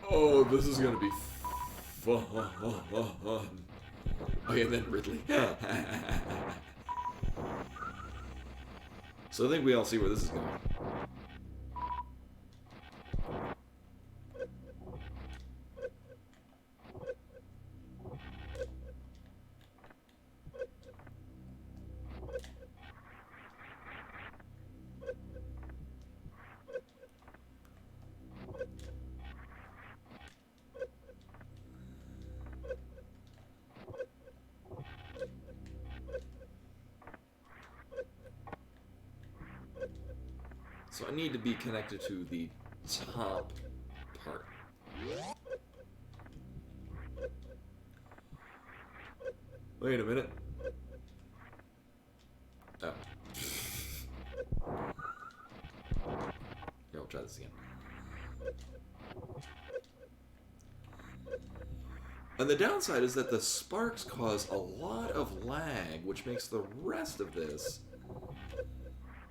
Oh, this is gonna be fun. Okay, and then Ridley. So I think we all see where this is going. So I need to be connected to the top part. Wait a minute. Oh. Here, we'll try this again. And the downside is that the sparks cause a lot of lag, which makes the rest of this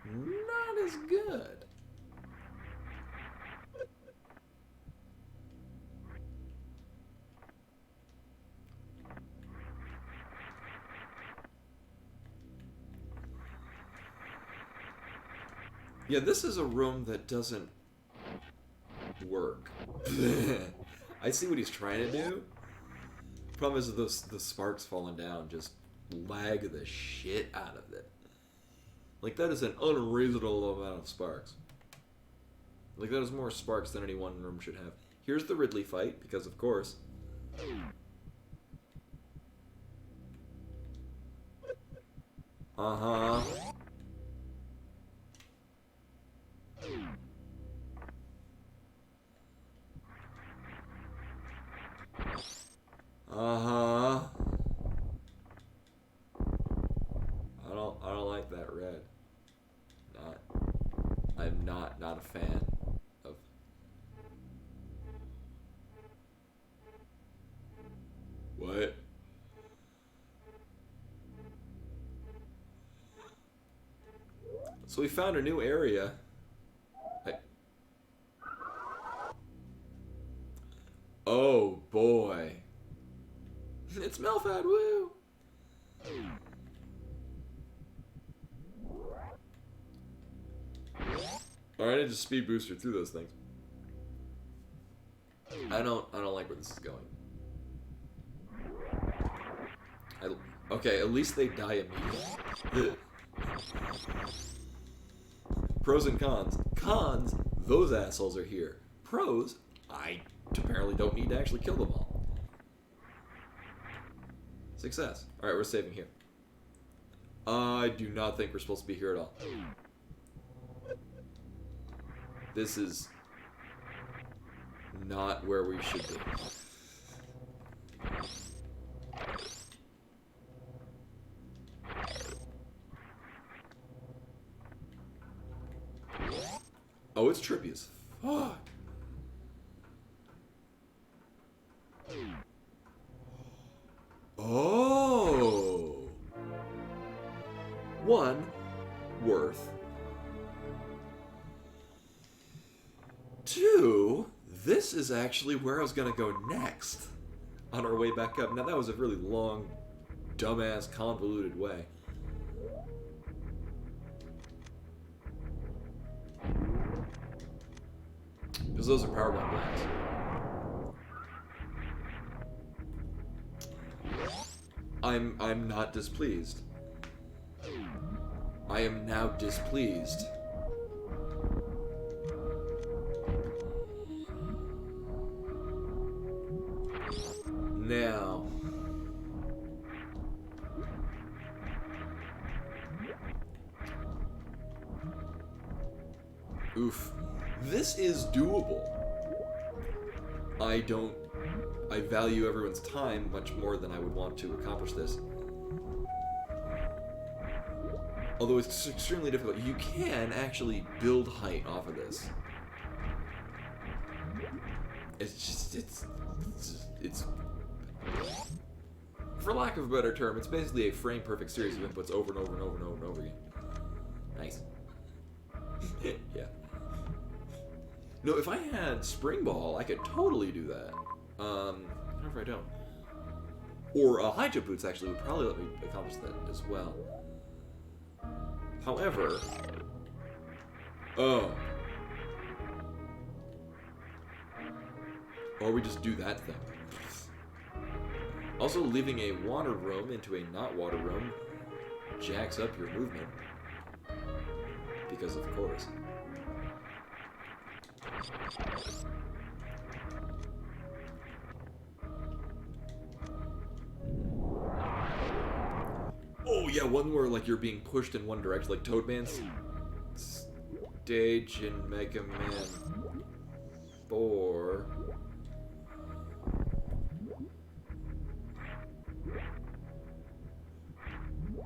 not as good. Yeah, this is a room that doesn't work. I see what he's trying to do. Problem is the sparks falling down just lag the shit out of it. Like, that is an unreasonable amount of sparks. Like, that is more sparks than any one room should have. Here's the Ridley fight, because of course. Uh-huh. Uh-huh. I don't like that red. I'm not a fan of. What? So we found a new area. Oh boy. It's Melfad, woo! Alright, I just speed booster through those things. I don't like where this is going. Okay, at least they die immediately. Pros and cons. Cons, those assholes are here. Pros, I apparently don't need to actually kill them all. Success. Alright, we're saving here. I do not think we're supposed to be here at all. This is not where we should be. Oh, it's trippy as fuck. Oh. One, worth. Two, this is actually where I was gonna go next on our way back up. Now that was a really long, dumbass, convoluted way. Because those are power bomb blocks. I'm not displeased. I am now displeased. Now... Oof. This is doable. I value everyone's time much more than I would want to accomplish this. Although it's extremely difficult, you can actually build height off of this. It's for lack of a better term, it's basically a frame-perfect series of inputs over and over and over and over and over again. Nice. Yeah. No, if I had Spring Ball, I could totally do that. However, I don't. Or High Jump Boots actually would probably let me accomplish that as well. However... Oh. Or we just do that thing. Also, leaving a water room into a not water room jacks up your movement. Because of course. Oh yeah, one where like you're being pushed in one direction, like Toadman's stage in Mega Man 4.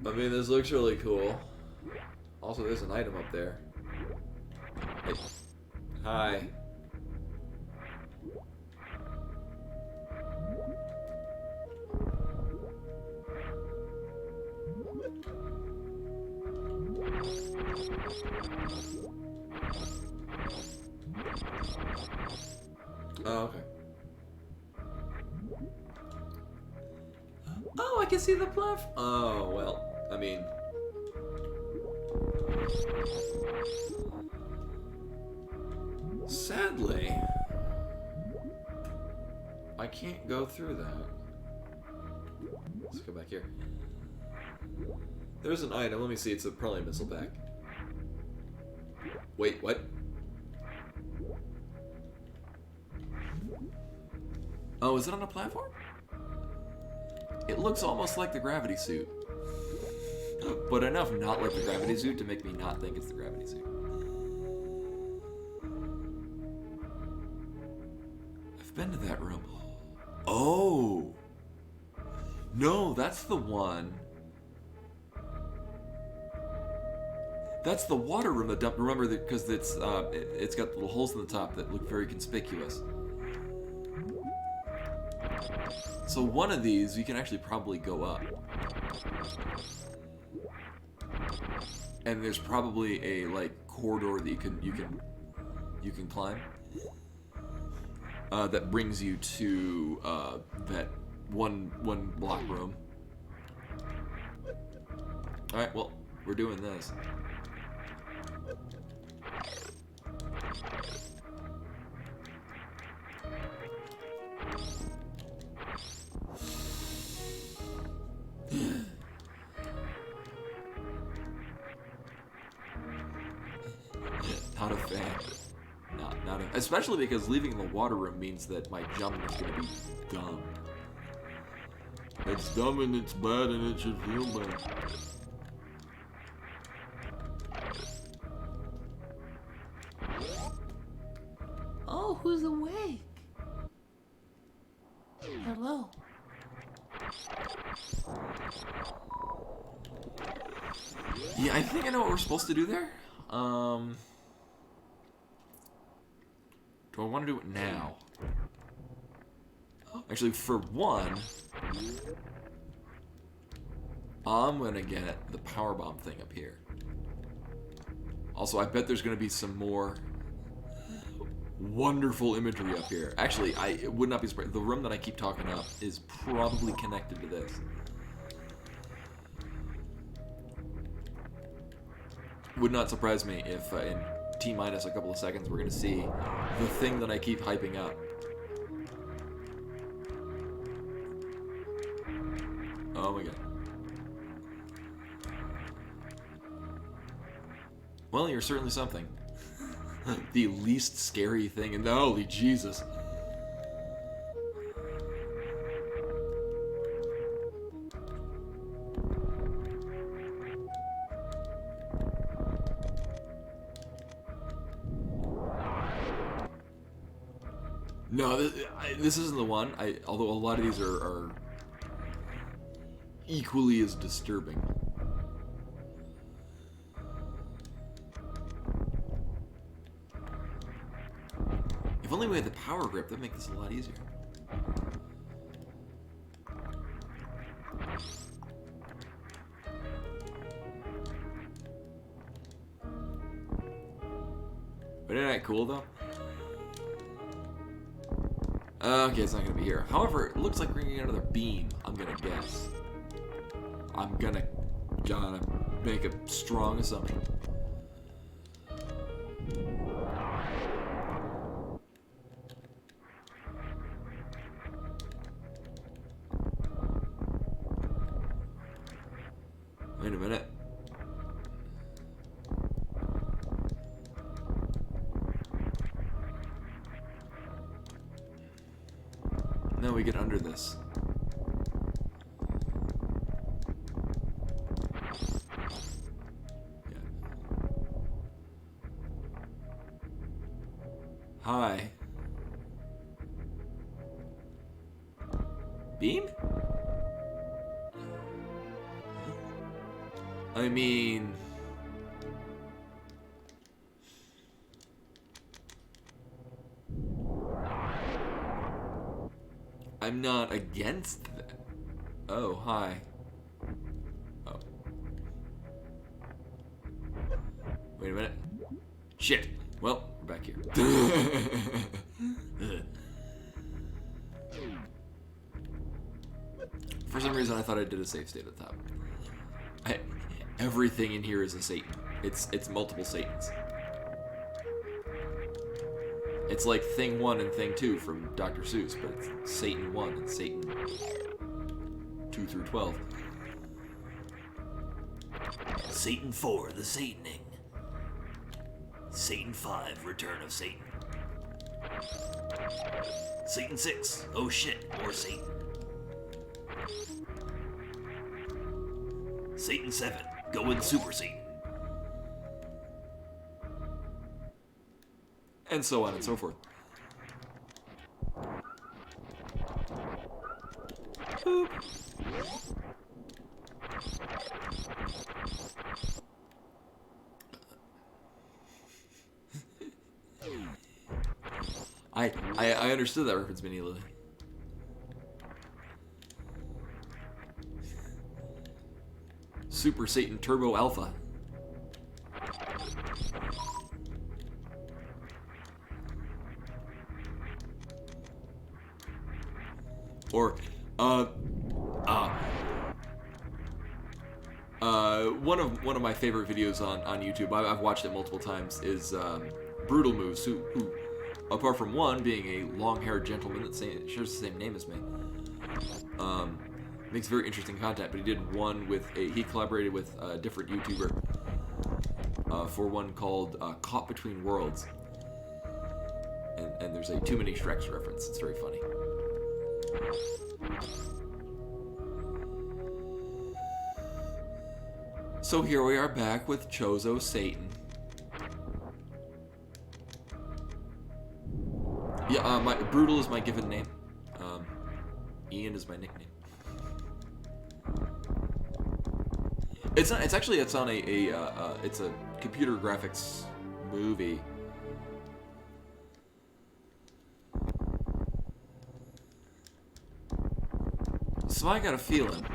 I mean, this looks really cool. Also, there's an item up there. Hey. Hi. Oh, okay. Oh, I can see the bluff. Oh, well, I mean... Sadly, I can't go through that. Let's go back here. There's an item. Let me see. It's probably a missile pack. Wait, what? Oh, is it on a platform? It looks almost like the gravity suit. But enough not like the gravity suit to make me not think it's the gravity suit. I've been to that room. Oh! No, that's the one. That's the water room that dump. Remember that because it's got little holes in the top that look very conspicuous. So one of these you can actually probably go up, and there's probably a like corridor that you can climb that brings you to that one block room. All right, well we're doing this. Not a fan. Not a, especially because leaving the water room means that my jumping is going to be dumb. It's dumb and it's bad and it should feel bad. Oh, who's awake? Hello. Yeah, I think I know what we're supposed to do there. Do I want to do it now? Actually, for one, I'm gonna get the power bomb thing up here. Also, I bet there's gonna be some more wonderful imagery up here. Actually, I would not be surprised. The room that I keep talking up is probably connected to this. Would not surprise me if in T-minus a couple of seconds we're going to see the thing that I keep hyping up. Oh my god. Well, you're certainly something. The least scary thing in the holy Jesus. No, this isn't the one. Although a lot of these are equally as disturbing. If only we had the power grip, that'd make this a lot easier. But isn't that cool, though? Okay, it's not gonna be here. However, it looks like we're gonna get another beam, I'm gonna guess. I'm gonna make a strong assumption. Wait a minute. No, we get under this. Yeah. Hi. Beam? I mean... I'm not against that. Oh, hi. Oh. Wait a minute. Shit. Well, we're back here. For some reason, I thought I did a save state at the top. Everything in here is a Satan. It's multiple Satans. It's like Thing 1 and Thing 2 from Dr. Seuss, but it's Satan 1 and Satan 2 through 12. Satan 4, the Sataning. Satan 5, Return of Satan. Satan 6, oh shit, more Satan. Satan 7, going Super Satan. And so on and so forth. Boop. I understood that reference immediately. Super Satan Turbo Alpha. Or, one of my favorite videos on YouTube, I've watched it multiple times, is Brutal Moves, who apart from one being a long-haired gentleman that shares the same name as me, makes very interesting content. But he did one with he collaborated with a different YouTuber for one called Caught Between Worlds, and there's a Too Many Shreks reference. It's very funny. So here we are back with Chozo Satan. Yeah, my Brutal is my given name. Ian is my nickname. It's not. It's actually. It's on it's a computer graphics movie. So I got a feeling,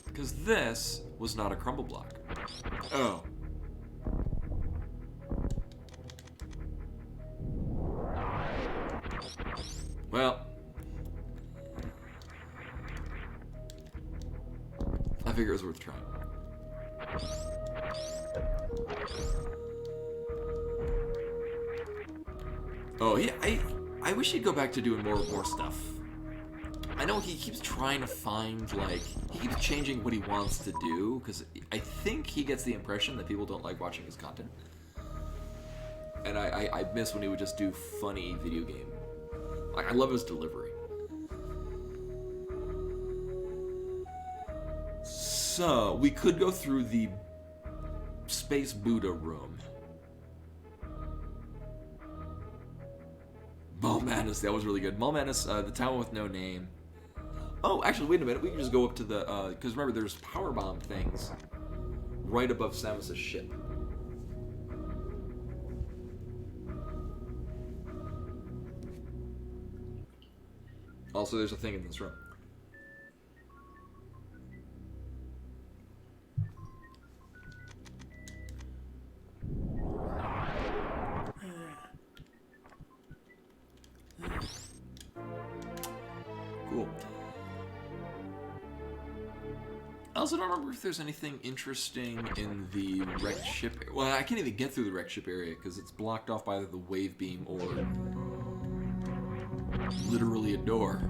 because this was not a crumble block. Oh. Well, I figure it was worth trying. Oh yeah, I wish he'd go back to doing more stuff. I know he keeps trying to find, like, he keeps changing what he wants to do, because I think he gets the impression that people don't like watching his content. And I miss when he would just do funny video game. Like, I love his delivery. So, we could go through the Space Buddha room. Mall Madness, that was really good. Mall Madness, the town with no name. Oh, actually, wait a minute. We can just go up to the, because remember, there's powerbomb things right above Samus's ship. Also, there's a thing in this room. Cool. I also don't remember if there's anything interesting in the wrecked ship. Well, I can't even get through the wrecked ship area because it's blocked off by the wave beam or literally a door.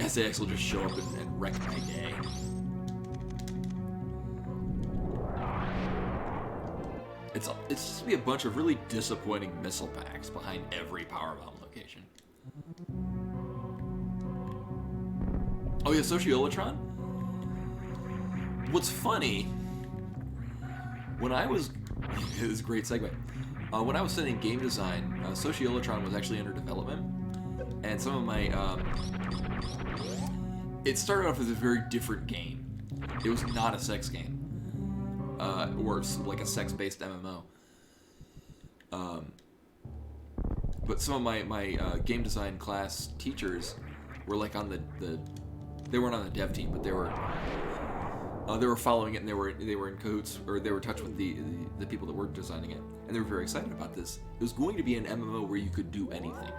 SAX will just show up and wreck my day. It's just to be a bunch of really disappointing missile packs behind every powerbomb location. Oh yeah, Sociolatron? What's funny, when I was... This is a great segue. When I was studying game design, Sociolatron was actually under development. And some of my... it started off as a very different game. It was not a sex game. Or like a sex-based MMO. But some of my game design class teachers were like on the they weren't on the dev team, but they were following it, and they were in cahoots, or they were in touch with the people that were designing it, and they were very excited about this. It was going to be an MMO where you could do anything.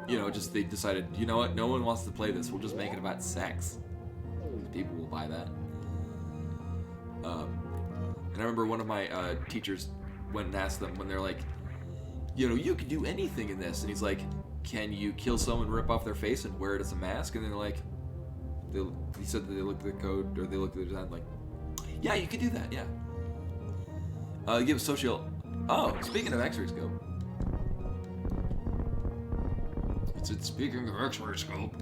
You know, just they decided, you know what, no one wants to play this. We'll just make it about sex. People will buy that. And I remember one of my teachers went and asked them when they're like, you know, you could do anything in this. And he's like, can you kill someone, rip off their face, and wear it as a mask? And they're like, he said that they looked at the code, or they looked at the design, like, yeah, you could do that, yeah. Give social... Oh, speaking of X-ray scope. It's speaking of X-ray scope.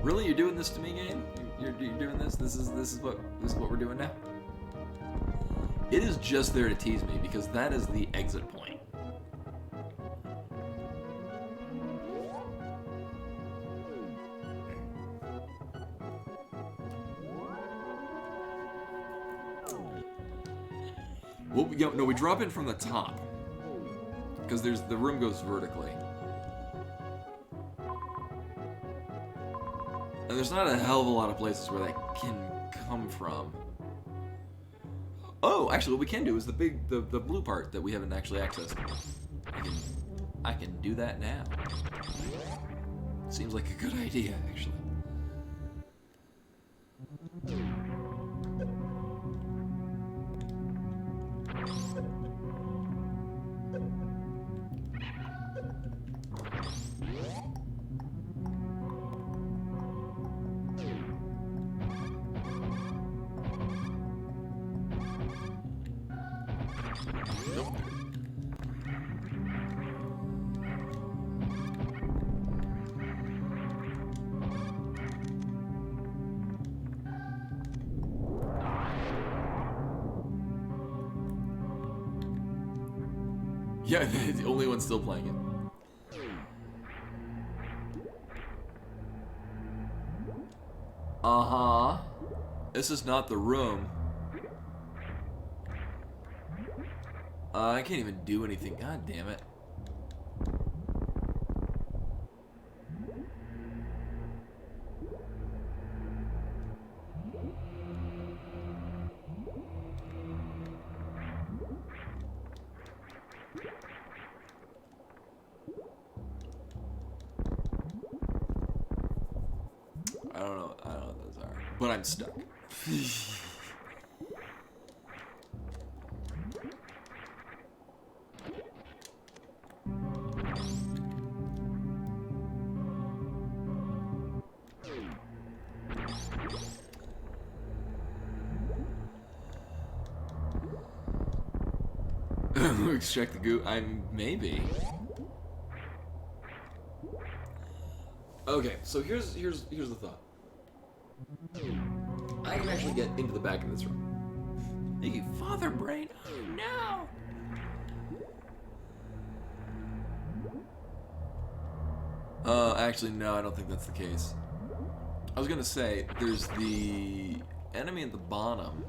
Really, you're doing this to me, game? You're doing this? This is what we're doing now. It is just there to tease me because that is the exit point. Well, no, we drop in from the top because the room goes vertically. And there's not a hell of a lot of places where that can come from. Oh, actually, what we can do is the blue part that we haven't actually accessed. I can do that now. Seems like a good idea, actually. Yeah, the only one still playing it. Uh-huh. This is not the room. I can't even do anything. God damn it. don't know what those are. But I'm stuck. Extract the goo. Maybe. Okay, so here's the thought. I can actually get into the back of this room. Hey, father brain. Oh no. Actually, no, I don't think that's the case. I was gonna say there's the enemy at the bottom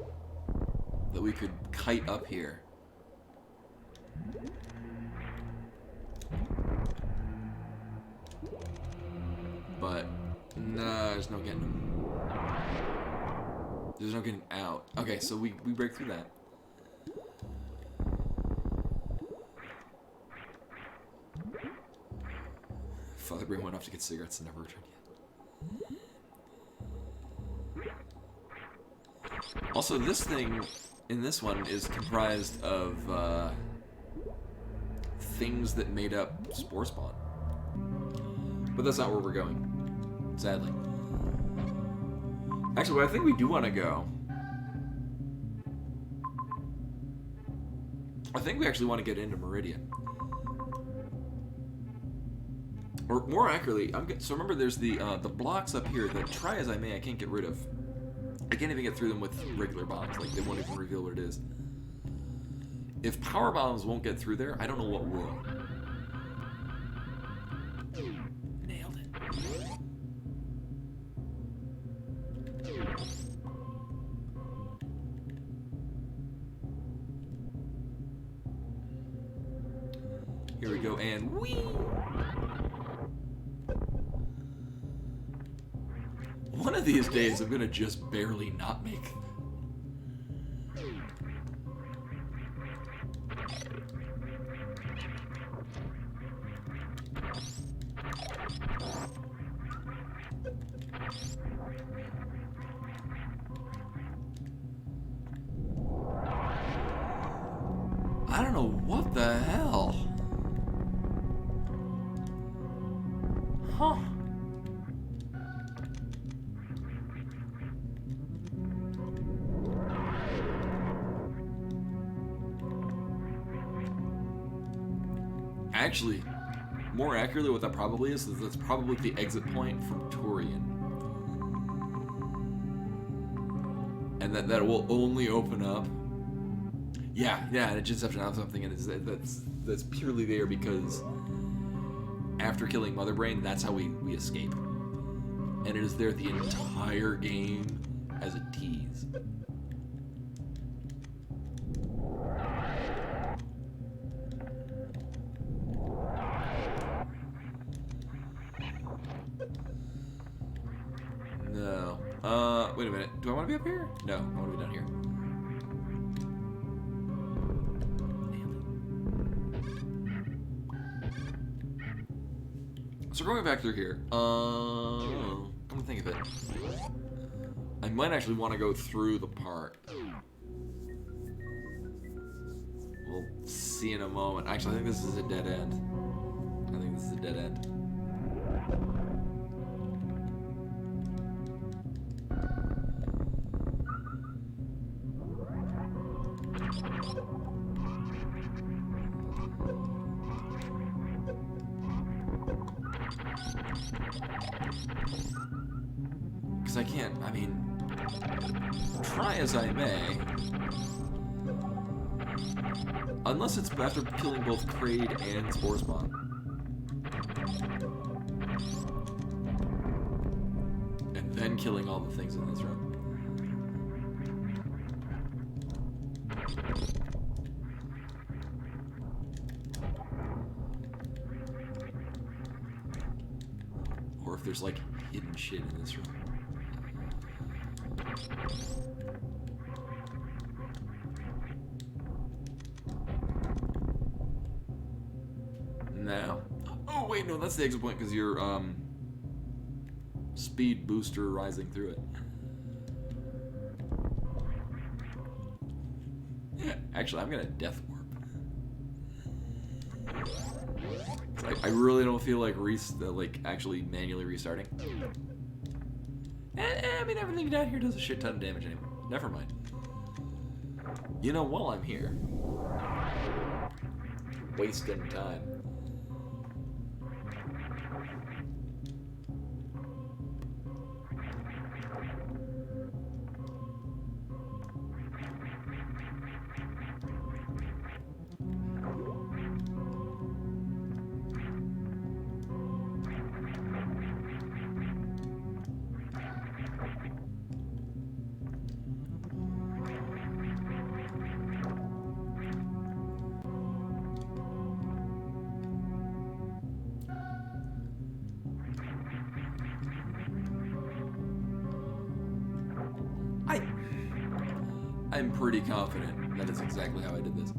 that we could kite up here. But no, there's no getting him. There's no getting out. Okay, so we break through that. Father Brain went off to get cigarettes and never returned yet. Also, this thing in this one is comprised of things that made up Spore Spawn. But that's not where we're going, sadly. Actually, where I think we do want to go, I think we actually want to get into Meridian. Or more accurately, so remember there's the blocks up here that, try as I may, I can't get rid of. I can't even get through them with regular bombs, like they won't even reveal what it is. If power bombs won't get through there, I don't know what will. Nailed it. Here we go, and whee! One of these days, I'm gonna just barely not make. I don't know what the hell. Huh. Actually, more accurately, what that probably is that's probably the exit point from Torian. And that will only open up. Yeah, it just have to have something, and that's purely there because after killing Mother Brain, that's how we escape. And it is there the entire game as a tease. No. Wait a minute. Do I want to be up here? No, I want to be down here. So going back through here, I'm gonna think of it. I might actually want to go through the part. We'll see in a moment. Actually, I think this is a dead end. I think this is a dead end. Because I can't, I mean, try as I may. Unless it's after killing both Kraid and Spore Spawn. And then killing all the things in this room. Or if there's like hidden shit in this room. No. Oh wait, no, that's the exit point because you're speed booster rising through it. Actually, I'm gonna death warp. I really don't feel like actually manually restarting. I mean, everything down here does a shit ton of damage anyway. Never mind. You know, while I'm here, wasting time. I'm pretty confident that is exactly how I did this.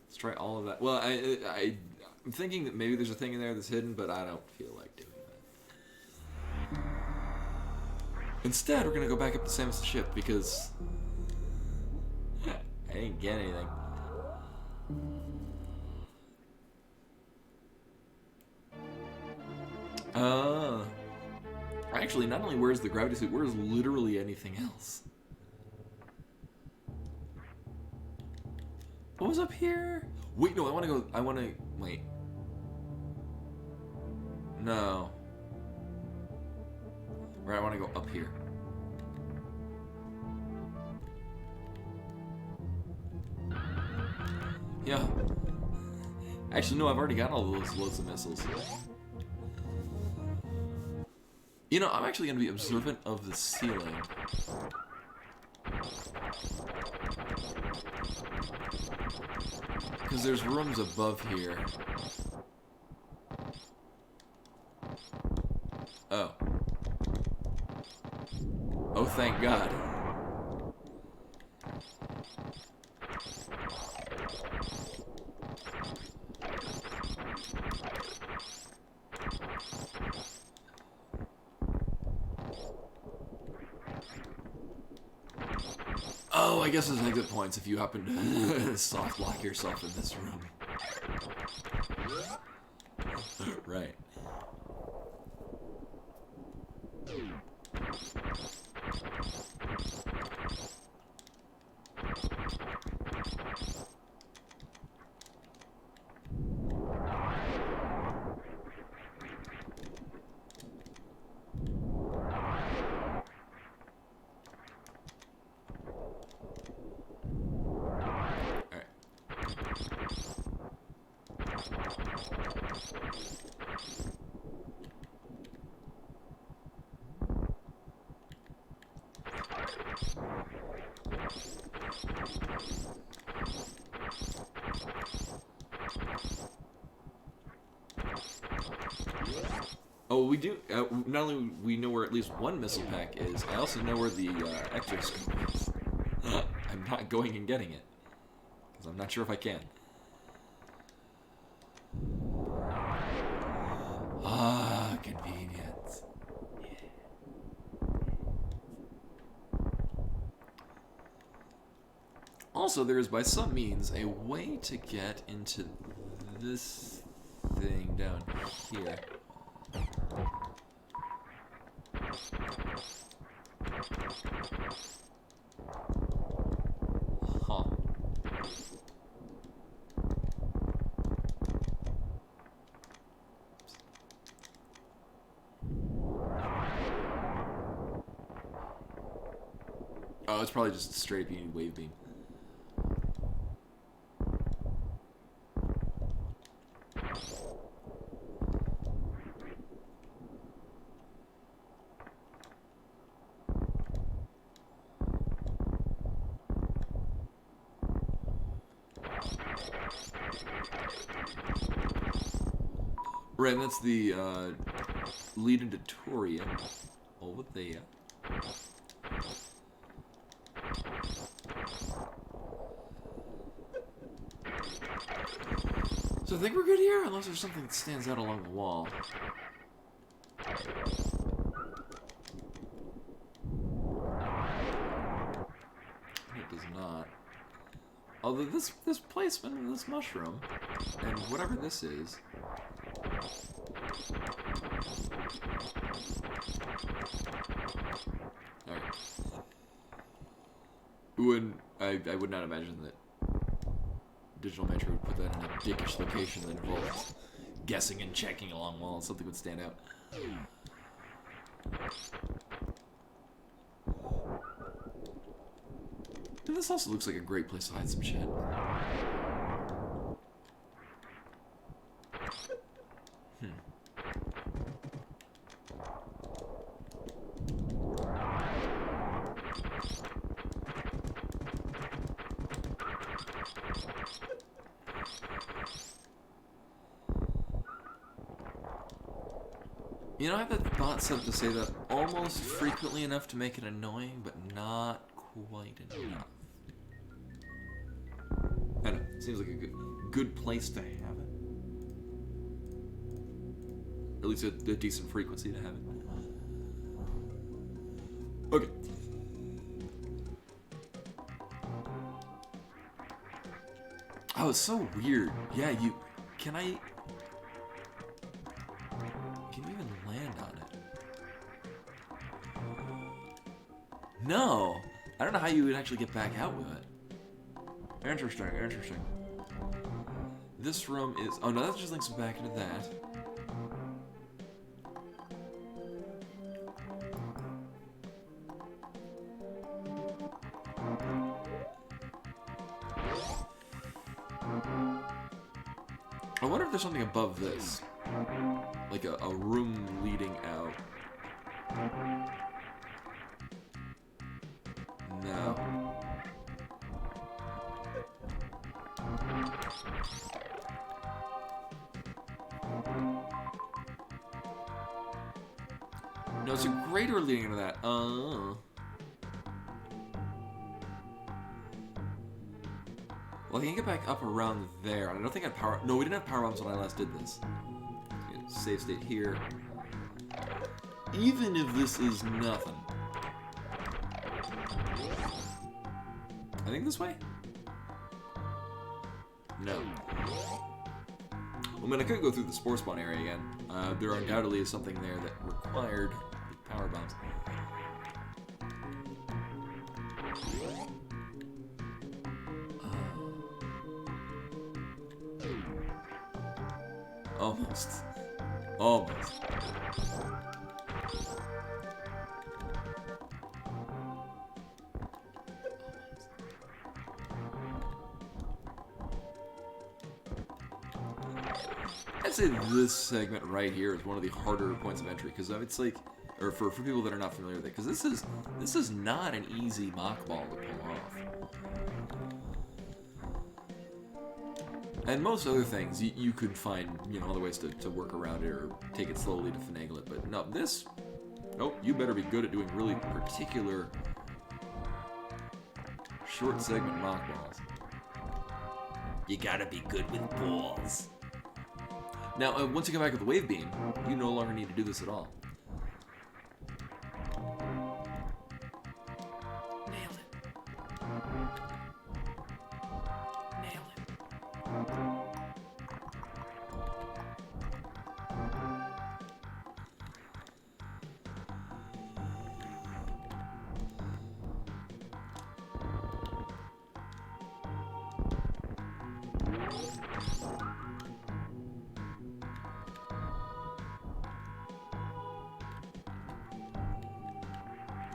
Let's try all of that. Well, I'm thinking that maybe there's a thing in there that's hidden, but I don't feel like doing that. Instead, we're gonna go back up to Samus's ship because I didn't get anything. Actually, not only where's the gravity suit, where's literally anything else? What was up here? Wait, no, wait. No. Right, I want to go up here. Yeah. Actually, no, I've already got all those loads of missiles. You know, I'm actually going to be observant of the ceiling. Because there's rooms above here. Oh. Oh, thank God. Oh, I guess there's exit points if you happen to soft lock yourself in this room. Right. Oh, we do. Not only we know where at least one missile pack is, I also know where the exoscope is. I'm not going and getting it because I'm not sure if I can. Ah, convenience. Also, there is by some means a way to get into this thing down here. Huh. Oh, it's probably just straight beam wave beam. Right, and that's the lead into Toria over there. So I think we're good here, unless there's something that stands out along the wall. It does not. Although this placement of this mushroom, and whatever this is... Alright. I would not imagine that Digital Metro would put that in a dickish location that involves guessing and checking along walls. Something would stand out. And this also looks like a great place to hide some shit. You know, I have that bot set up to say that almost frequently enough to make it annoying, but not quite enough. I don't know, it seems like a good place to have it. At least a decent frequency to have it. Okay. Oh, it's so weird. Yeah, can you even land on it? No! I don't know how you would actually get back out with it. Interesting, interesting. This room is... Oh no, that just links back into that. I wonder if there's something above this. Like a room leading out. No. No, it's a great door leading into that. Well, I can get back up around there. I don't think I had power... No, we didn't have power bombs when I last did this. Okay, save state here. Even if this is nothing. I think this way? No. I mean, I could go through the spore spawn area again. There undoubtedly is something there that required power bombs. Almost. Almost. I'd say this segment right here is one of the harder points of entry, because it's like, or for people that are not familiar with it, because this is not an easy mock ball to pull off. And most other things, you could find, you know, other ways to work around it or take it slowly to finagle it. But no, this, oh, you better be good at doing really particular short segment mock balls. You gotta be good with balls. Now, once you come back with the wave beam, you no longer need to do this at all. Nailed it. Nailed it.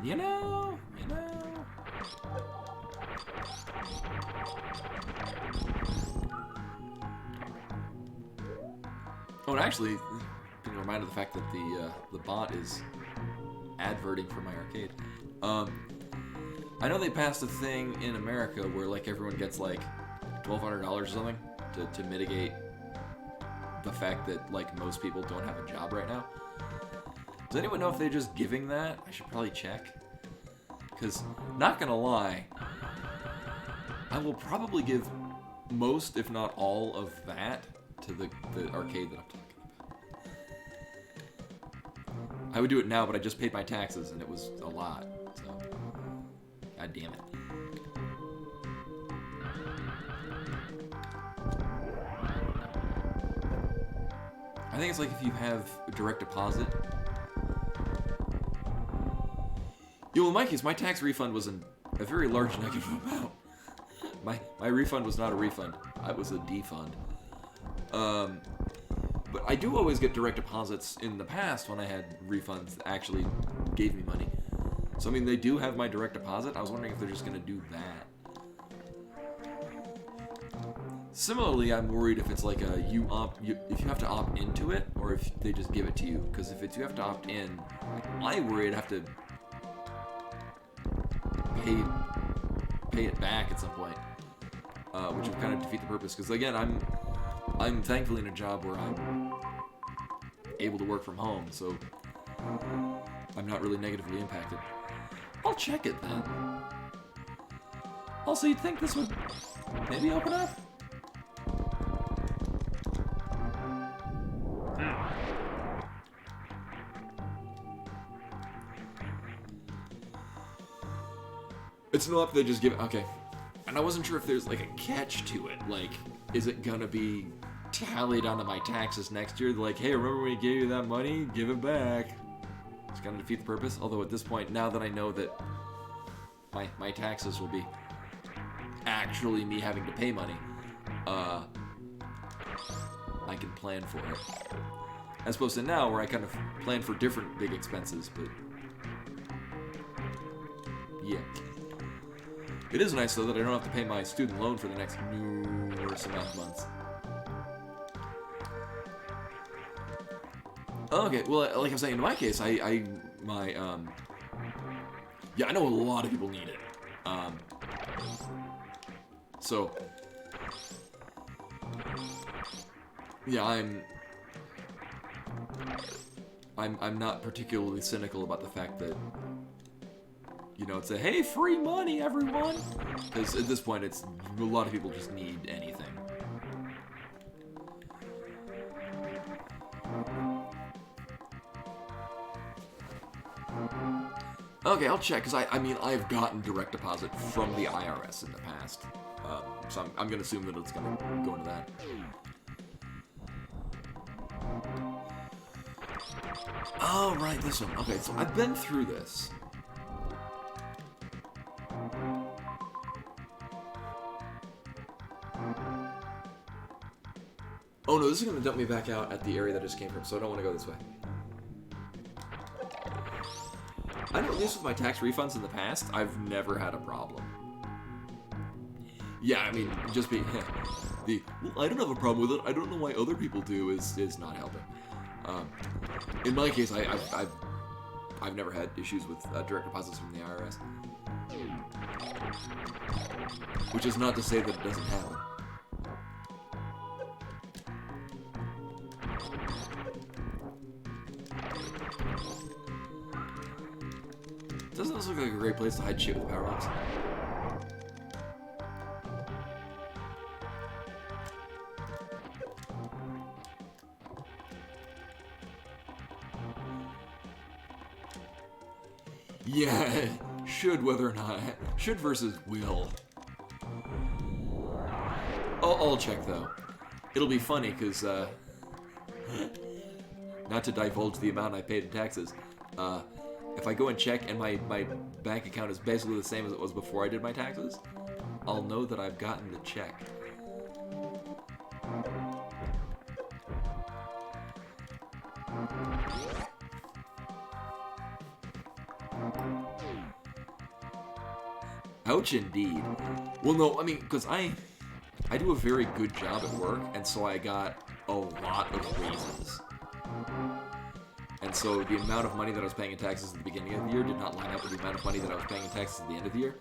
You know. Oh, and actually, being reminded of the fact that the bot is adverting for my arcade. I know they passed a thing in America where like everyone gets like $1,200 or something to mitigate the fact that, like, most people don't have a job right now. Does anyone know if they're just giving that? I should probably check. Because, not gonna lie, I will probably give most, if not all, of that to the arcade that I'm talking about. I would do it now, but I just paid my taxes, and it was a lot, so... God damn it. I think it's like if you have direct deposit. Well, in my case, my tax refund was a very large negative amount. My refund was not a refund. It was a defund. But I do always get direct deposits in the past when I had refunds that actually gave me money. So, I mean, they do have my direct deposit. I was wondering if they're just going to do that. Similarly, I'm worried if it's like a if you have to opt into it, or if they just give it to you. Because if it's you have to opt in, I worry I'd have to pay it back at some point, which would kind of defeat the purpose. Because again, I'm thankfully in a job where I'm able to work from home, so I'm not really negatively impacted. I'll check it then. Also, you'd think this would maybe open up? It's not they just give it. Okay. And I wasn't sure if there's like a catch to it. Like, is it gonna be tallied onto my taxes next year? Like, hey, remember when we gave you that money? Give it back. It's gonna defeat the purpose. Although at this point, now that I know that my taxes will be actually me having to pay money, I can plan for it. As opposed to now, where I kind of plan for different big expenses, but yeah. It is nice, though, that I don't have to pay my student loan for the next numerous amount of months. Okay, well, like I'm saying, in my case, yeah, I know a lot of people need it. So, yeah, I'm not particularly cynical about the fact that, you know, it's a, hey, free money, everyone! Because at this point, it's, a lot of people just need anything. Okay, I'll check, because I mean, I've gotten direct deposit from the IRS in the past. So I'm going to assume that it's going to go into that. Oh, right, this one. Okay, so I've been through this. Oh no, this is going to dump me back out at the area that I just came from, so I don't want to go this way. I know, at least with my tax refunds in the past, I've never had a problem. Yeah, I mean, just being well, I don't have a problem with it, I don't know why other people do is not helping. In my case, I've never had issues with direct deposits from the IRS. Which is not to say that it doesn't happen. Doesn't this look like a great place to hide shit with power ups? Yeah, should whether or not. Should versus will. I'll check though. It'll be funny because, not to divulge the amount I paid in taxes, if I go and check and my bank account is basically the same as it was before I did my taxes, I'll know that I've gotten the check. Ouch indeed. Well, no, I mean, because I do a very good job at work, and so I got a lot of raises. And so the amount of money that I was paying in taxes at the beginning of the year did not line up with the amount of money that I was paying in taxes at the end of the year.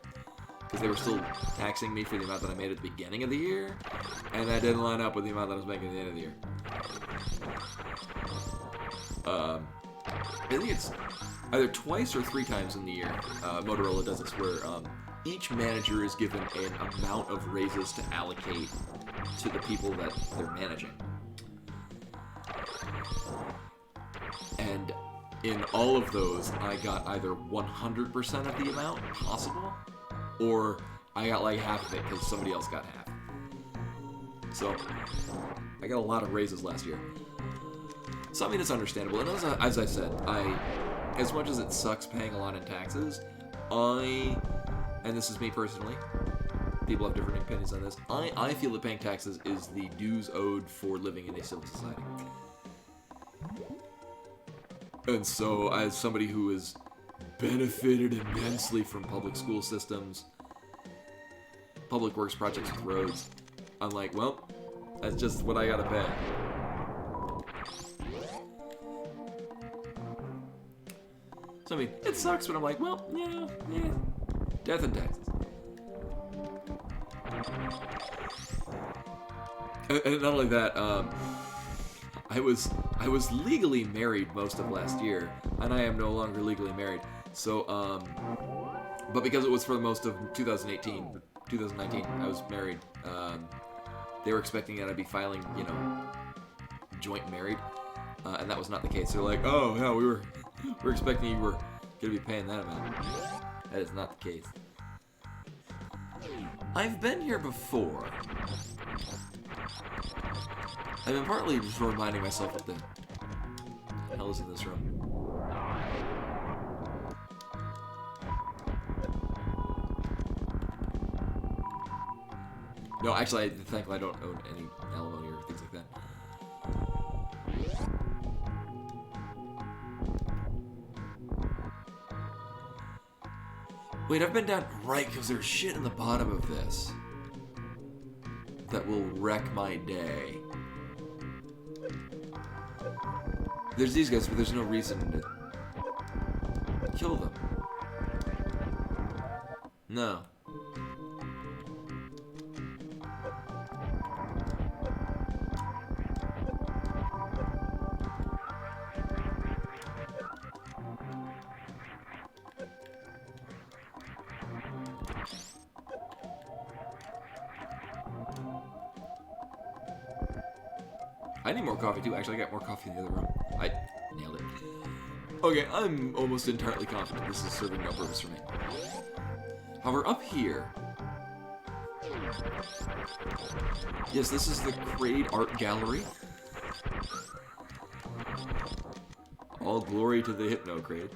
because they were still taxing me for the amount that I made at the beginning of the year, and that didn't line up with the amount that I was making at the end of the year. I think it's either twice or 3 times in the year, Motorola does this, where each manager is given an amount of raises to allocate to the people that they're managing. And in all of those, I got either 100% of the amount possible, or I got like half of it because somebody else got half. So, I got a lot of raises last year. So, I mean, it's understandable. And as I said, as much as it sucks paying a lot in taxes, and this is me personally, people have different opinions on this, I feel that paying taxes is the dues owed for living in a civil society. And so, as somebody who has benefited immensely from public school systems, public works projects with roads, I'm like, well, that's just what I gotta pay. So, I mean, it sucks, but I'm like, well, yeah, death and taxes. And not only that, I was legally married most of last year, and I am no longer legally married. So, but because it was for most of 2019, I was married. They were expecting that I'd be filing, joint married, and that was not the case. They're like, oh, yeah, we're expecting you were gonna be paying that amount. That is not the case. I've been here before. I've been partly just reminding myself what the hell is in this room. No, actually, thankfully I don't own any alimony or things like that. Wait, I've been down right because there's shit in the bottom of this that will wreck my day. There's these guys, but there's no reason to kill them. No. I need more coffee too. Actually, I got more coffee in the other room. I nailed it. Okay, I'm almost entirely confident this is serving no purpose for me. However, up here... Yes, this is the Crade Art Gallery. All glory to the Hypno Crade.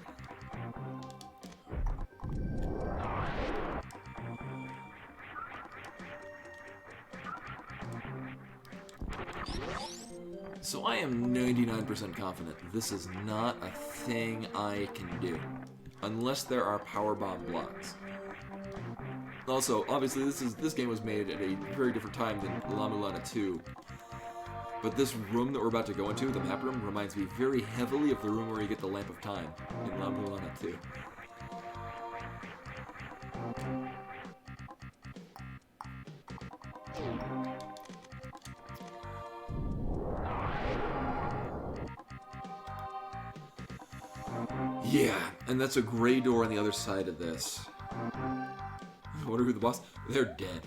So I am 99% confident this is not a thing I can do, unless there are power bomb blocks. Also, obviously this game was made at a very different time than La Mulana 2, but this room that we're about to go into, the map room, reminds me very heavily of the room where you get the Lamp of Time in La Mulana 2. Yeah, and that's a gray door on the other side of this. I wonder who the boss... They're dead.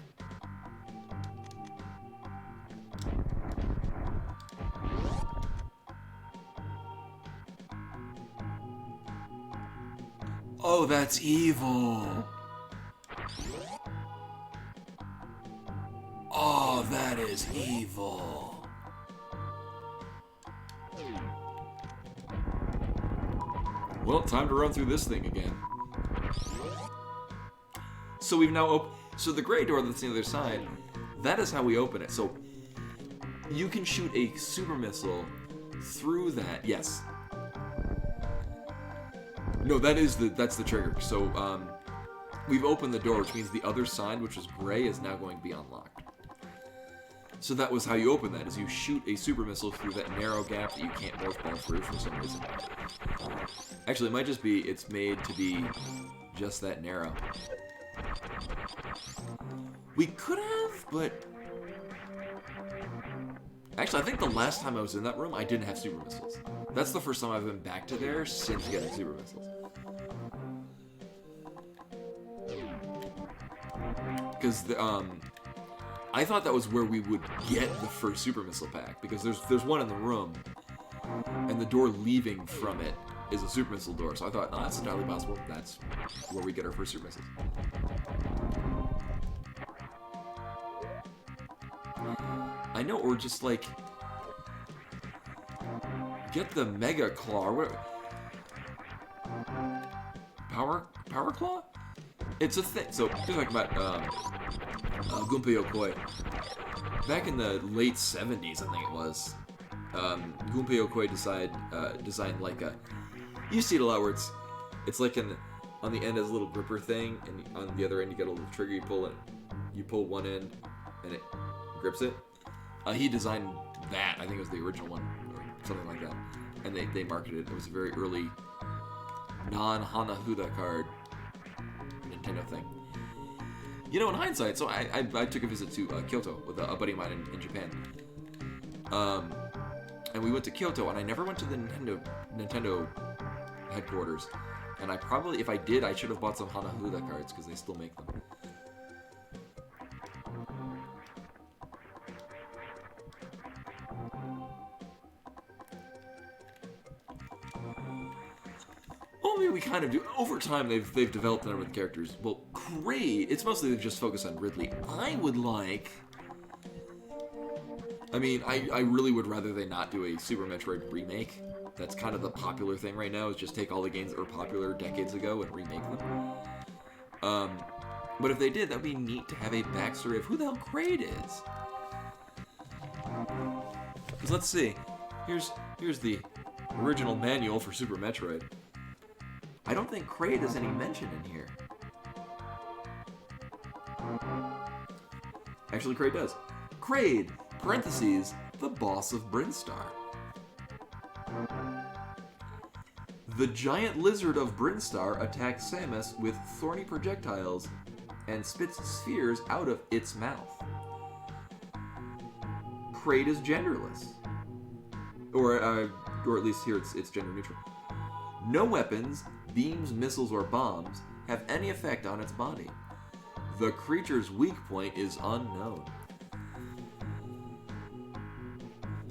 Oh, that's evil. Oh, that is evil. Well, time to run through this thing again. So we've now so the gray door that's on the other side, that is how we open it. So you can shoot a super missile through that. Yes. No, that's the trigger. So we've opened the door, which means the other side, which was gray, is now going to be unlocked. So that was how you open that, is you shoot a super missile through that narrow gap that you can't morph ball through for some reason. Actually, it might just be, it's made to be just that narrow. We could have, but... Actually, I think the last time I was in that room, I didn't have super missiles. That's the first time I've been back to there since getting super missiles. Because I thought that was where we would get the first super missile pack, because there's one in the room, and the door leaving from it is a super missile door. So I thought, oh, that's entirely possible. That's where we get our first super missiles. I know, or just like get the Mega Claw. What? Power Claw? It's a thing. So just talking about Gunpei Yokoi. Back in the late 70s, I think it was. Gunpei Yokoi designed like a. You see it a lot where it's like on the end has a little gripper thing, and on the other end you get a little trigger. You pull it. You pull one end, and it grips it. He designed that. I think it was the original one, or something like that. And they marketed it. It was a very early non-Hanahuda card Nintendo thing. You know, in hindsight, so I took a visit to Kyoto with a buddy of mine in Japan. And we went to Kyoto, and I never went to the Nintendo headquarters. And I probably, if I did, I should have bought some Hanahuda cards, because they still make them. We kind of do. Over time, they've developed a number of characters. Well, Kraid, it's mostly they've just focused on Ridley. I would like... I mean, I really would rather they not do a Super Metroid remake. That's kind of the popular thing right now, is just take all the games that were popular decades ago and remake them. But if they did, that would be neat to have a backstory of who the hell Kraid is. Because let's see. Here's the original manual for Super Metroid. I don't think Kraid has any mention in here. Actually, Kraid does. Kraid, parentheses, the boss of Brinstar. The giant lizard of Brinstar attacks Samus with thorny projectiles and spits spheres out of its mouth. Kraid is genderless. Or at least here it's gender neutral. No weapons, beams, missiles, or bombs have any effect on its body. The creature's weak point is unknown.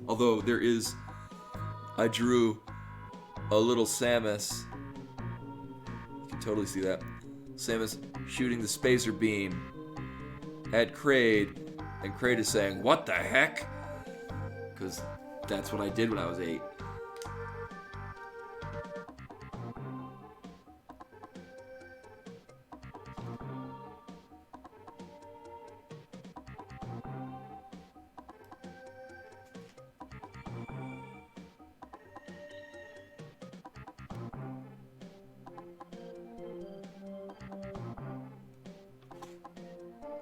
Although there is... I drew a little Samus. You can totally see that. Samus shooting the spacer beam at Kraid, and Kraid is saying, "What the heck?" Because that's what I did when I was 8.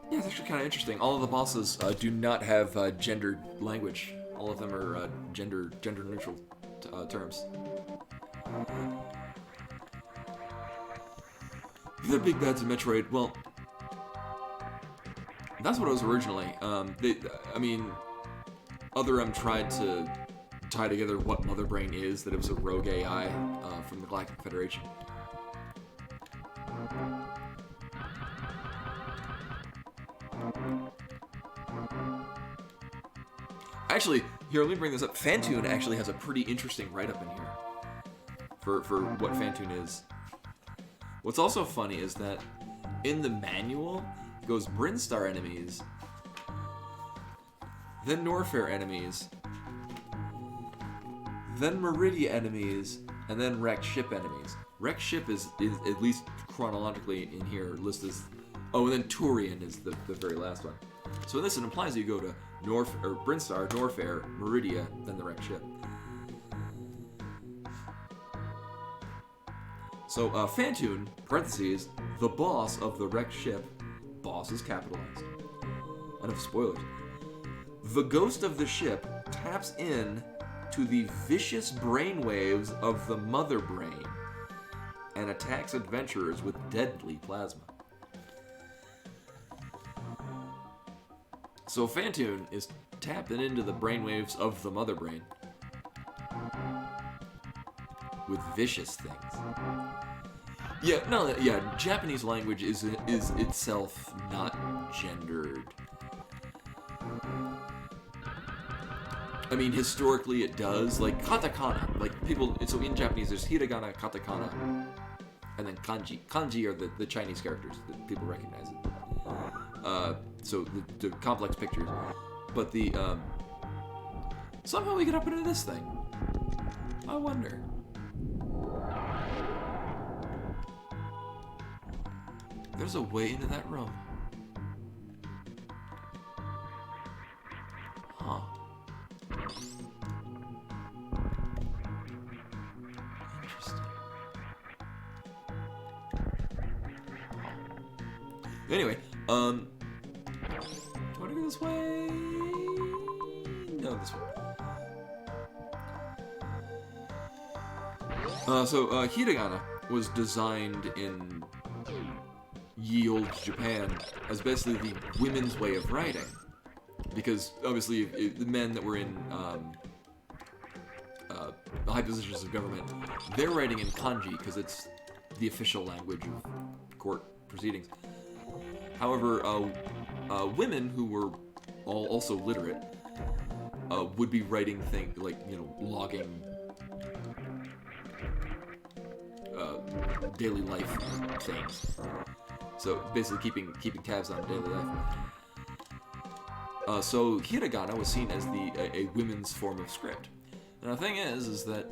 Yeah, it's actually kind of interesting. All of the bosses do not have gendered language. All of them are gender neutral terms. The big bads in Metroid, well, that's what it was originally. Other M tried to tie together what Mother Brain is, that it was a rogue AI from the Galactic Federation. Actually, here, let me bring this up. Phantoon actually has a pretty interesting write-up in here for what Phantoon is. What's also funny is that in the manual, it goes Brinstar enemies, then Norfair enemies, then Meridia enemies, and then Wrecked Ship enemies. Wrecked Ship is at least chronologically in here listed as... Oh, and then Turian is the very last one. So this, it implies that you go to Brinstar, Norfair, Meridia, then the Wrecked Ship. So, Phantoon, parentheses, the boss of the Wrecked Ship, boss is capitalized. Enough spoilers. The ghost of the ship taps in to the vicious brainwaves of the Mother Brain and attacks adventurers with deadly plasma. So Phantoon is tapping into the brainwaves of the mother brain with vicious things. Yeah, no, yeah. Japanese language is itself not gendered. I mean, historically it does. Like katakana, like people. So in Japanese, there's hiragana, katakana, and then kanji. Kanji are the Chinese characters that people recognize it. So the complex pictures, but the somehow we get up into this thing. I wonder. There's a way into that room. Huh. Interesting. Anyway, do I want to go this way? No, this way. Hiragana was designed in ye olde Japan as basically the women's way of writing. Because, obviously, the men that were in high positions of government, they're writing in kanji because it's the official language of court proceedings. However, women who were also literate would be writing things like, logging daily life things. So basically keeping tabs on daily life. So hiragana was seen as a women's form of script. And the thing is that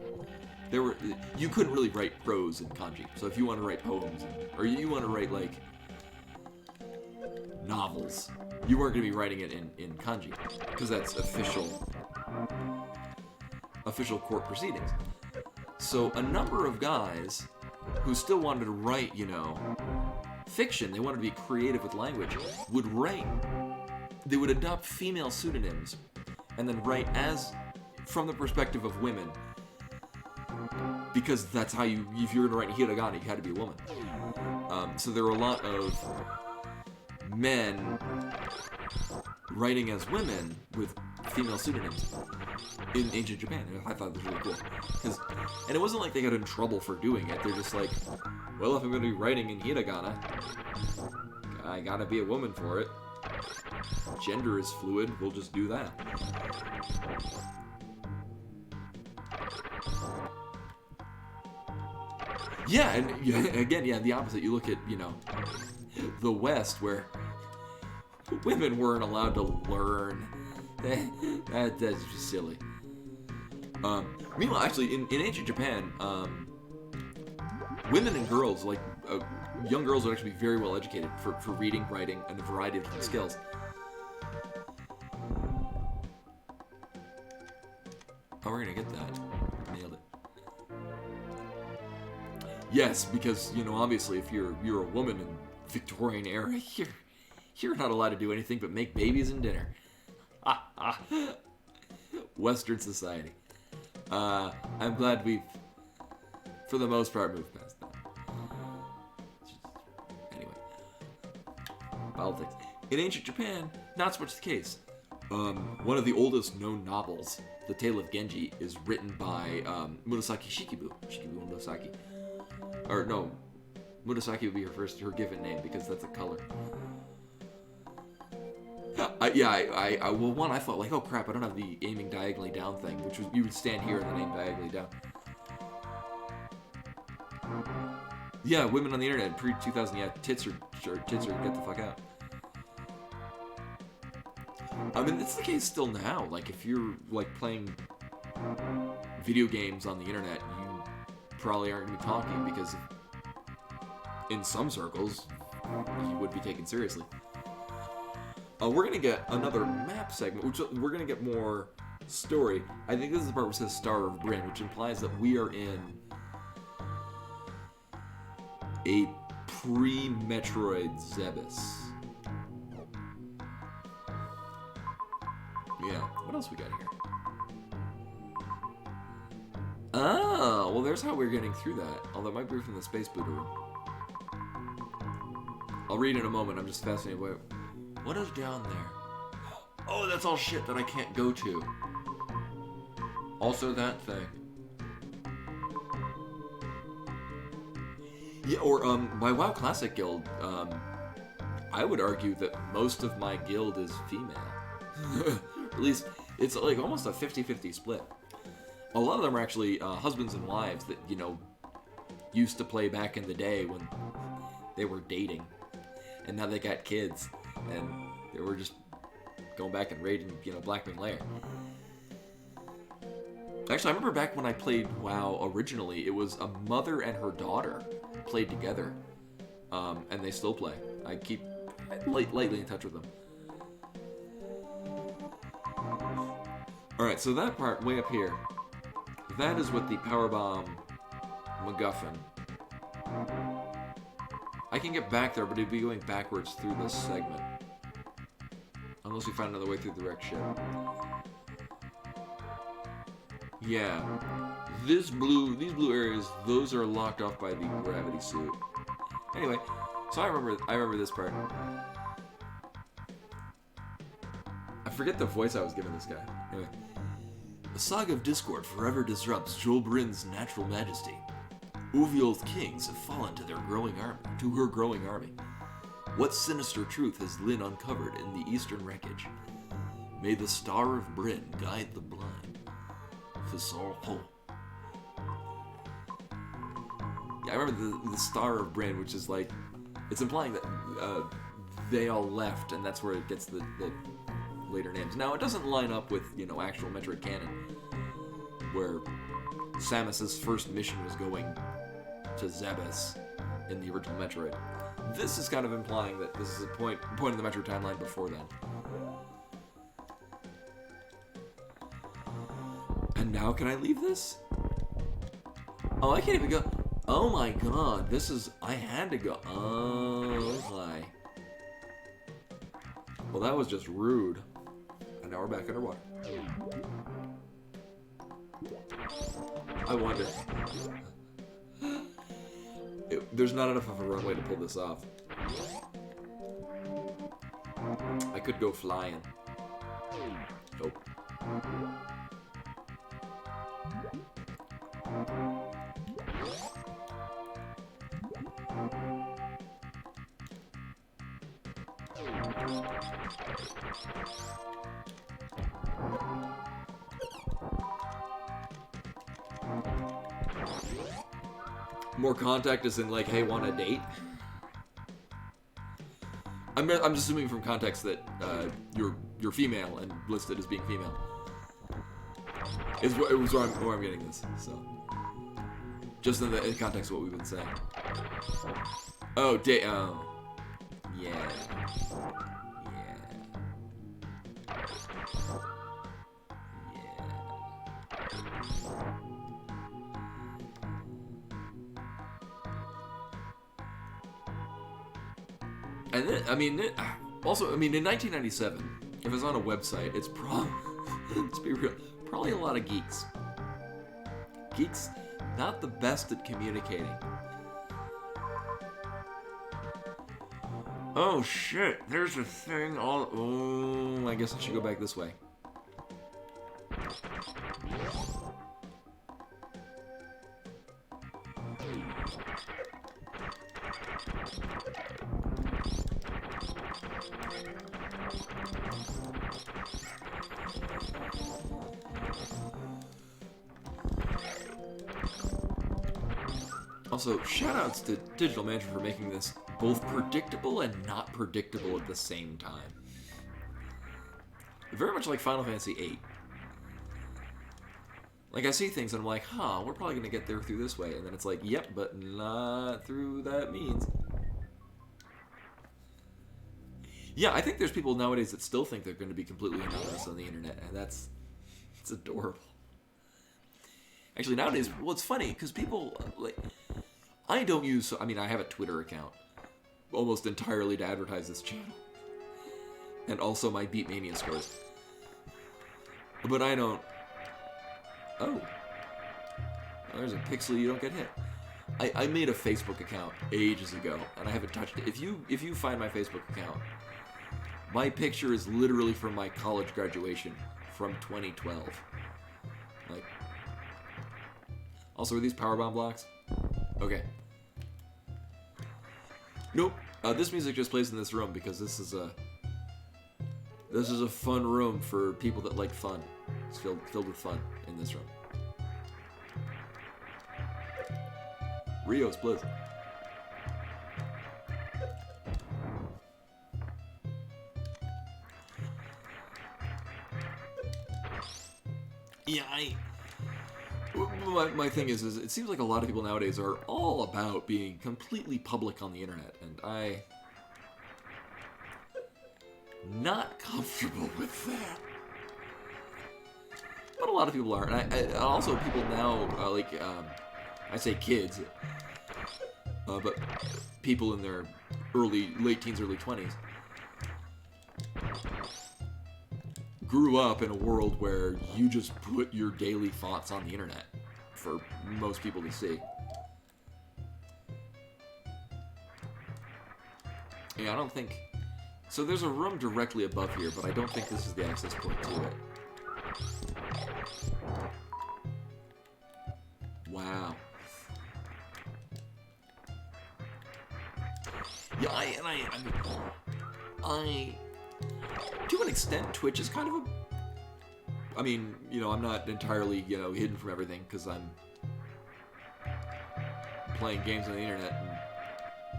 you couldn't really write prose in kanji. So if you want to write poems, or you want to write like novels, you weren't going to be writing it in kanji because that's official court proceedings. So a number of guys who still wanted to write, fiction, they wanted to be creative with language, would write. They would adopt female pseudonyms and then write from the perspective of women, because that's how if you were to write in hiragana, you had to be a woman. So there were a lot of men writing as women with female pseudonyms in ancient Japan. I thought this was really cool. And it wasn't like they got in trouble for doing it. They're just like, well, if I'm going to be writing in hiragana, I gotta be a woman for it. Gender is fluid, we'll just do that. Yeah, and again, the opposite. You look at, the West, where women weren't allowed to learn. That's just silly. Meanwhile, actually, in ancient Japan, women and girls, like young girls, would actually be very well educated for reading, writing, and a variety of different skills. Oh, we're gonna get that. Nailed it. Yes, because obviously, if you're a woman in Victorian era, you're not allowed to do anything but make babies and dinner. Western society. I'm glad we've, for the most part, moved past that. Anyway, politics. In ancient Japan, not so much the case. One of the oldest known novels, The Tale of Genji, is written by Murasaki Shikibu. Shikibu Murasaki. Or no, Murasaki would be her given name because that's a color. I thought like, oh crap, I don't have the aiming diagonally down thing, which was, you would stand here and then aim diagonally down. Yeah, women on the internet, pre-2000, yeah, tits are get the fuck out. I mean, it's the case still now. Like, if you're, like, playing video games on the internet, you probably aren't going to be talking because in some circles, you would be taken seriously. We're going to get another map segment, which we're going to get more story. I think this is the part where it says Star of Bryn, which implies that we are in a pre-Metroid Zebes. Yeah, what else we got here? Oh, well there's how we're getting through that. Although it might be from the Space Booter room. I'll read in a moment, I'm just fascinated by what is down there. Oh, that's all shit that I can't go to. Also that thing. Yeah, or my WoW Classic guild, I would argue that most of my guild is female. At least, it's like almost a 50-50 split. A lot of them are actually husbands and wives that, you know, used to play back in the day when they were dating. And now they got kids. And they were just going back and raiding, you know, Blackwing Lair. Actually, I remember back when I played WoW originally, it was a mother and her daughter played together. And they still play. I keep lightly in touch with them. Alright, so that part way up here, that is what the Powerbomb MacGuffin. I can get back there, but it'd be going backwards through this segment. Unless we find another way through the wrecked ship. Yeah. These blue areas, those are locked off by the gravity suit. Anyway, so I remember this part. I forget the voice I was giving this guy. Anyway. The saga of discord forever disrupts Jol Bryn's natural majesty. Uviel's kings have fallen to her growing army. What sinister truth has Lyn uncovered in the eastern wreckage? May the star of Bryn guide the blind. Fisol Ho. Yeah, I remember the star of Bryn, which is like, it's implying that they all left, and that's where it gets the later names. Now, it doesn't line up with, you know, actual Metroid canon, where Samus's first mission was going to Zebes in the original Metroid. This is kind of implying that this is a point in the Metroid timeline before then. And now can I leave this? Oh, I can't even go. Oh my god, this is... I had to go. Oh, my. Well, that was just rude. And now we're back underwater. I wonder. There's not enough of a runway to pull this off. I could go flying. Nope. More contact is in like, hey, want a date? I'm just assuming from context that you're female and listed as being female. It was where I'm getting this. So just in the context of what we've been saying. Oh, date. Oh, yeah. And then, I mean, also, I mean, in 1997, if it's on a website, it's probably, let's be real, probably a lot of geeks. Geeks, not the best at communicating. Oh shit, there's a thing all, oh, I guess I should go back this way. Also, shoutouts to Digital Mansion for making this both predictable and not predictable at the same time. Very much like Final Fantasy VIII. Like, I see things and I'm like, huh, we're probably gonna get there through this way. And then it's like, yep, but not through that means. Yeah, I think there's people nowadays that still think they're going to be completely anonymous on the internet, and it's adorable. Actually, nowadays, well, it's funny, because people, like, I don't use, I mean, I have a Twitter account, almost entirely to advertise this channel, and also my Beatmania scores. But I don't, oh, there's a pixel, you don't get hit. I made a Facebook account ages ago, and I haven't touched it. If you find my Facebook account, My picture is literally from my college graduation from 2012. Like, also, are these power bomb blocks? Okay. Nope. This music just plays in this room because this is a fun room for people that like fun. It's filled with fun in this room. Rios, please. Yeah, my thing is it seems like a lot of people nowadays are all about being completely public on the internet, and I'm not comfortable with that. But a lot of people are, and I also people now I say kids, but people in their late teens, early 20s grew up in a world where you just put your daily thoughts on the internet for most people to see. Yeah, I don't think... So there's a room directly above here, but I don't think this is the access point to it. Wow. Yeah, I to an extent, Twitch is kind of a... I mean, you know, I'm not entirely, hidden from everything, because I'm playing games on the internet and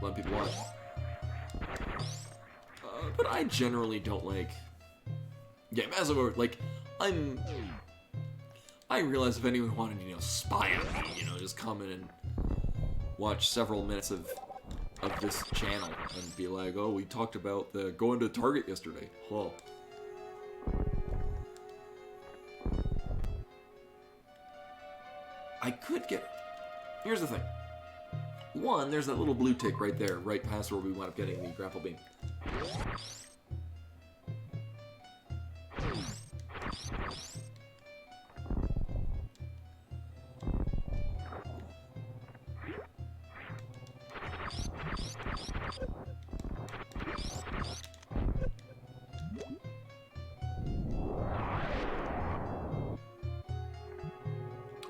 letting people watch. But I generally don't like... Yeah, as a like, I realize if anyone wanted to, spy on me, just come in and watch several minutes of this channel and be like, oh, we talked about the going to Target yesterday. Huh. I could get... Here's the thing. One, there's that little blue tick right there, right past where we wound up getting the grapple beam.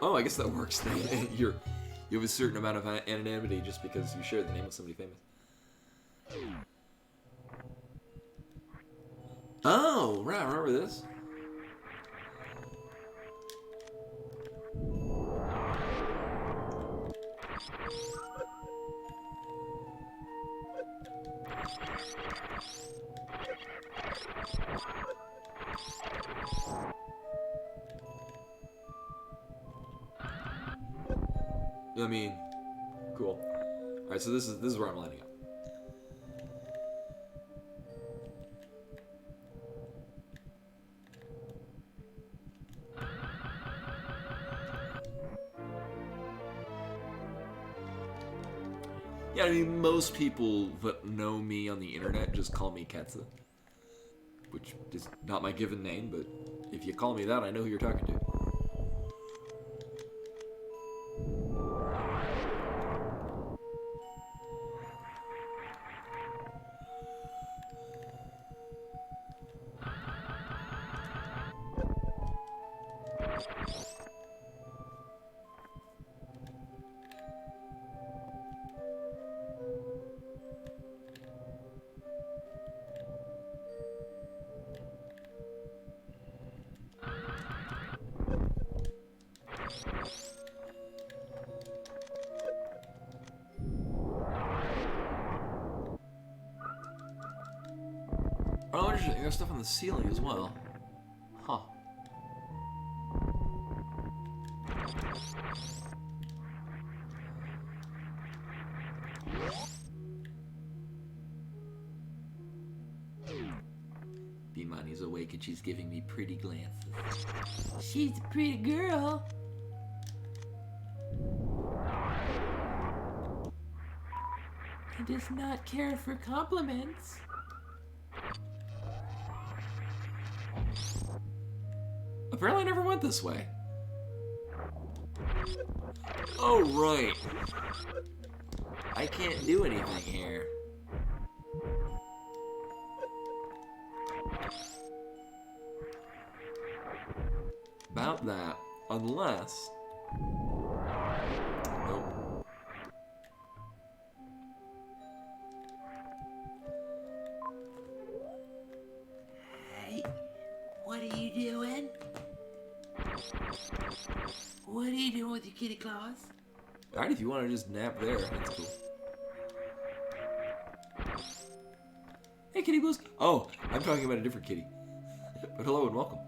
Oh, I guess that works. You have a certain amount of anonymity just because you share the name with somebody famous. Oh, right, I remember this. I mean, cool. Alright, so this is where I'm lining up. Yeah, I mean, most people that know me on the internet just call me Ketsa. Which is not my given name, but if you call me that, I know who you're talking to. Oh, interesting. There's stuff on the ceiling as well. Huh. Bimani's awake and she's giving me pretty glances. She's a pretty girl. He does not care for compliments. Apparently I never went this way. Oh, right. I can't do anything here. About that. Unless... Nope. Hey, what are you doing? What are you doing with your kitty claws? Alright, if you want to just nap there, that's cool. Hey, Kitty Blues. Oh, I'm talking about a different kitty. But hello and welcome.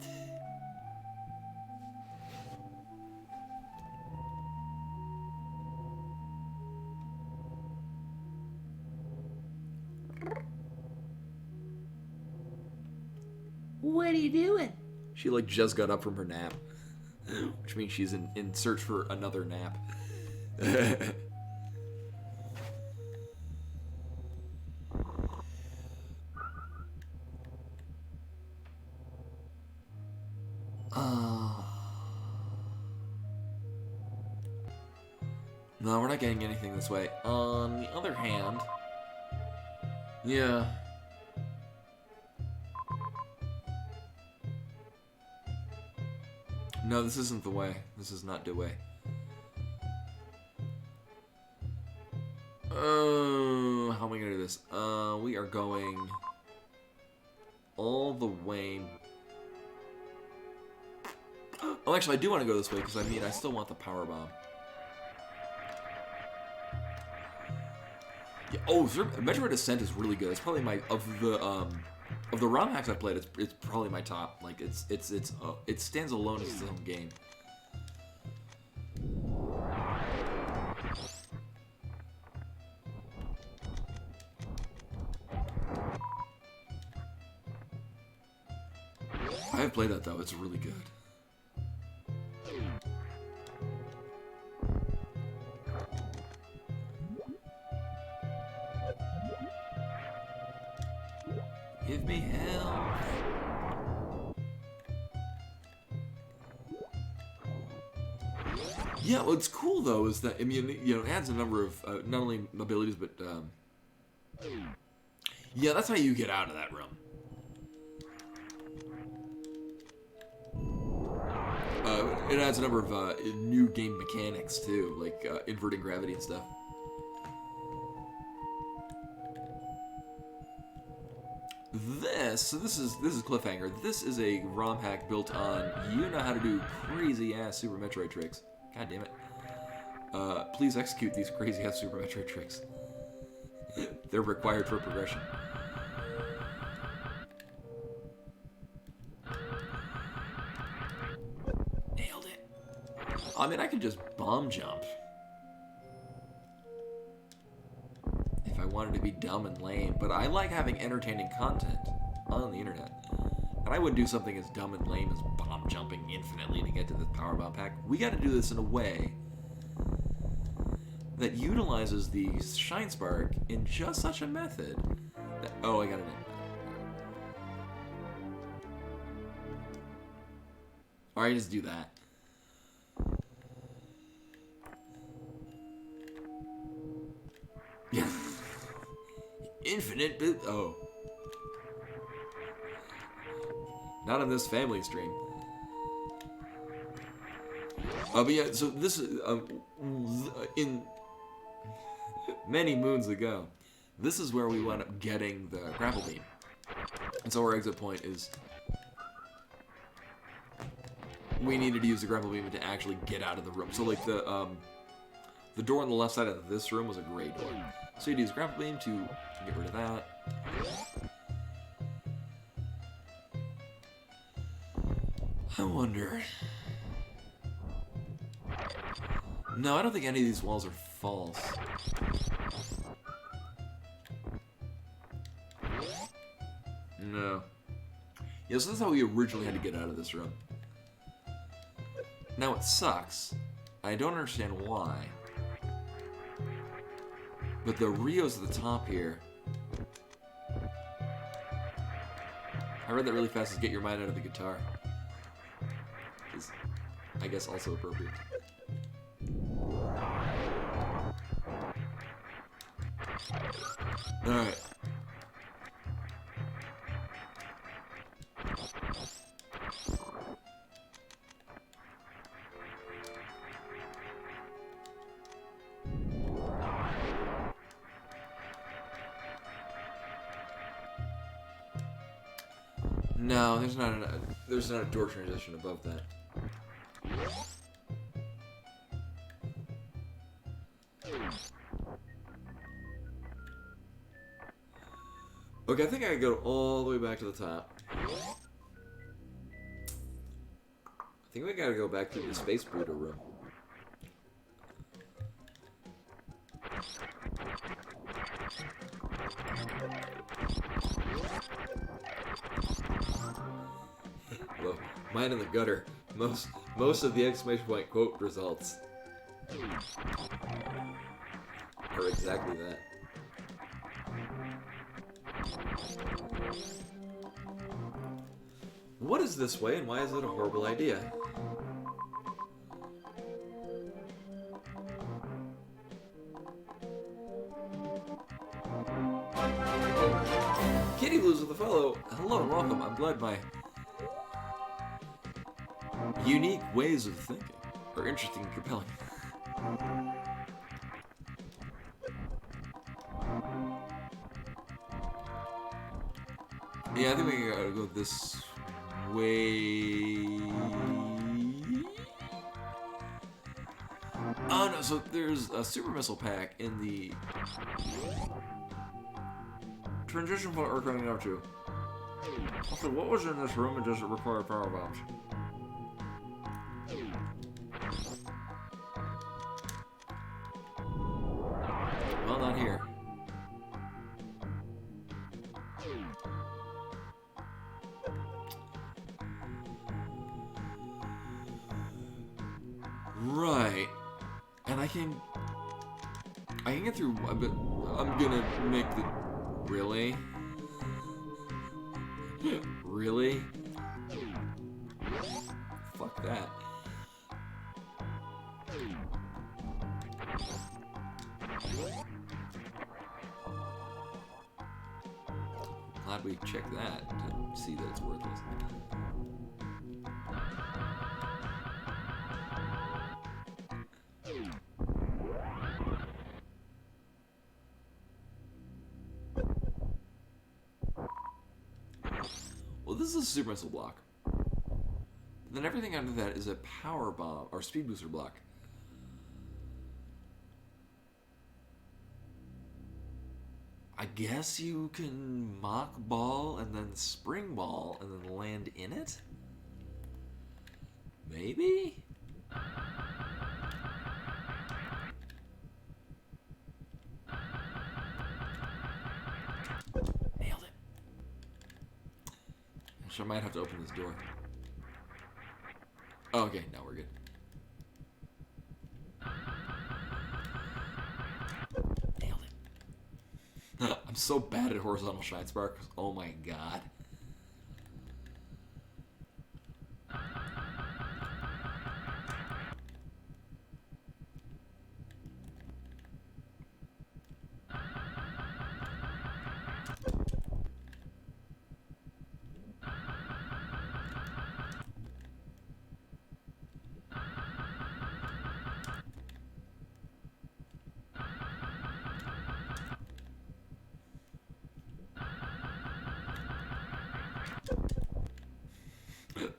What are you doing? She like just got up from her nap. Which means she's in search for another nap. No, we're not getting anything this way. On the other hand... Yeah. No, this isn't the way. This is not the way. How am I gonna do this? We are going all the way. Oh, actually, I do want to go this way because I mean, I still want the power bomb. Yeah. Oh, Metroid Ascent is really good. It's probably my of the Romhacks I've played. It's probably my top. Like it stands alone as its own game. I have played that though. It's really good. Give me help. Yeah, what's cool though is that I mean, you know, it adds a number of not only abilities but yeah, that's how you get out of that room. It adds a number of new game mechanics too, like inverting gravity and stuff. This is Cliffhanger. This is a ROM hack built on you know how to do crazy ass Super Metroid tricks. God damn it. Please execute these crazy ass Super Metroid tricks. They're required for progression. Nailed it. I mean, I could just bomb jump. If I wanted to be dumb and lame, but I like having entertaining content on the internet. And I wouldn't do something as dumb and lame as bomb jumping infinitely to get to this power bomb pack. We got to do this in a way that utilizes the Shine Spark in just such a method that, oh, I got it in. Alright, just do that. Yeah. Infinite bit. Oh. Not on this family stream. But yeah, so this is in many moons ago. This is where we wound up getting the grapple beam, and so our exit point is we needed to use the grapple beam to actually get out of the room. So like the door on the left side of this room was a gray door, so you'd use grapple beam to get rid of that. I wonder. No, I don't think any of these walls are false. No. Yeah, so that's how we originally had to get out of this room. Now it sucks. I don't understand why. But the Rio's at the top here. I read that really fast as get your mind out of the guitar. Which is, I guess, also appropriate. Alright. No, there's not a door transition above that. Okay, I think I gotta go all the way back to the top. I think we gotta go back to the Space Breeder room. Whoa, mine in the gutter. Most of the exclamation point quote results are exactly that. What is this way, and why is it a horrible idea? Kitty Blues with a follow. Hello and welcome. I'm glad my unique ways of thinking are interesting and compelling. Yeah, I think we gotta go this way. Oh no, so there's a super missile pack in the transition point we're coming up to. Also, what was in this room and does it require power bombs? Well, not here. Right. And I can get through, but I'm gonna make the... Really? Really? Fuck that. Glad we checked that to see that it's worthless. Well, this is a super missile block. Then everything under that is a power bomb or speed booster block. I guess you can mock ball and then spring ball and then land in it? Maybe? Nailed it. Actually, I might have to open this door. Oh, okay, now we're good. Nailed it. I'm so bad at horizontal shine sparks. Oh my god.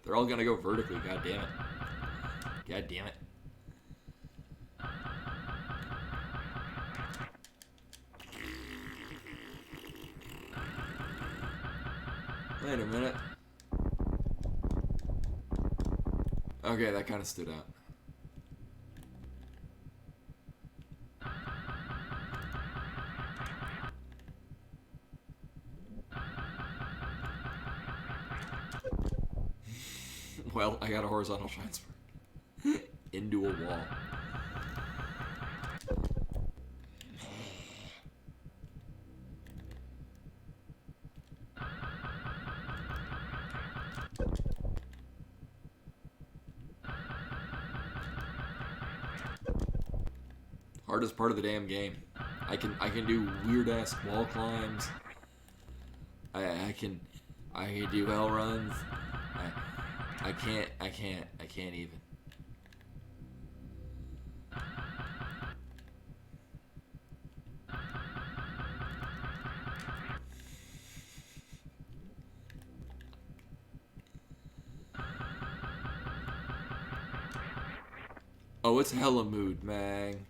They're all gonna go vertically, god damn it. God damn it. Wait a minute. Okay, that kind of stood out. Well, I got a horizontal shine spark into a wall. Hardest part of the damn game. I can do weird ass wall climbs. I can do hell runs. I can't even. Oh, it's hella mood, man.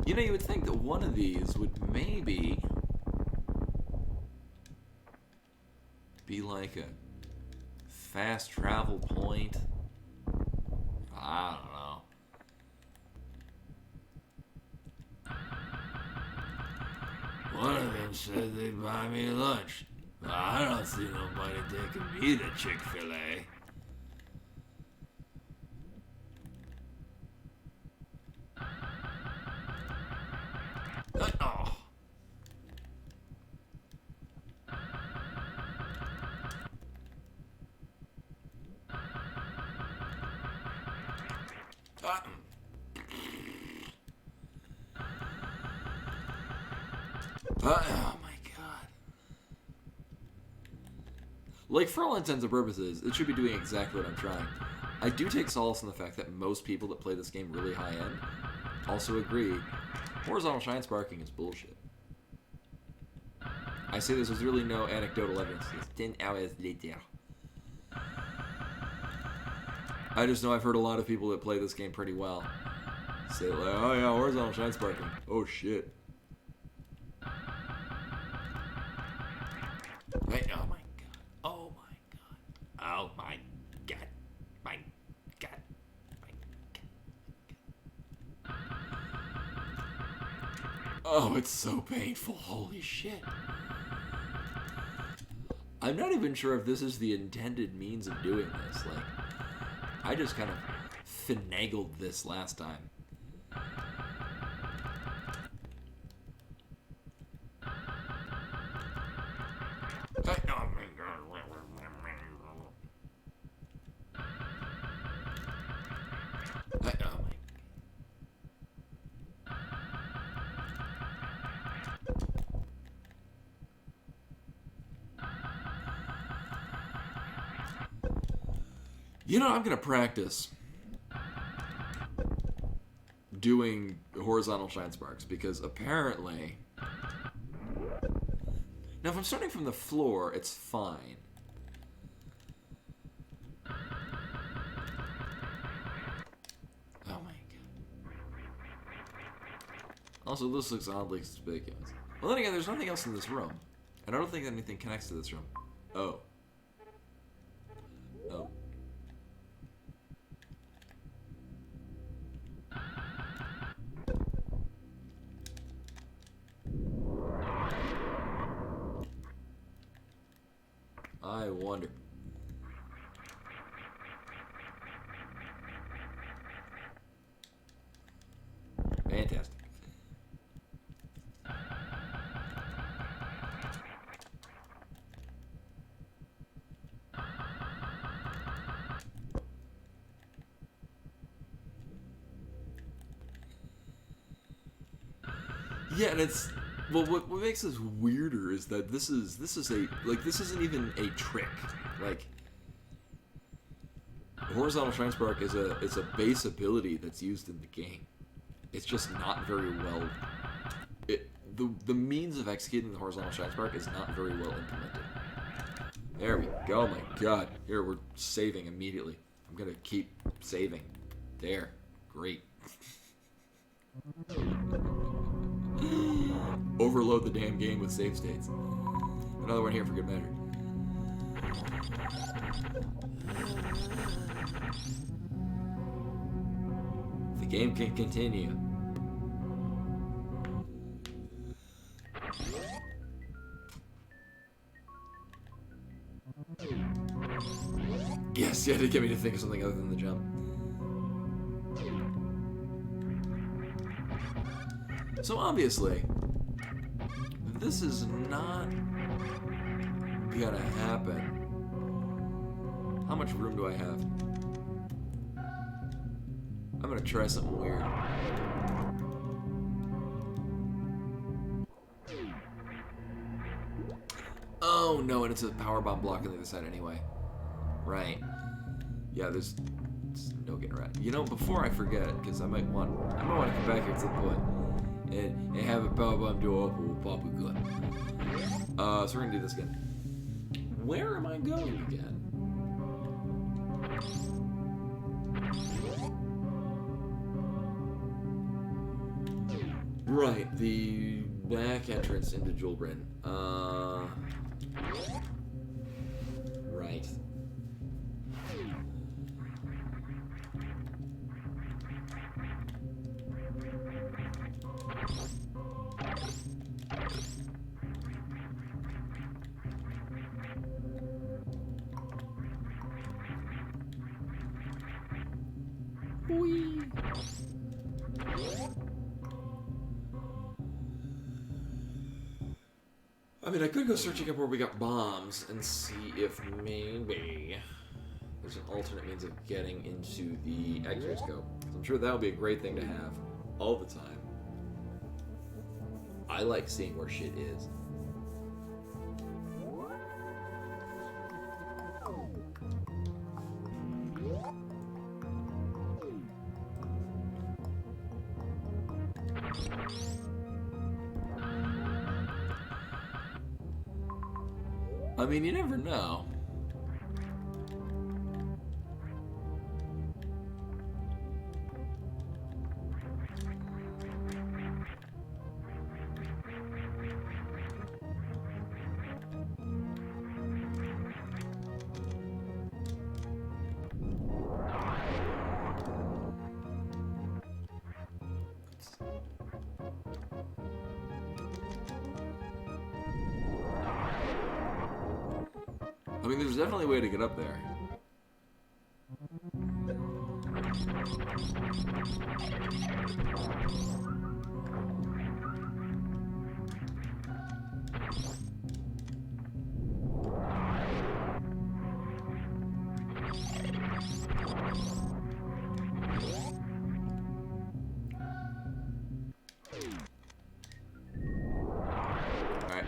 You know, you would think that one of these would maybe be like a fast travel point. I don't know. One of them said they'd buy me lunch, but I don't see nobody taking me to Chick-fil-A. Oh. Oh my god. Like, for all intents and purposes, it should be doing exactly what I'm trying. I do take solace in the fact that most people that play this game really high-end also agree horizontal shine sparking is bullshit. I say this with really no anecdotal evidence. It's 10 hours later. I just know I've heard a lot of people that play this game pretty well say like, oh yeah, horizontal shine sparking. Oh shit. Wait, oh my god. Oh my god. Oh my god. My god. My god. Oh, it's so painful. Holy shit. I'm not even sure if this is the intended means of doing this. Like, I just kind of finagled this last time. You know, I'm gonna practice doing horizontal shine sparks because apparently, now if I'm starting from the floor, it's fine. Oh my god. Also, this looks oddly conspicuous. Well, then again, there's nothing else in this room, and I don't think anything connects to this room. Oh. Oh. I wonder. Fantastic. Yeah, and it's well. What makes this weirder is that this is a like this isn't even a trick. Like horizontal shine spark is a base ability that's used in the game. It's just not very well. The means of executing the horizontal shine spark is not very well implemented. There we go. Oh my god. Here we're saving immediately. I'm gonna keep saving. There. Great. Overload the damn game with save states. Another one here for good measure. The game can continue. Yes, yeah, to get me to think of something other than the jump. So obviously, this is not gonna happen. How much room do I have? I'm gonna try something weird. Oh no, and it's a power bomb block on the other side anyway. Right. Yeah, there's no getting around. You know, before I forget, because I might want to come back here at some point and have a power bomb do up with Papa Gun. So we're gonna do this again. Where am I going again? Right, the back entrance into Julbrin. Right. Whee! I mean, I could go searching up where we got bombs and see if maybe there's an alternate means of getting into the X-ray scope. I'm sure that would be a great thing to have all the time. I like seeing where shit is. I mean, you never know. I mean, there's definitely a way to get up there. Alright.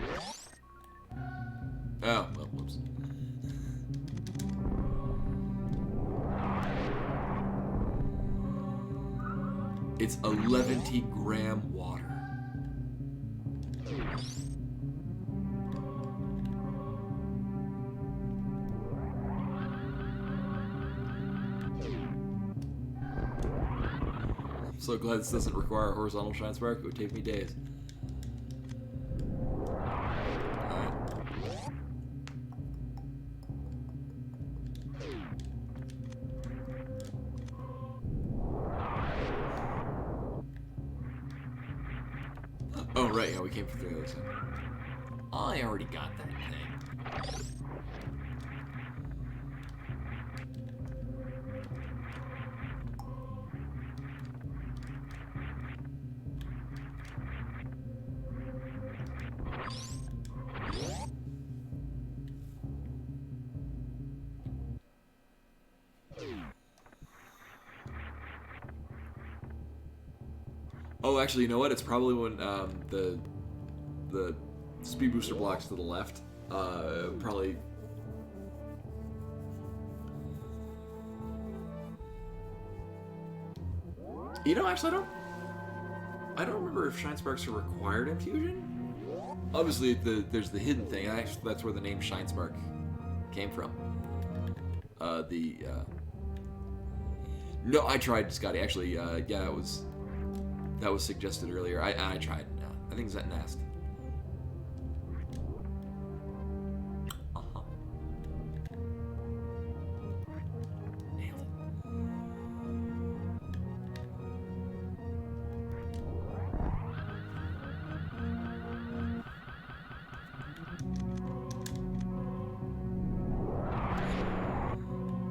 Oh, well, whoops. It's 11-gram water. I'm so glad this doesn't require a horizontal shine spark. It would take me days. Alright. Oh, right, yeah, we came from the other side. I already got that thing. Oh, actually, you know what? It's probably when the speed booster blocks to the left. Probably. You know, actually, I don't remember if shine sparks are required in Fusion. Obviously, there's the hidden thing. Actually, that's where the name shine spark came from. No, I tried, Scotty. Actually, yeah, that was suggested earlier. I tried. I think it's that nest. Uh-huh. Nailed it.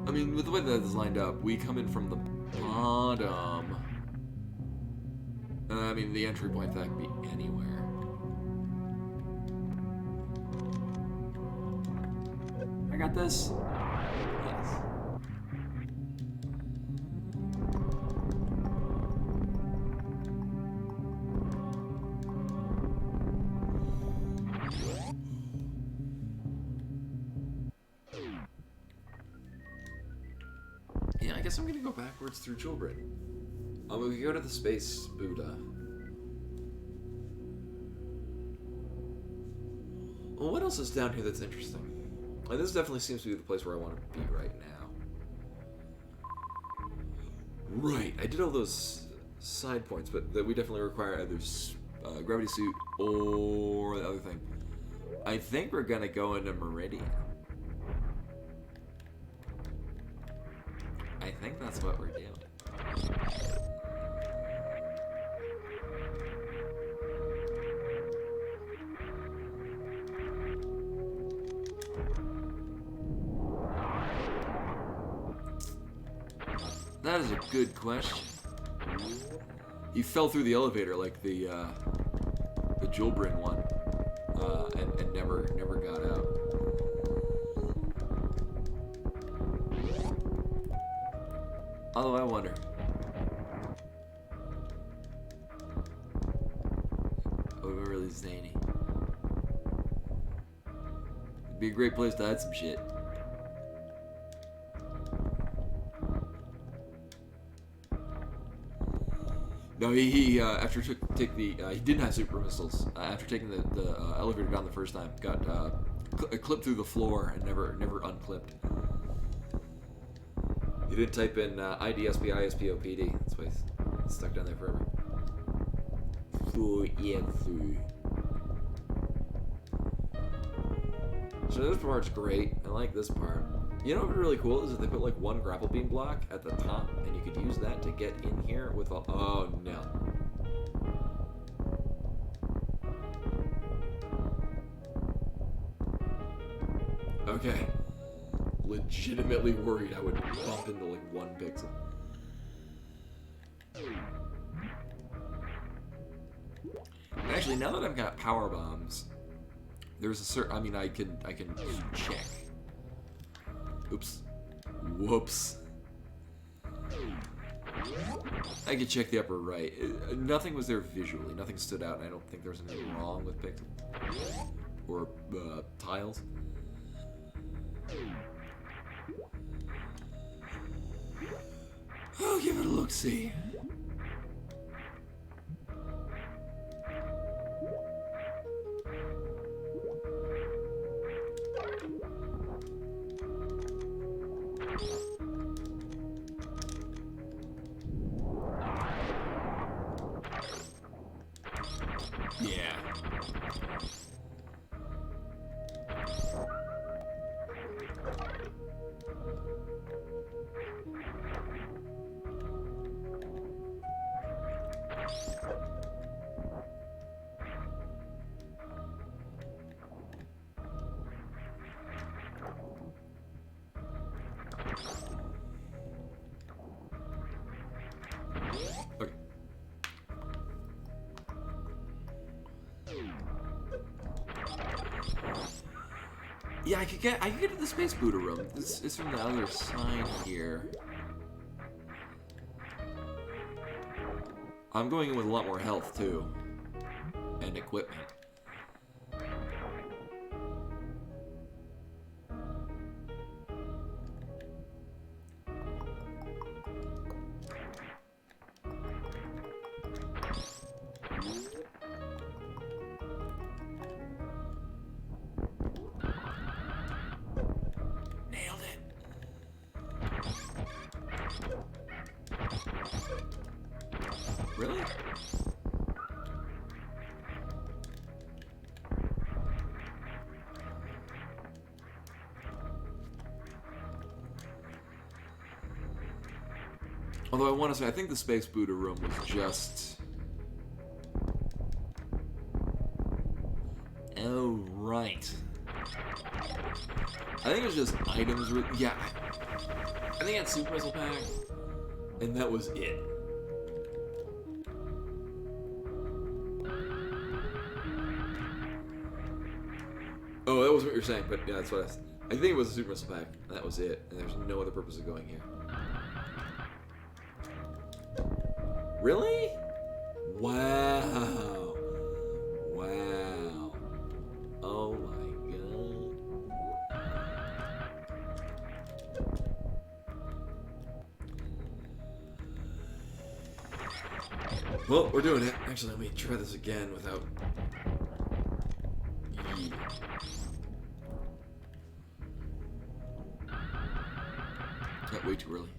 I mean, with the way that it's lined up, we come in from the bottom. I mean, the entry point, that could be anywhere. I got this. Yes. Yeah, I guess I'm gonna go backwards through Julbrin. We can go to the Space Buddha. Well, what else is down here that's interesting? Like, this definitely seems to be the place where I want to be right now. Right, I did all those side points, but that we definitely require either gravity suit or the other thing. I think we're gonna go into Meridian. I think that's what we're doing. That is a good question. He fell through the elevator like the Julbrin one, and never got out. Although I wonder. Oh, we're really zany. It'd be a great place to hide some shit. No, he after he didn't have super missiles. After taking the elevator down the first time, got clipped through the floor and never unclipped. He didn't type in IDSP ISPOPD. That's why he's stuck down there forever. So this part's great. I like this part. You know what's really cool is that they put like one grapple beam block at the top, and you could use that to get in here with all. Oh no. Okay. Legitimately worried I would bump into like one pixel. Actually, now that I've got power bombs, there's a certain. I mean, I can check. Oops. Whoops. I can check the upper right. Nothing was there visually. Nothing stood out, and I don't think there was anything wrong with pixels or tiles. I'll give it a look-see. Yeah. Okay. Yeah, I could get to the space Buddha room. This is from the other side here. I'm going in with a lot more health too, and equipment. Really? Although I want to say, I think the Space Buddha room was just... Oh, right. I think it was just items... Yeah. I think I had Super Missile Pack, and that was it. Oh, that wasn't what you're saying, but yeah, that's what I think it was a Super Missile Pack, and that was it. And there's no other purpose of going here. Really? Wow. Wow. Oh my god. Well, we're doing it. Actually, let me try this again without... Not way too early.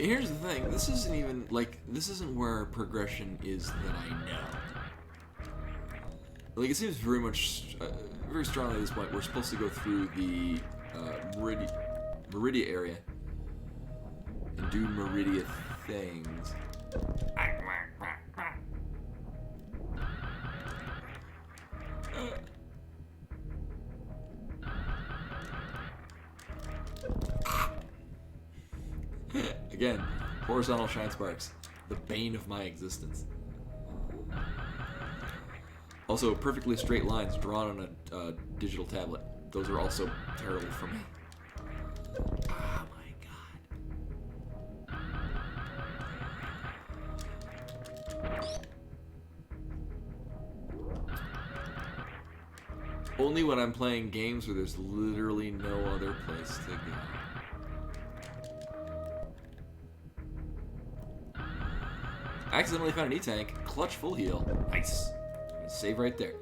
Here's the thing. This isn't even like this isn't where progression is that I know. Like it seems very much, very strongly at this point. We're supposed to go through the Meridia area and do Meridia things. Again, horizontal shine sparks, the bane of my existence. Also, perfectly straight lines drawn on a digital tablet. Those are also terrible for me. Oh my god. Only when I'm playing games where there's literally no other place to go. Accidentally found an E-tank. Clutch full heal. Nice. Save right there.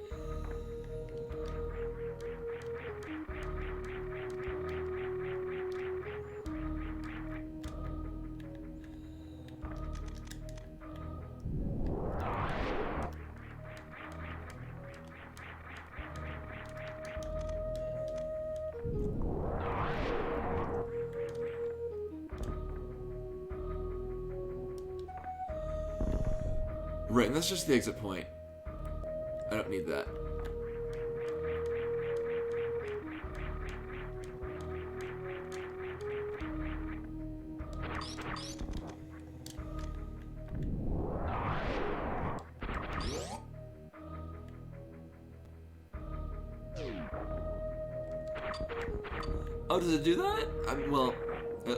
Right, and that's just the exit point. I don't need that. Oh, does it do that? Well,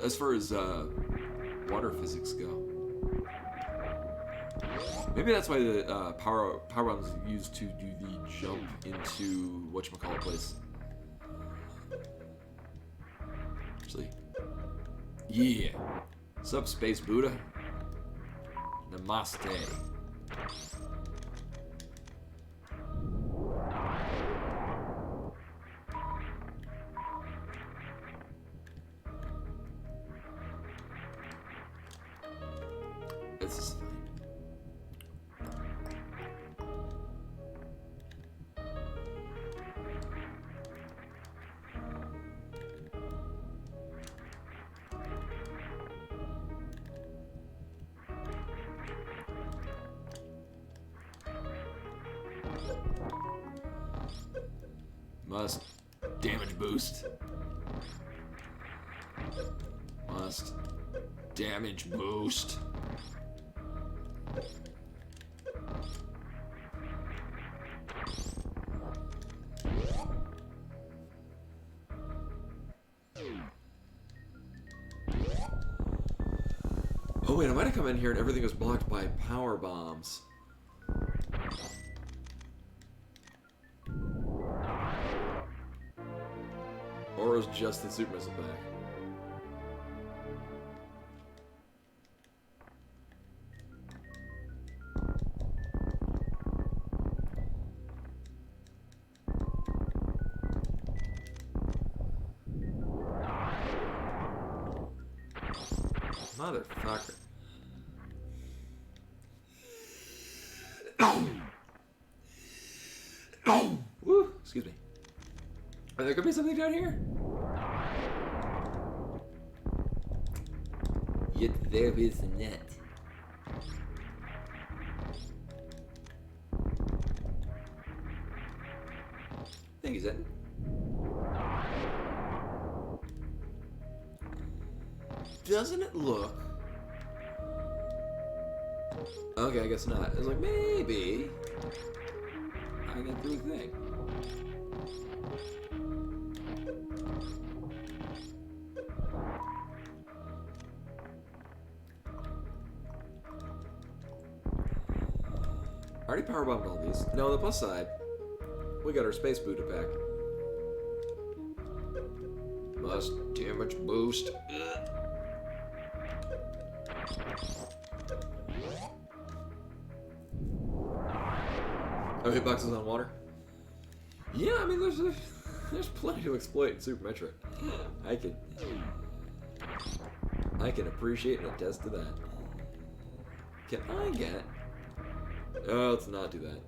as far as water physics go. Maybe that's why the power bomb is used to do the jump into whatchamacallit place. Actually, yeah. Sup, Space Buddha? Namaste. This is fine. Must damage boost. Must damage boost. Oh wait, I might have come in here and everything was blocked by power bombs. Or was just the super missile back? Motherfucker. Woo, excuse me. There could be something down here. Yet there is not. Thank you, Zen. Doesn't it look? Okay, I guess not. I was like, maybe I get through the thing. Already powerbombed all these. No, on the plus side, we got our Space Buddha back. Must damage boost. Ugh. Oh, hitboxes on water? Yeah, I mean, there's plenty to exploit in Super Metroid. I could I can appreciate and attest to that. Can I get... Oh, let's not do that.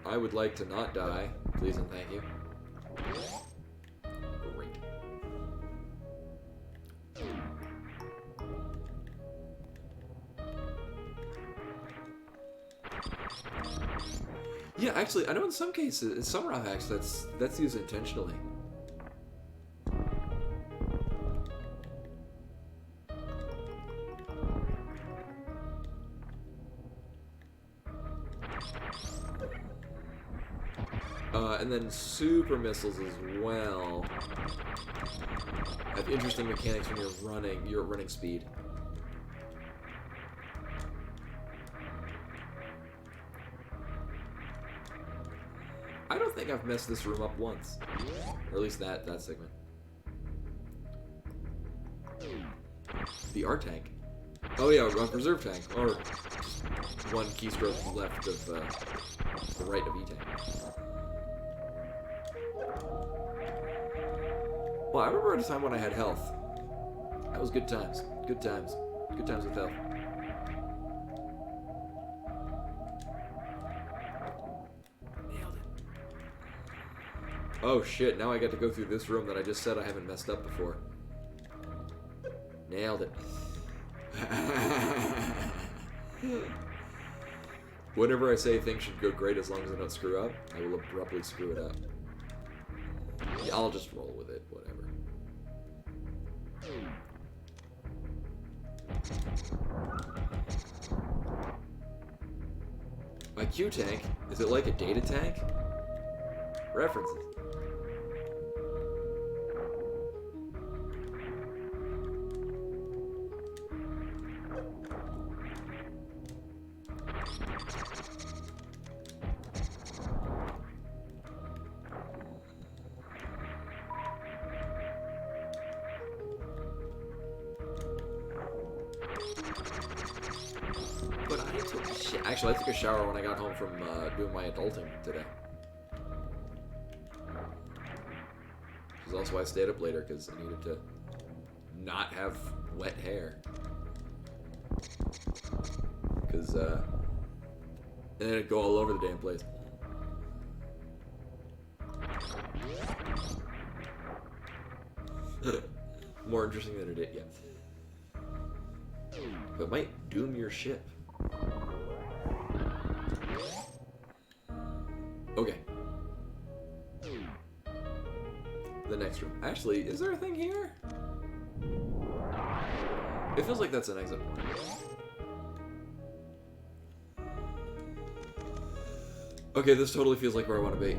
I would like to not die. Please and thank you. Great. Yeah, actually, I know in some cases, in some Romhacks, that's used intentionally. And then super missiles as well have interesting mechanics when you're at running speed. I don't think I've messed this room up once, or at least that segment. The R tank. Oh yeah, reserve tank, or one keystroke left of the right of E tank. Well, I remember at a time when I had health. That was good times. Good times. Good times with health. Nailed it. Oh shit, now I get to go through this room that I just said I haven't messed up before. Nailed it. Whenever I say things should go great as long as I don't screw up, I will abruptly screw it up. Yeah, I'll just roll with it, whatever. My Q tank? Is it like a data tank? References. But I took a shit. Actually, I took a shower when I got home from doing my adulting today. Which is also why I stayed up later, because I needed to not have wet hair. Because, and then it'd go all over the damn place. More interesting than it did, yeah. But might doom your ship. Okay. The next room. Actually, is there a thing here? It feels like that's an exit point. Okay, this totally feels like where I want to be.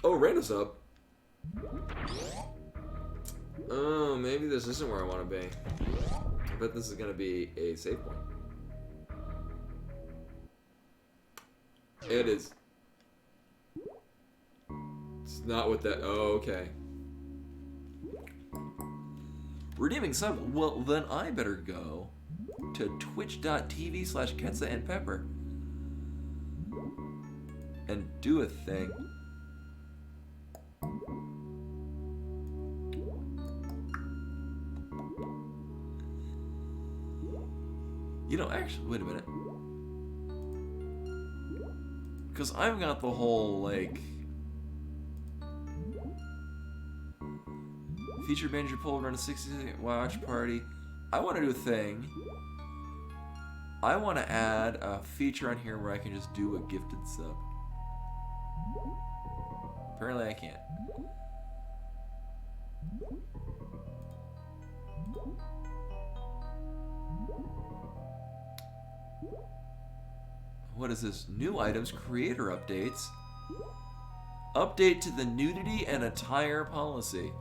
Oh, ran us up. Oh, maybe this isn't where I want to be. I bet this is going to be a save point. It is. It's not what that... Oh, okay. Redeeming sub. Well, then I better go to twitch.tv/Ketsa and Pepper and do a thing. You know, actually, wait a minute. Because I've got the whole, like... Feature manager pull run a 60-second watch party. I want to do a thing. I want to add a feature on here where I can just do a gifted sub. Apparently I can't. What is this? New items, creator updates. Update to the nudity and attire policy.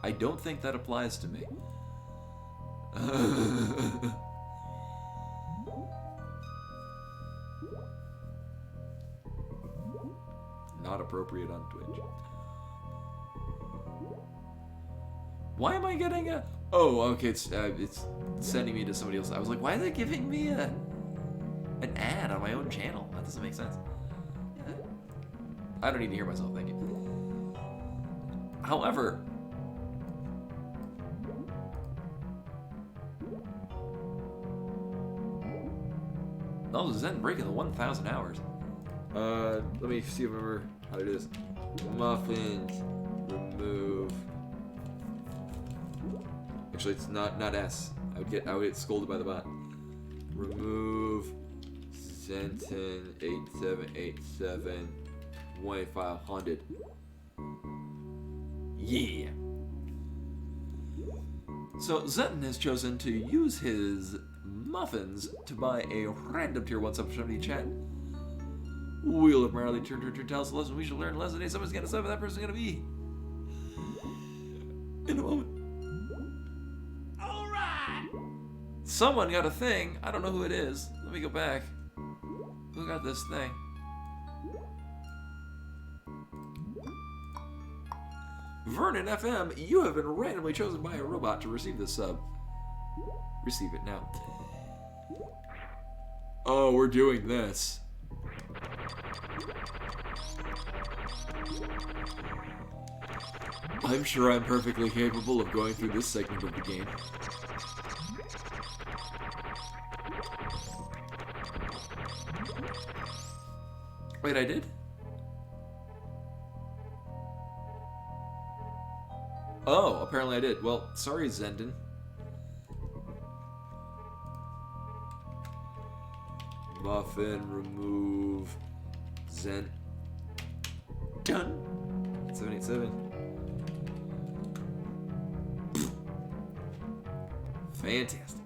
I don't think that applies to me. Not appropriate on Twitch. Why am I getting a... Oh, okay, it's sending me to somebody else. I was like, why are they giving me an ad on my own channel? That doesn't make sense. I don't need to hear myself, thank you. However, oh, Zen breaking the 1,000 hours. Let me see if I remember how to do this. Muffins, remove. Actually, it's not S. I would get scolded by the bot. Remove Zenton 8787 1500. Yeah. So Zenton has chosen to use his muffins to buy a random tier 1 sub from somebody in chat. Wheel of Merrily turn tell us a lesson we should learn. Lesson 8, someone's gonna say that person's gonna be. In a moment. Alright! Someone got a thing. I don't know who it is. Let me go back. Who got this thing? Vernon FM, you have been randomly chosen by a robot to receive this sub. Receive it now. Oh, we're doing this. I'm sure I'm perfectly capable of going through this segment of the game. Wait, I did? Oh, apparently I did. Well, sorry, Zendon. Muffin, remove, Zen. Done. 787. Fantastic.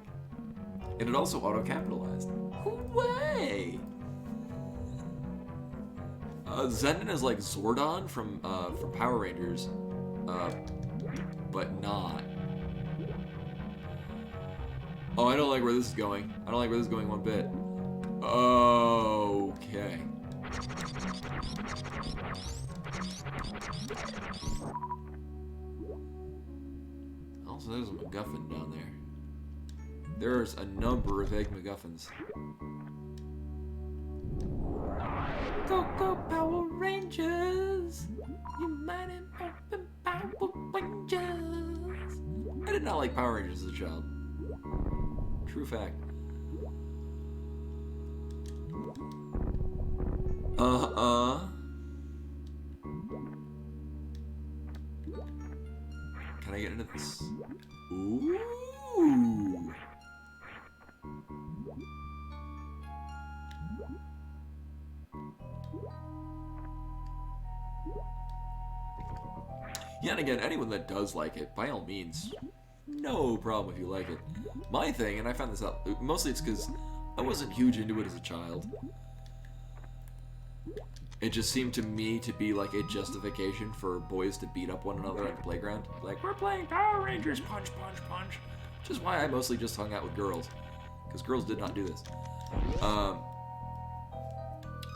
And it also auto-capitalized. Hooray! Zendon is like Zordon from Power Rangers, but not. Oh, I don't like where this is going. I don't like where this is going one bit. Okay. Also, there's a MacGuffin down there. There's a number of egg MacGuffins. Go Power Rangers! You mighty open Power Rangers! I did not like Power Rangers as a child. True fact. Can I get into this? Ooh. Yeah, and again, anyone that does like it, by all means, no problem if you like it. My thing, and I found this out, mostly it's because I wasn't huge into it as a child. It just seemed to me to be like a justification for boys to beat up one another at the playground. Like, we're playing Power Rangers, punch, punch, punch. Which is why I mostly just hung out with girls. Because girls did not do this.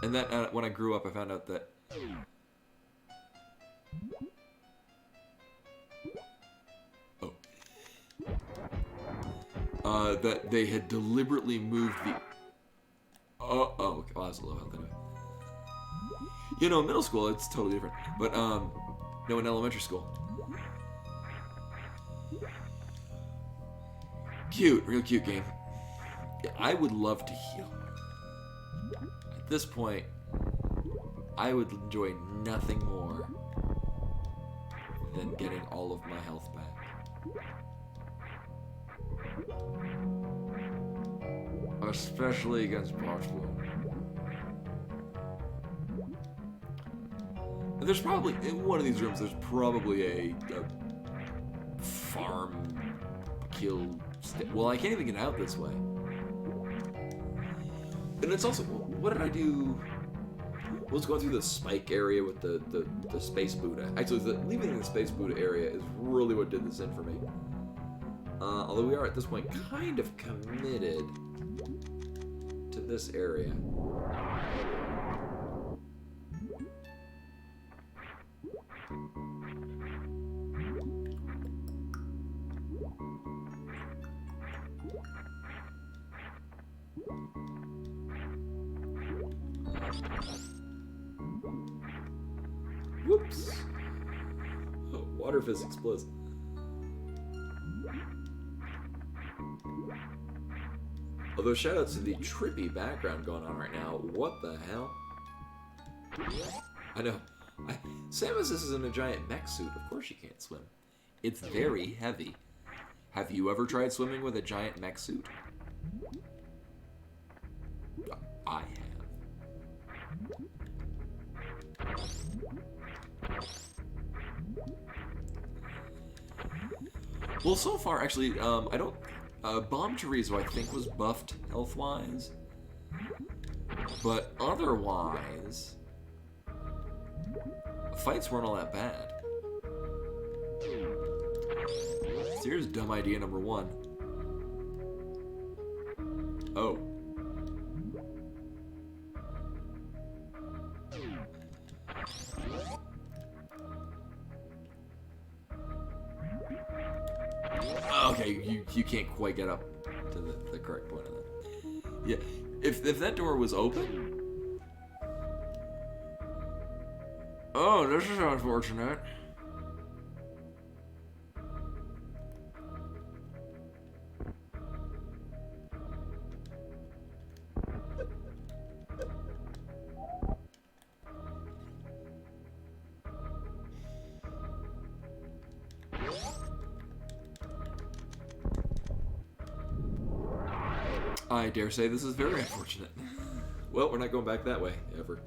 And then when I grew up, I found out that... that they had deliberately moved the... Oh, okay. Well, I was a low health anyway. You know, in middle school, it's totally different. But, no, in elementary school. Cute, real cute game. I would love to heal. At this point, I would enjoy nothing more than getting all of my health back. Especially against boss blue. There's probably, in one of these rooms, there's probably a farm kill. Well, I can't even get out this way. And it's also, what did I do? Let's go through the spike area with the space Buddha. Actually, leaving the space Buddha area is really what did this in for me. Although we are at this point kind of committed to this area. Whoops. Oh, Water physics bliss. Although shoutouts to the trippy background going on right now. What the hell? I know. Samus is in a giant mech suit. Of course she can't swim. It's very heavy. Have you ever tried swimming with a giant mech suit? I have. Well, so far, actually, I don't... Bomb Chorizo, I think, was buffed health-wise. But otherwise... fights weren't all that bad. So here's dumb idea number 1. Oh. Okay, you can't quite get up to the correct point of that. Yeah, if that door was open... Oh, this is unfortunate. I dare say this is very unfortunate. Well, we're not going back that way, ever.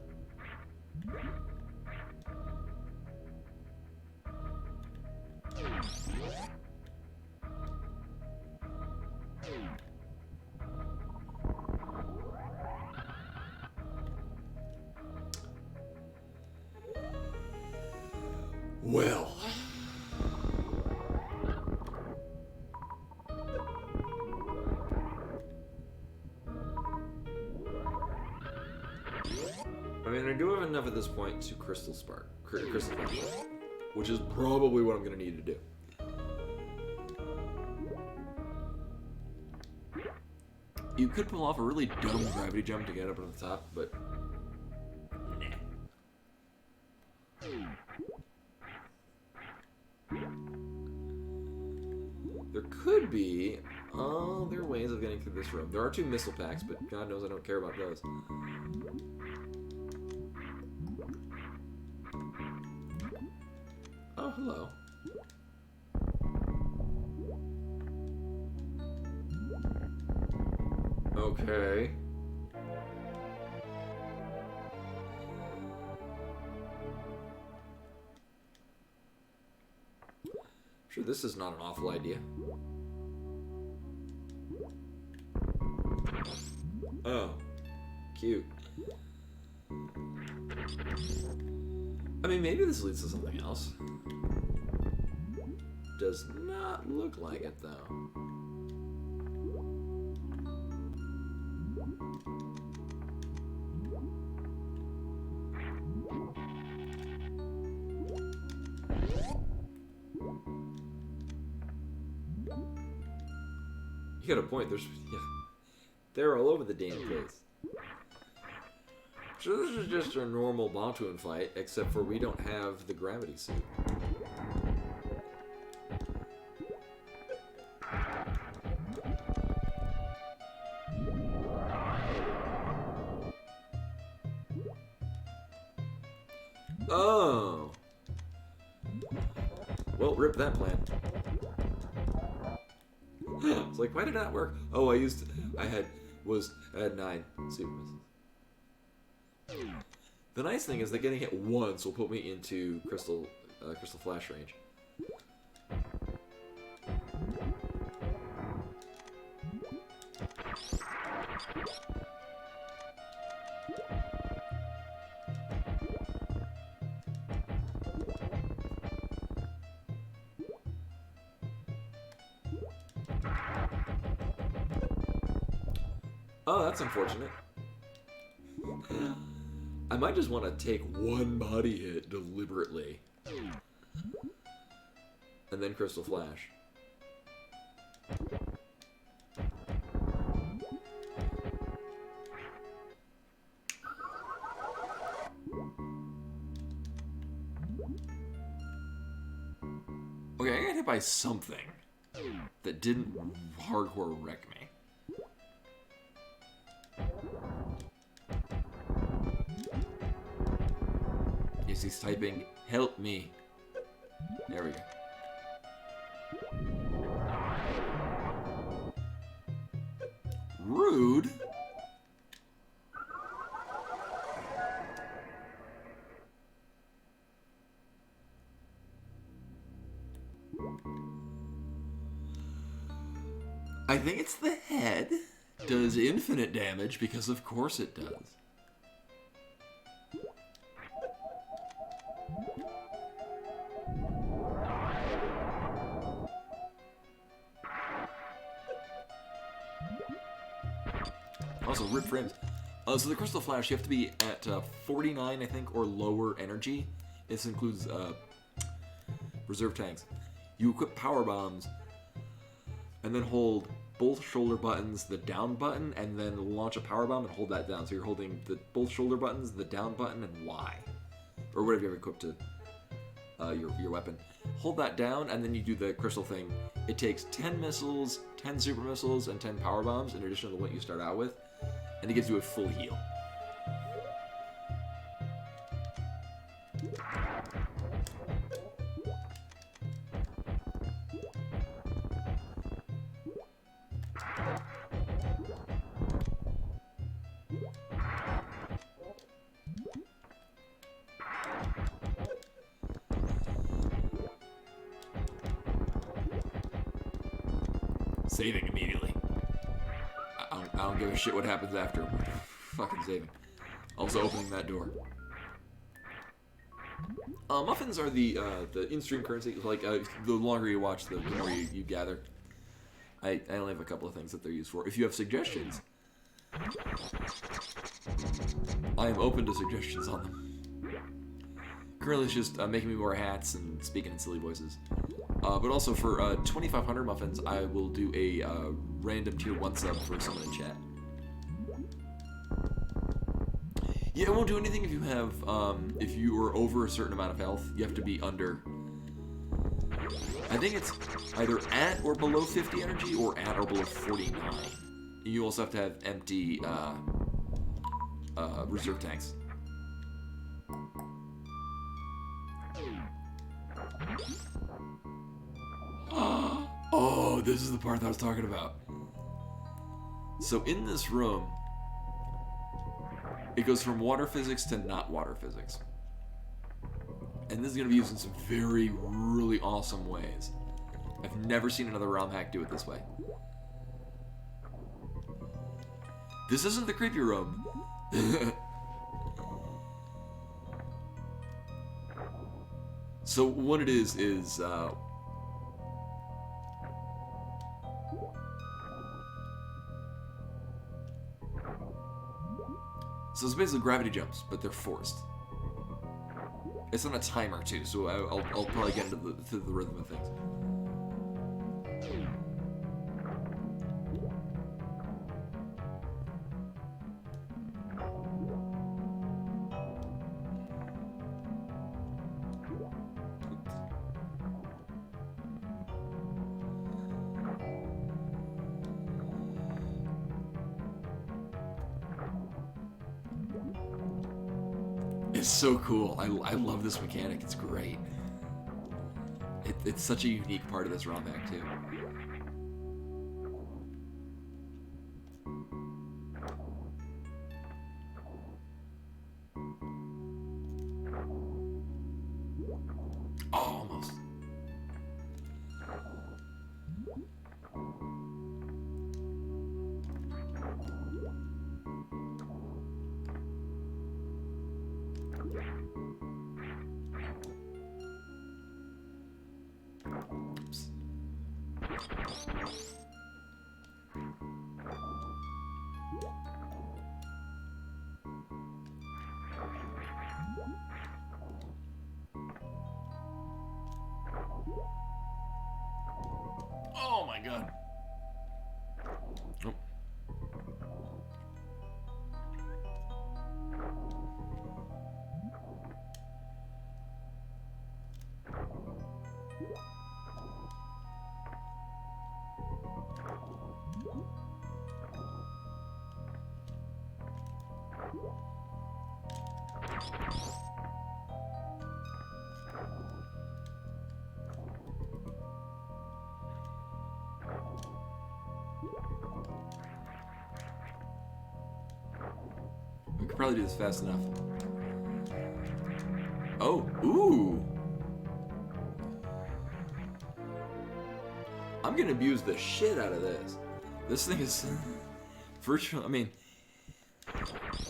Well... I mean, I do have enough at this point to Crystal Spark, Crystal Flash, which is probably what I'm going to need to do. You could pull off a really dumb gravity jump to get up to the top, but... There could be other ways of getting through this room. There are 2 missile packs, but God knows I don't care about those. Oh, hello. Okay. Sure, this is not an awful idea. Oh. Cute. I mean, maybe this leads to something else. Does not look like it, though. You got a point. They're all over the damn place. So this is just a normal Bontoon fight, except for we don't have the gravity suit. Oh! Well, rip that plan. It's like, why did that work? Oh, I had 9 super missiles. The nice thing is that getting hit once will put me into Crystal Flash range. Oh, that's unfortunate. I might just want to take one body hit deliberately. And then Crystal Flash. Okay, I got hit by something that didn't hardcore wreck me. Yes, he's typing, help me. There we go. Rude. I think it's the head. Does infinite damage because of course it does. Also, rip frames. So the Crystal Flash, you have to be at 49, I think, or lower energy. This includes reserve tanks. You equip power bombs, and then hold both shoulder buttons, the down button, and then launch a power bomb and hold that down. So you're holding both shoulder buttons, the down button, and Y, or whatever you have equipped to your weapon. Hold that down, and then you do the crystal thing. It takes 10 missiles, 10 super missiles, and 10 power bombs in addition to what you start out with, and it gives you a full heal. Saving immediately. I don't give a shit what happens after. Fucking saving. Also opening that door. Muffins are the in-stream currency. Like, the longer you watch, the more you gather. I only have a couple of things that they're used for. If you have suggestions, I am open to suggestions on them. Currently it's just making me wear hats and speaking in silly voices. But also for 2,500 muffins, I will do a random tier 1 sub for someone in chat. Yeah, it won't do anything if you have, if you are over a certain amount of health. You have to be under, I think it's either at or below 50 energy or at or below 49. You also have to have empty reserve tanks. Oh, this is the part that I was talking about. So in this room, it goes from water physics to not water physics. And this is going to be used in some really awesome ways. I've never seen another Romhack do it this way. This isn't the creepy room. So what it is so it's basically gravity jumps, but they're forced. It's on a timer too, so I'll probably get into the rhythm of things. It's so cool. I love this mechanic. It's great. It's such a unique part of this Romhack too. Oh, almost. Oh my god. Oh. could probably do this fast enough. Oh, ooh. I'm gonna abuse the shit out of this. This thing is virtual. I mean,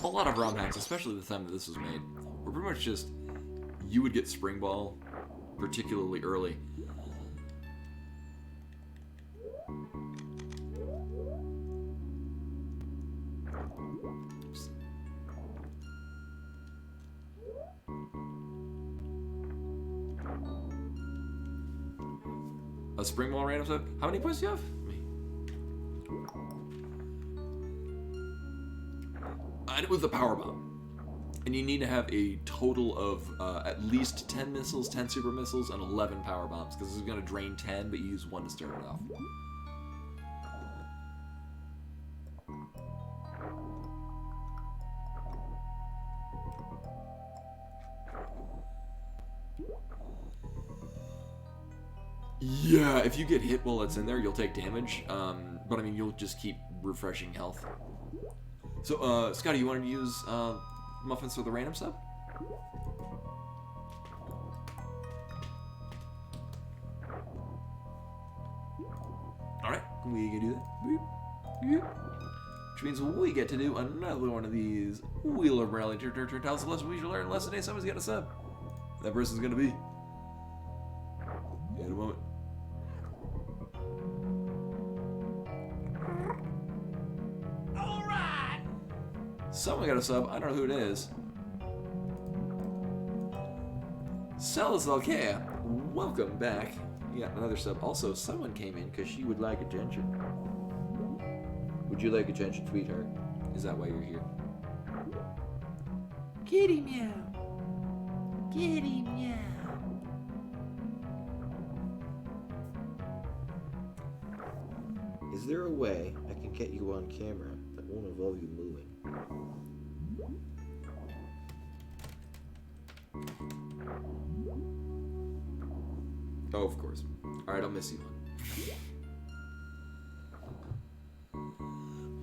a lot of ROM hacks, especially the time that this was made, were pretty much just you would get spring ball particularly early. Oops. A spring ball random sub? How many points do you have? And with the power bomb. And you need to have a total of at least 10 missiles, 10 super missiles, and 11 power bombs, because this is going to drain 10, but you use 1 to start it off. Yeah, if you get hit while it's in there, you'll take damage, but I mean, you'll just keep refreshing health. So, Scotty, you wanted to use muffins for the random sub? Alright, we can do that. Which means we get to do another one of these Wheel of Rally. Tell us the lesson we should learn. Lesson today, someone's got a sub. That person's gonna be in a moment. Alright! Someone got a sub. I don't know who it is. Salazar, welcome back. You got another sub. Also, someone came in because she would like attention. Would you like attention, sweetheart? Is that why you're here? Kitty meow. Kitty meow. Is there a way I can get you on camera that won't involve you moving? Oh, of course. Alright, I'll miss you one.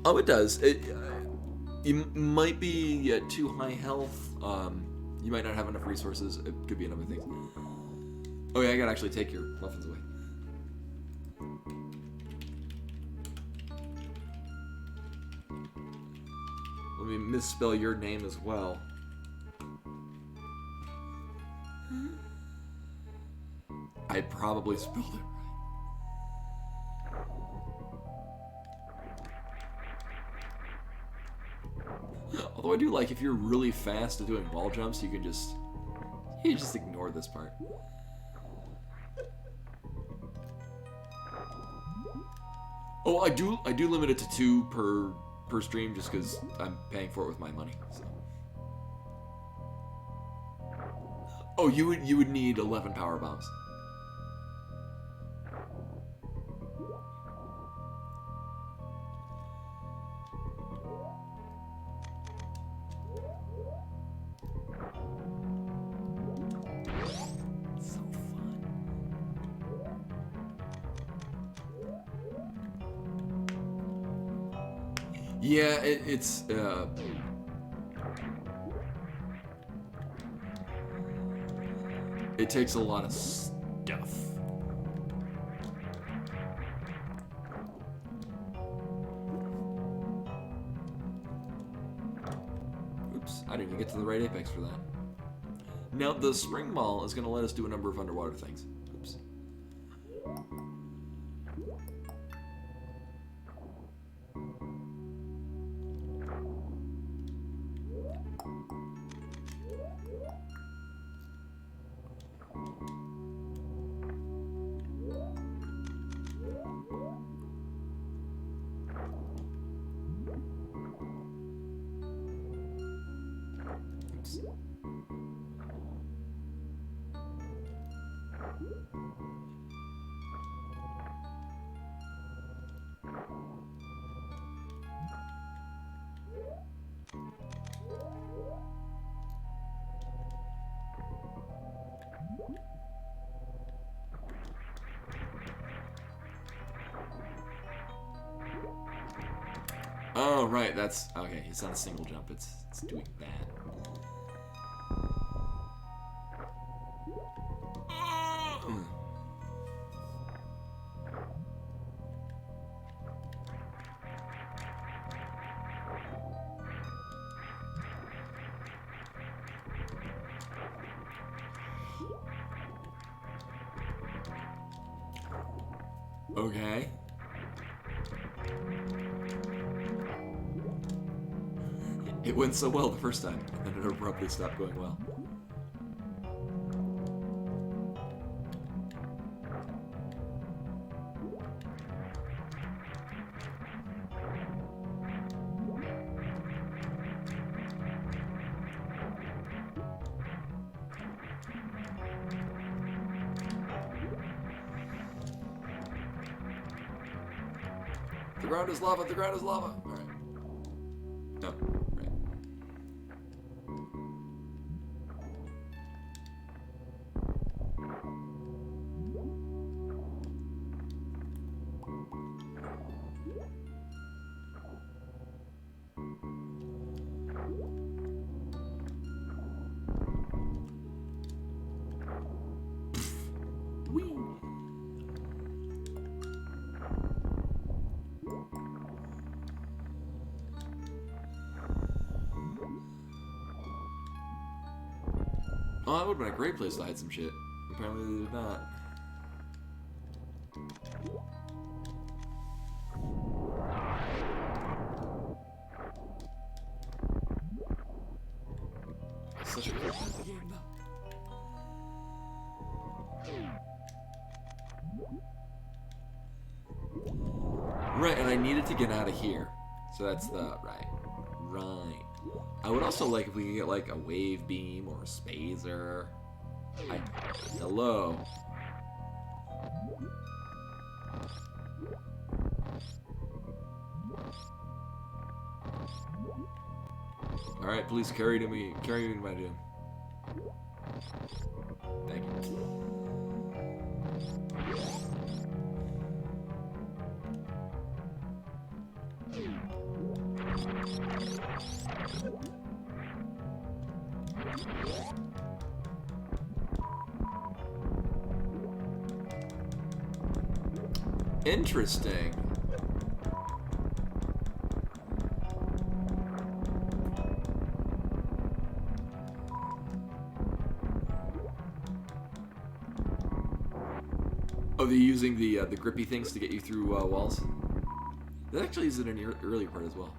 Oh, it does. You might be at too high health. You might not have enough resources. It could be another thing. Oh yeah, I gotta actually take your muffins away. Let me misspell your name as well. I probably spelled it right. Although I do like if you're really fast at doing wall jumps, you can just ignore this part. Oh, I do limit it to 2 per stream just because I'm paying for it with my money. So. Oh, you would need 11 power bombs. Yeah, it's it takes a lot of stuff. Oops, I didn't even get to the right apex for that. Now, the spring ball is going to let us do a number of underwater things. Oops. Oh, right, that's... Okay, it's not a single jump, it's doing that. Okay. It went so well the first time, and then it abruptly stopped going well. The ground is lava, the ground is lava! Alright. No, right. Whee! Oh, that would have been a great place to hide some shit. Apparently they did not. It's such a cool part of the game, though. Right, and I needed to get out of here. So that's the... Right. Right. I would also like if we could get like a wave beam or a spazer. Hello. Alright, please carry me to my doom. Thank you. Interesting. Oh, they're using the grippy things to get you through walls? That actually is in an earlier part as well.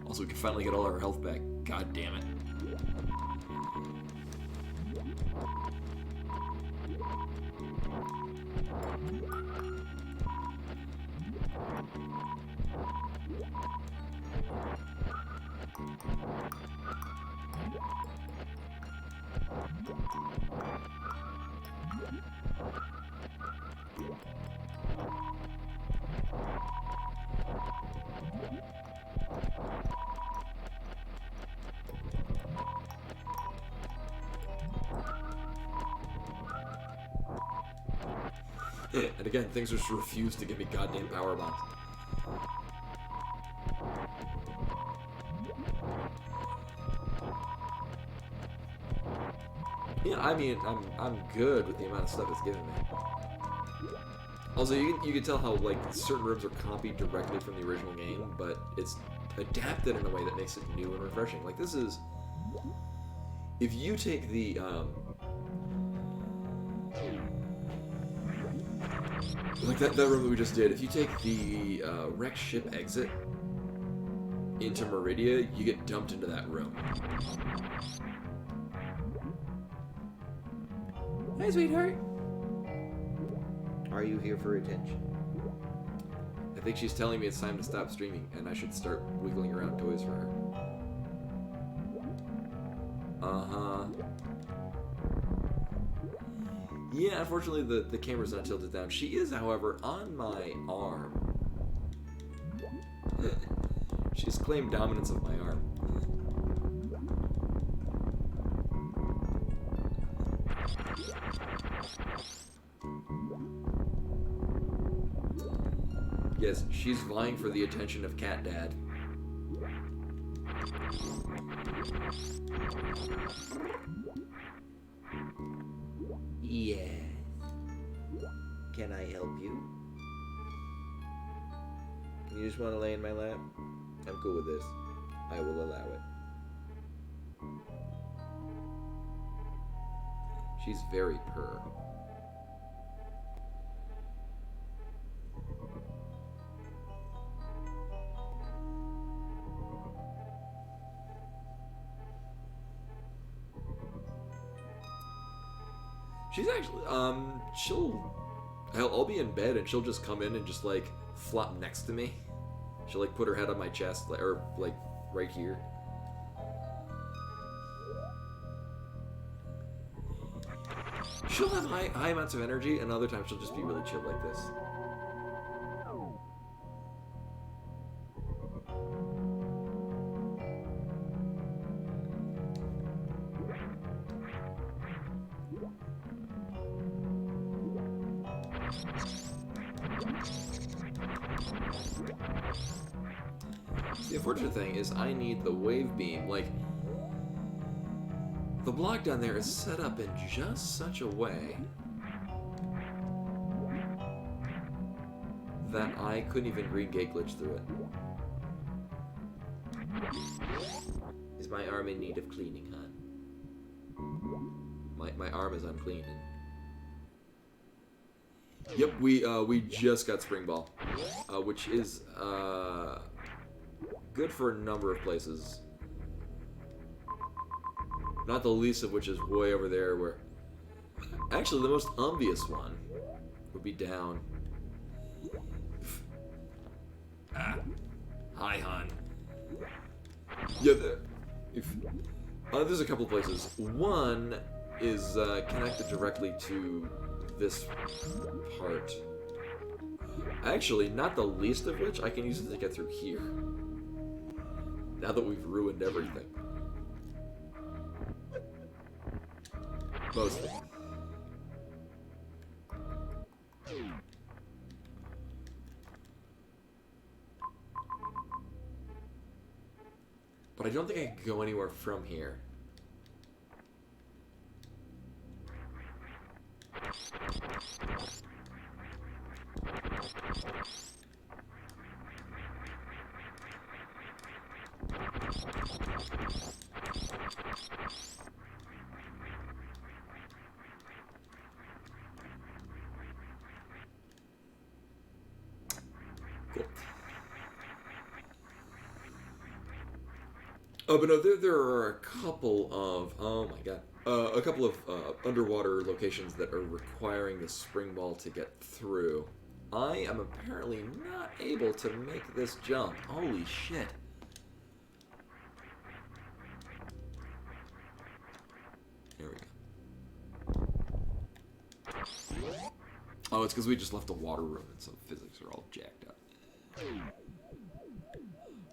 Also, we can finally get all our health back. God damn it. And again, things just refuse to give me goddamn power bombs. Yeah, I mean, I'm good with the amount of stuff it's giving me. Also, you can tell how like certain rooms are copied directly from the original game, but it's adapted in a way that makes it new and refreshing. Like this is, if you take the like that room that we just did, if you take the wrecked ship exit into Meridia, you get dumped into that room. Hey, sweetheart. Are you here for attention? I think she's telling me it's time to stop streaming, and I should start wiggling around toys for her. Uh-huh. Yeah, unfortunately the camera's not tilted down. She is, however, on my arm. She's claimed dominance of my arm. Yes, she's vying for the attention of Cat Dad. Yes. Can I help you? You just want to lay in my lap? I'm cool with this. I will allow it. She's very purr. She's actually, I'll be in bed and she'll just come in and just like flop next to me. She'll like put her head on my chest, or like right here. She'll have high amounts of energy, and other times she'll just be really chill like this. The unfortunate thing is I need the wave beam. Like, the block down there is set up in just such a way that I couldn't even green gate glitch through it. Is my arm in need of cleaning, hon? My arm is unclean. Yep, we just got Spring Ball, which is good for a number of places. Not the least of which is way over there where... Actually, the most obvious one would be down. Hi, hon. Yeah, there's a couple places. One is connected directly to this part. Actually, not the least of which, I can use it to get through here. Now that we've ruined everything. Mostly. But I don't think I can go anywhere from here. Cool. Oh, but no, there are a couple of, oh my god, a couple of underwater locations that are requiring the spring ball to get through. I am apparently not able to make this jump. Holy shit. There we go. Oh, it's because we just left a water room and so physics are all jacked up.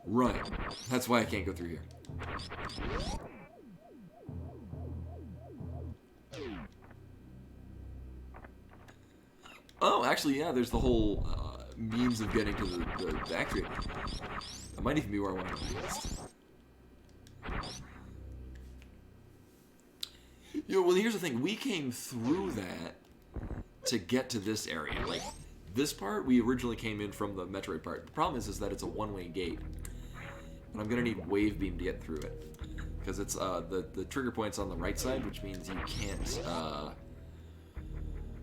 Right. That's why I can't go through here. Oh, actually, yeah, there's the whole means of getting to the factory. That might even be where I want to go next. You know, well, here's the thing. We came through that to get to this area. Like, this part, we originally came in from the Metroid part. The problem is that it's a one-way gate. And I'm going to need wave beam to get through it. Because it's, the trigger point's on the right side, which means you can't,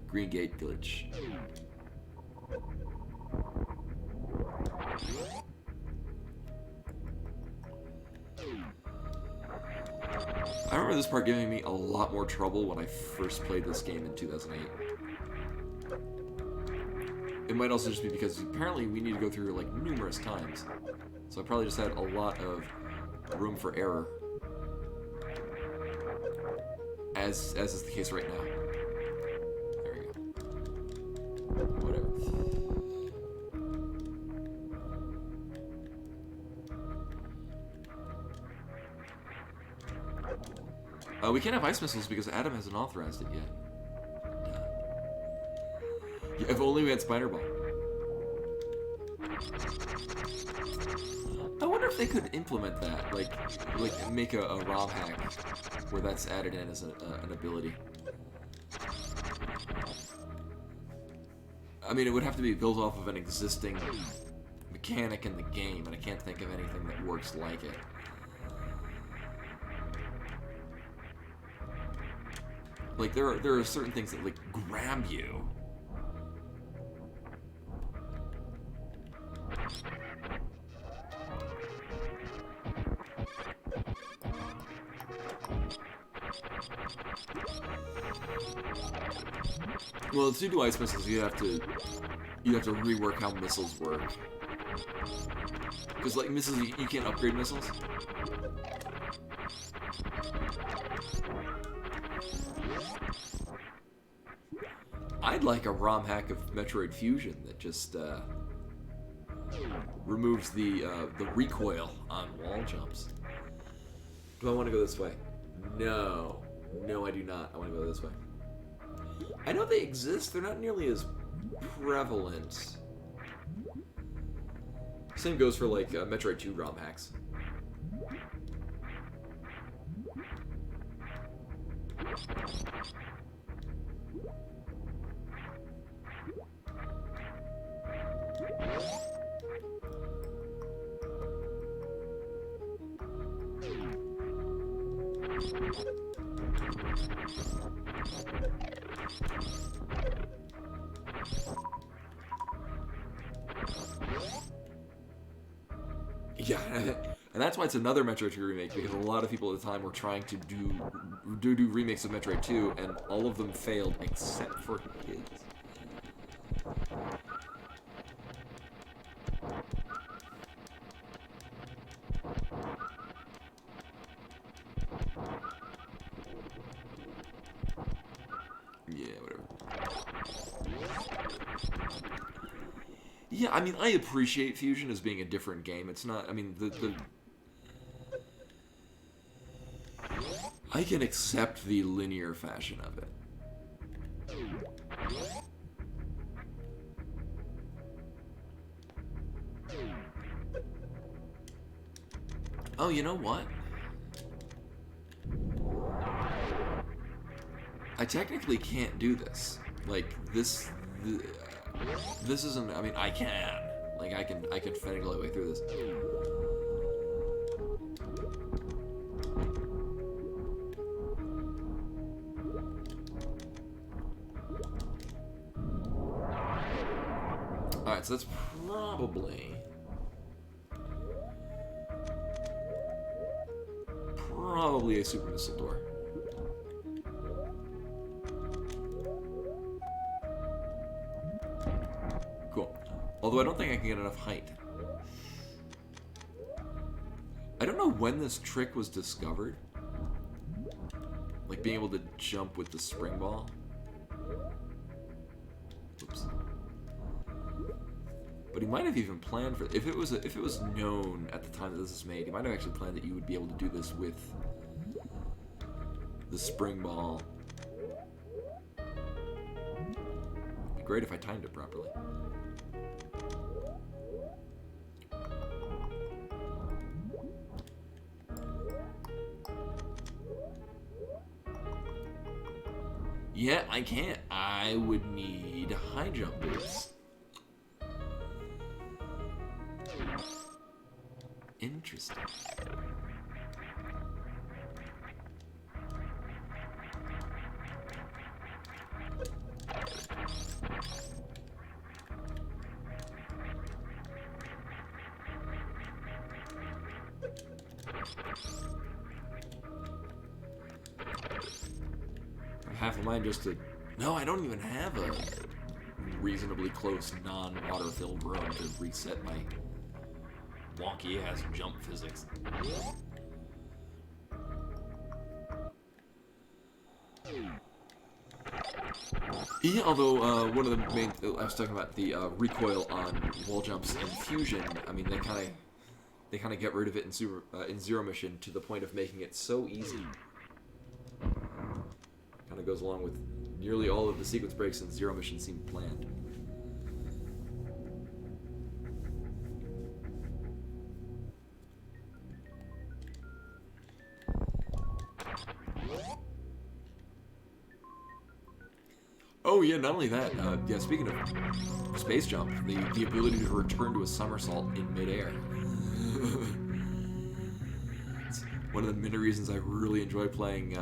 green gate glitch. I remember this part giving me a lot more trouble when I first played this game in 2008. It might also just be because apparently we need to go through like numerous times. So I probably just had a lot of room for error. As is the case right now. There we go. Whatever. We can't have ice missiles because Adam hasn't authorized it yet. Yeah, if only we had Spider Ball. I wonder if they could implement that, like make a Romhack where that's added in as an ability. I mean, it would have to be built off of an existing mechanic in the game, and I can't think of anything that works like it. Like, there are certain things that, like, grab you. Well, to do ice missiles, you have to rework how missiles work. Because, like, missiles, you can't upgrade missiles. I'd like a ROM hack of Metroid Fusion that just removes the recoil on wall jumps. Do I want to go this way? No. No, I do not. I want to go this way. I know they exist. They're not nearly as prevalent. Same goes for, like, Metroid 2 ROM hacks. Yeah, and that's why it's another Metroid 2 remake, because a lot of people at the time were trying to do remakes of Metroid 2, and all of them failed except for his. Yeah, whatever. Yeah, I mean, I appreciate Fusion as being a different game. It's not, I mean, I can accept the linear fashion of it. Oh, you know what? I technically can't do this. Like, this isn't, I mean, I can. Like, I can finagle my way through this. Alright, so that's probably a super missile door. Cool. Although I don't think I can get enough height. I don't know when this trick was discovered. Like being able to jump with the spring ball. Oops. But he might have even planned for if it was known at the time that this was made, he might have actually planned that you would be able to do this with the spring ball. It'd be great if I timed it properly. Yeah, I can't. I would need high jump boots. Interesting. Half of mine just to... No, I don't even have a reasonably close non-water-filled room to reset my wonky-ass jump physics. Yeah, although one of the main... I was talking about the recoil on wall jumps in Fusion. I mean, they kind of get rid of it in Zero Mission to the point of making it so easy. Kind of goes along with nearly all of the sequence breaks in Zero Mission seem planned. Oh yeah, not only that. Yeah, speaking of space jump, the ability to return to a somersault in midair. It's one of the many reasons I really enjoy playing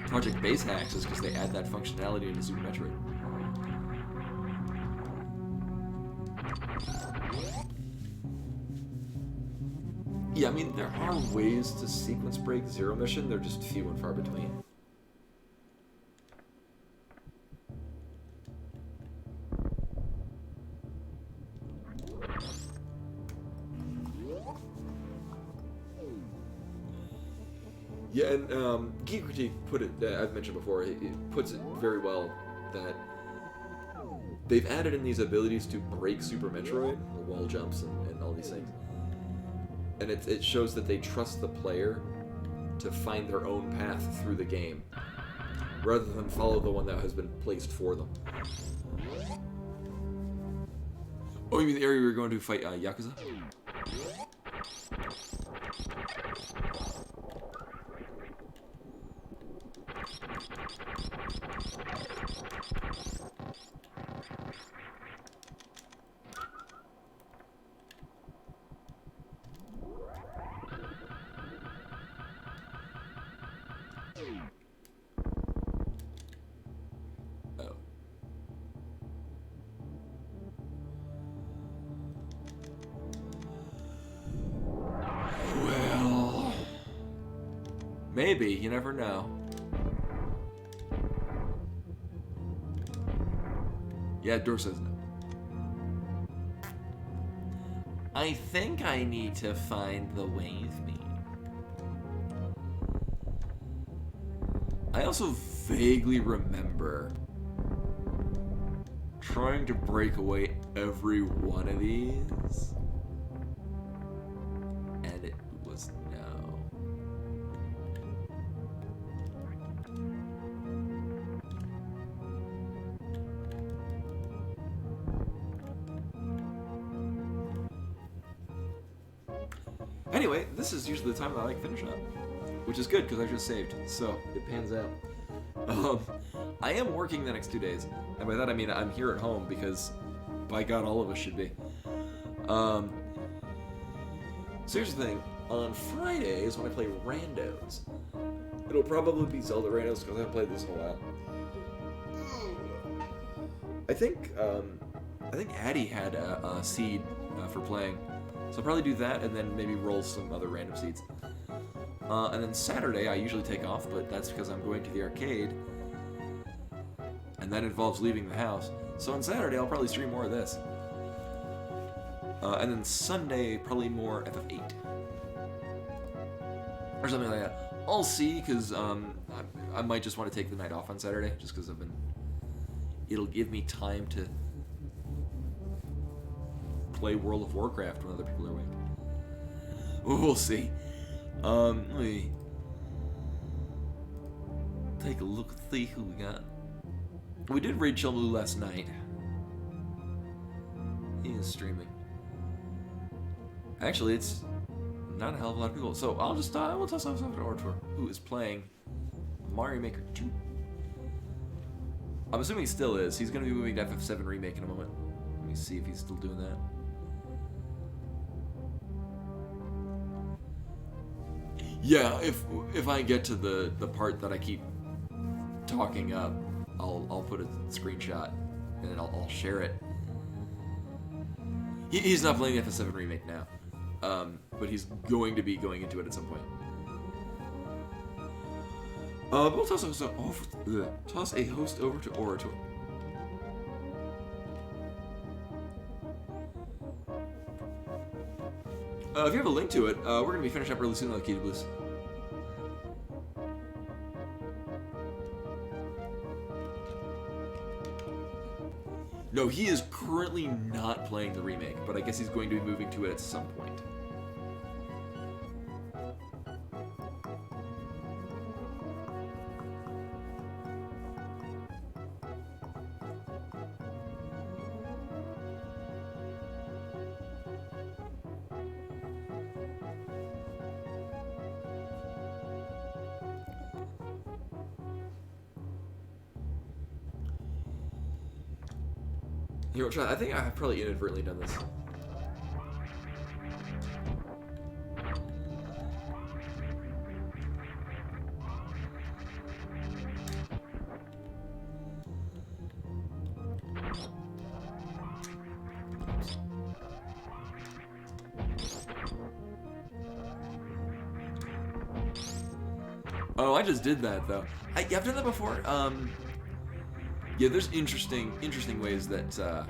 Project Base Hacks is because they add that functionality into Super Metroid. Yeah, I mean, there are ways to sequence break Zero Mission, they're just few and far between. Yeah, and Geek Critique put it, I've mentioned before, it puts it very well that they've added in these abilities to break Super Metroid, the wall jumps and all these things. And it shows that they trust the player to find their own path through the game, rather than follow the one that has been placed for them. Oh, you mean the area we were going to fight Yakuza? Well, maybe. You never know. Yeah, door says no. I think I need to find the wave mean. I also vaguely remember trying to break away every one of these, and it was no. Anyway, this is usually the time that I like finish up, which is good because I just saved, so it pans out. I am working the next 2 days, and by that I mean I'm here at home because, by God, all of us should be. So here's the thing: on Fridays when I play randos, it'll probably be Zelda randos because I haven't played this in a while. I think Addie had a seed for playing, so I'll probably do that and then maybe roll some other random seeds. And then Saturday I usually take off, but that's because I'm going to the arcade, and that involves leaving the house. So on Saturday I'll probably stream more of this. And then Sunday, probably more FF8. Or something like that. I'll see, because I might just want to take the night off on Saturday, just because it'll give me time to play World of Warcraft when other people are awake. We'll see. Let me take a look, see who we got. We did raid Chilmu last night. He is streaming. Actually, it's not a hell of a lot of people. So we'll tell something to Ortor, who is playing Mario Maker 2. I'm assuming he still is. He's going to be moving to FF7 Remake in a moment. Let me see if he's still doing that. Yeah, if I get to the part that I keep talking up, I'll put a screenshot and then I'll share it. He's not playing the FF7 Remake now, but he's going to be going into it at some point. We'll toss a host over to Orator. If you have a link to it, we're going to be finished up really soon on the Key to Blues. No, he is currently not playing the remake, but I guess he's going to be moving to it at some point. You know, I think I've probably inadvertently done this. Oh, I just did that though. I've done that before. Yeah, there's interesting ways that.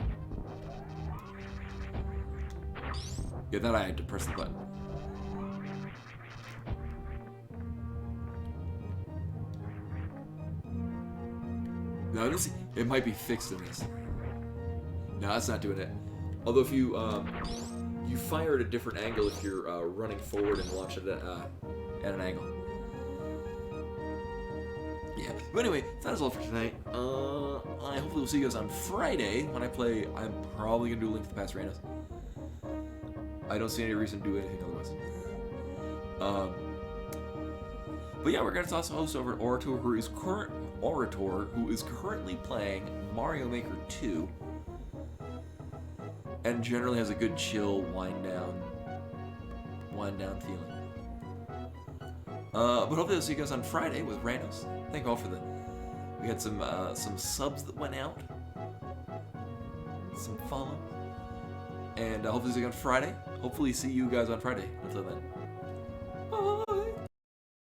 Yeah, that I had to press the button. No, it might be fixed in this. No, that's not doing it. Although if you you fire at a different angle if you're running forward and launch it at an angle. Yeah. But anyway, that is all for tonight. I hopefully will see you guys on Friday when I play. I'm probably gonna do a Link to the Past Reynos. I don't see any reason to do anything otherwise. But yeah, we're gonna toss a host over to Orator, who is currently playing Mario Maker 2, and generally has a good chill wind down feeling. But hopefully I'll see you guys on Friday with Reynos. Thank you all for we had some subs that went out, some follows, and hopefully see you on Friday. Hopefully see you guys on Friday. Until then.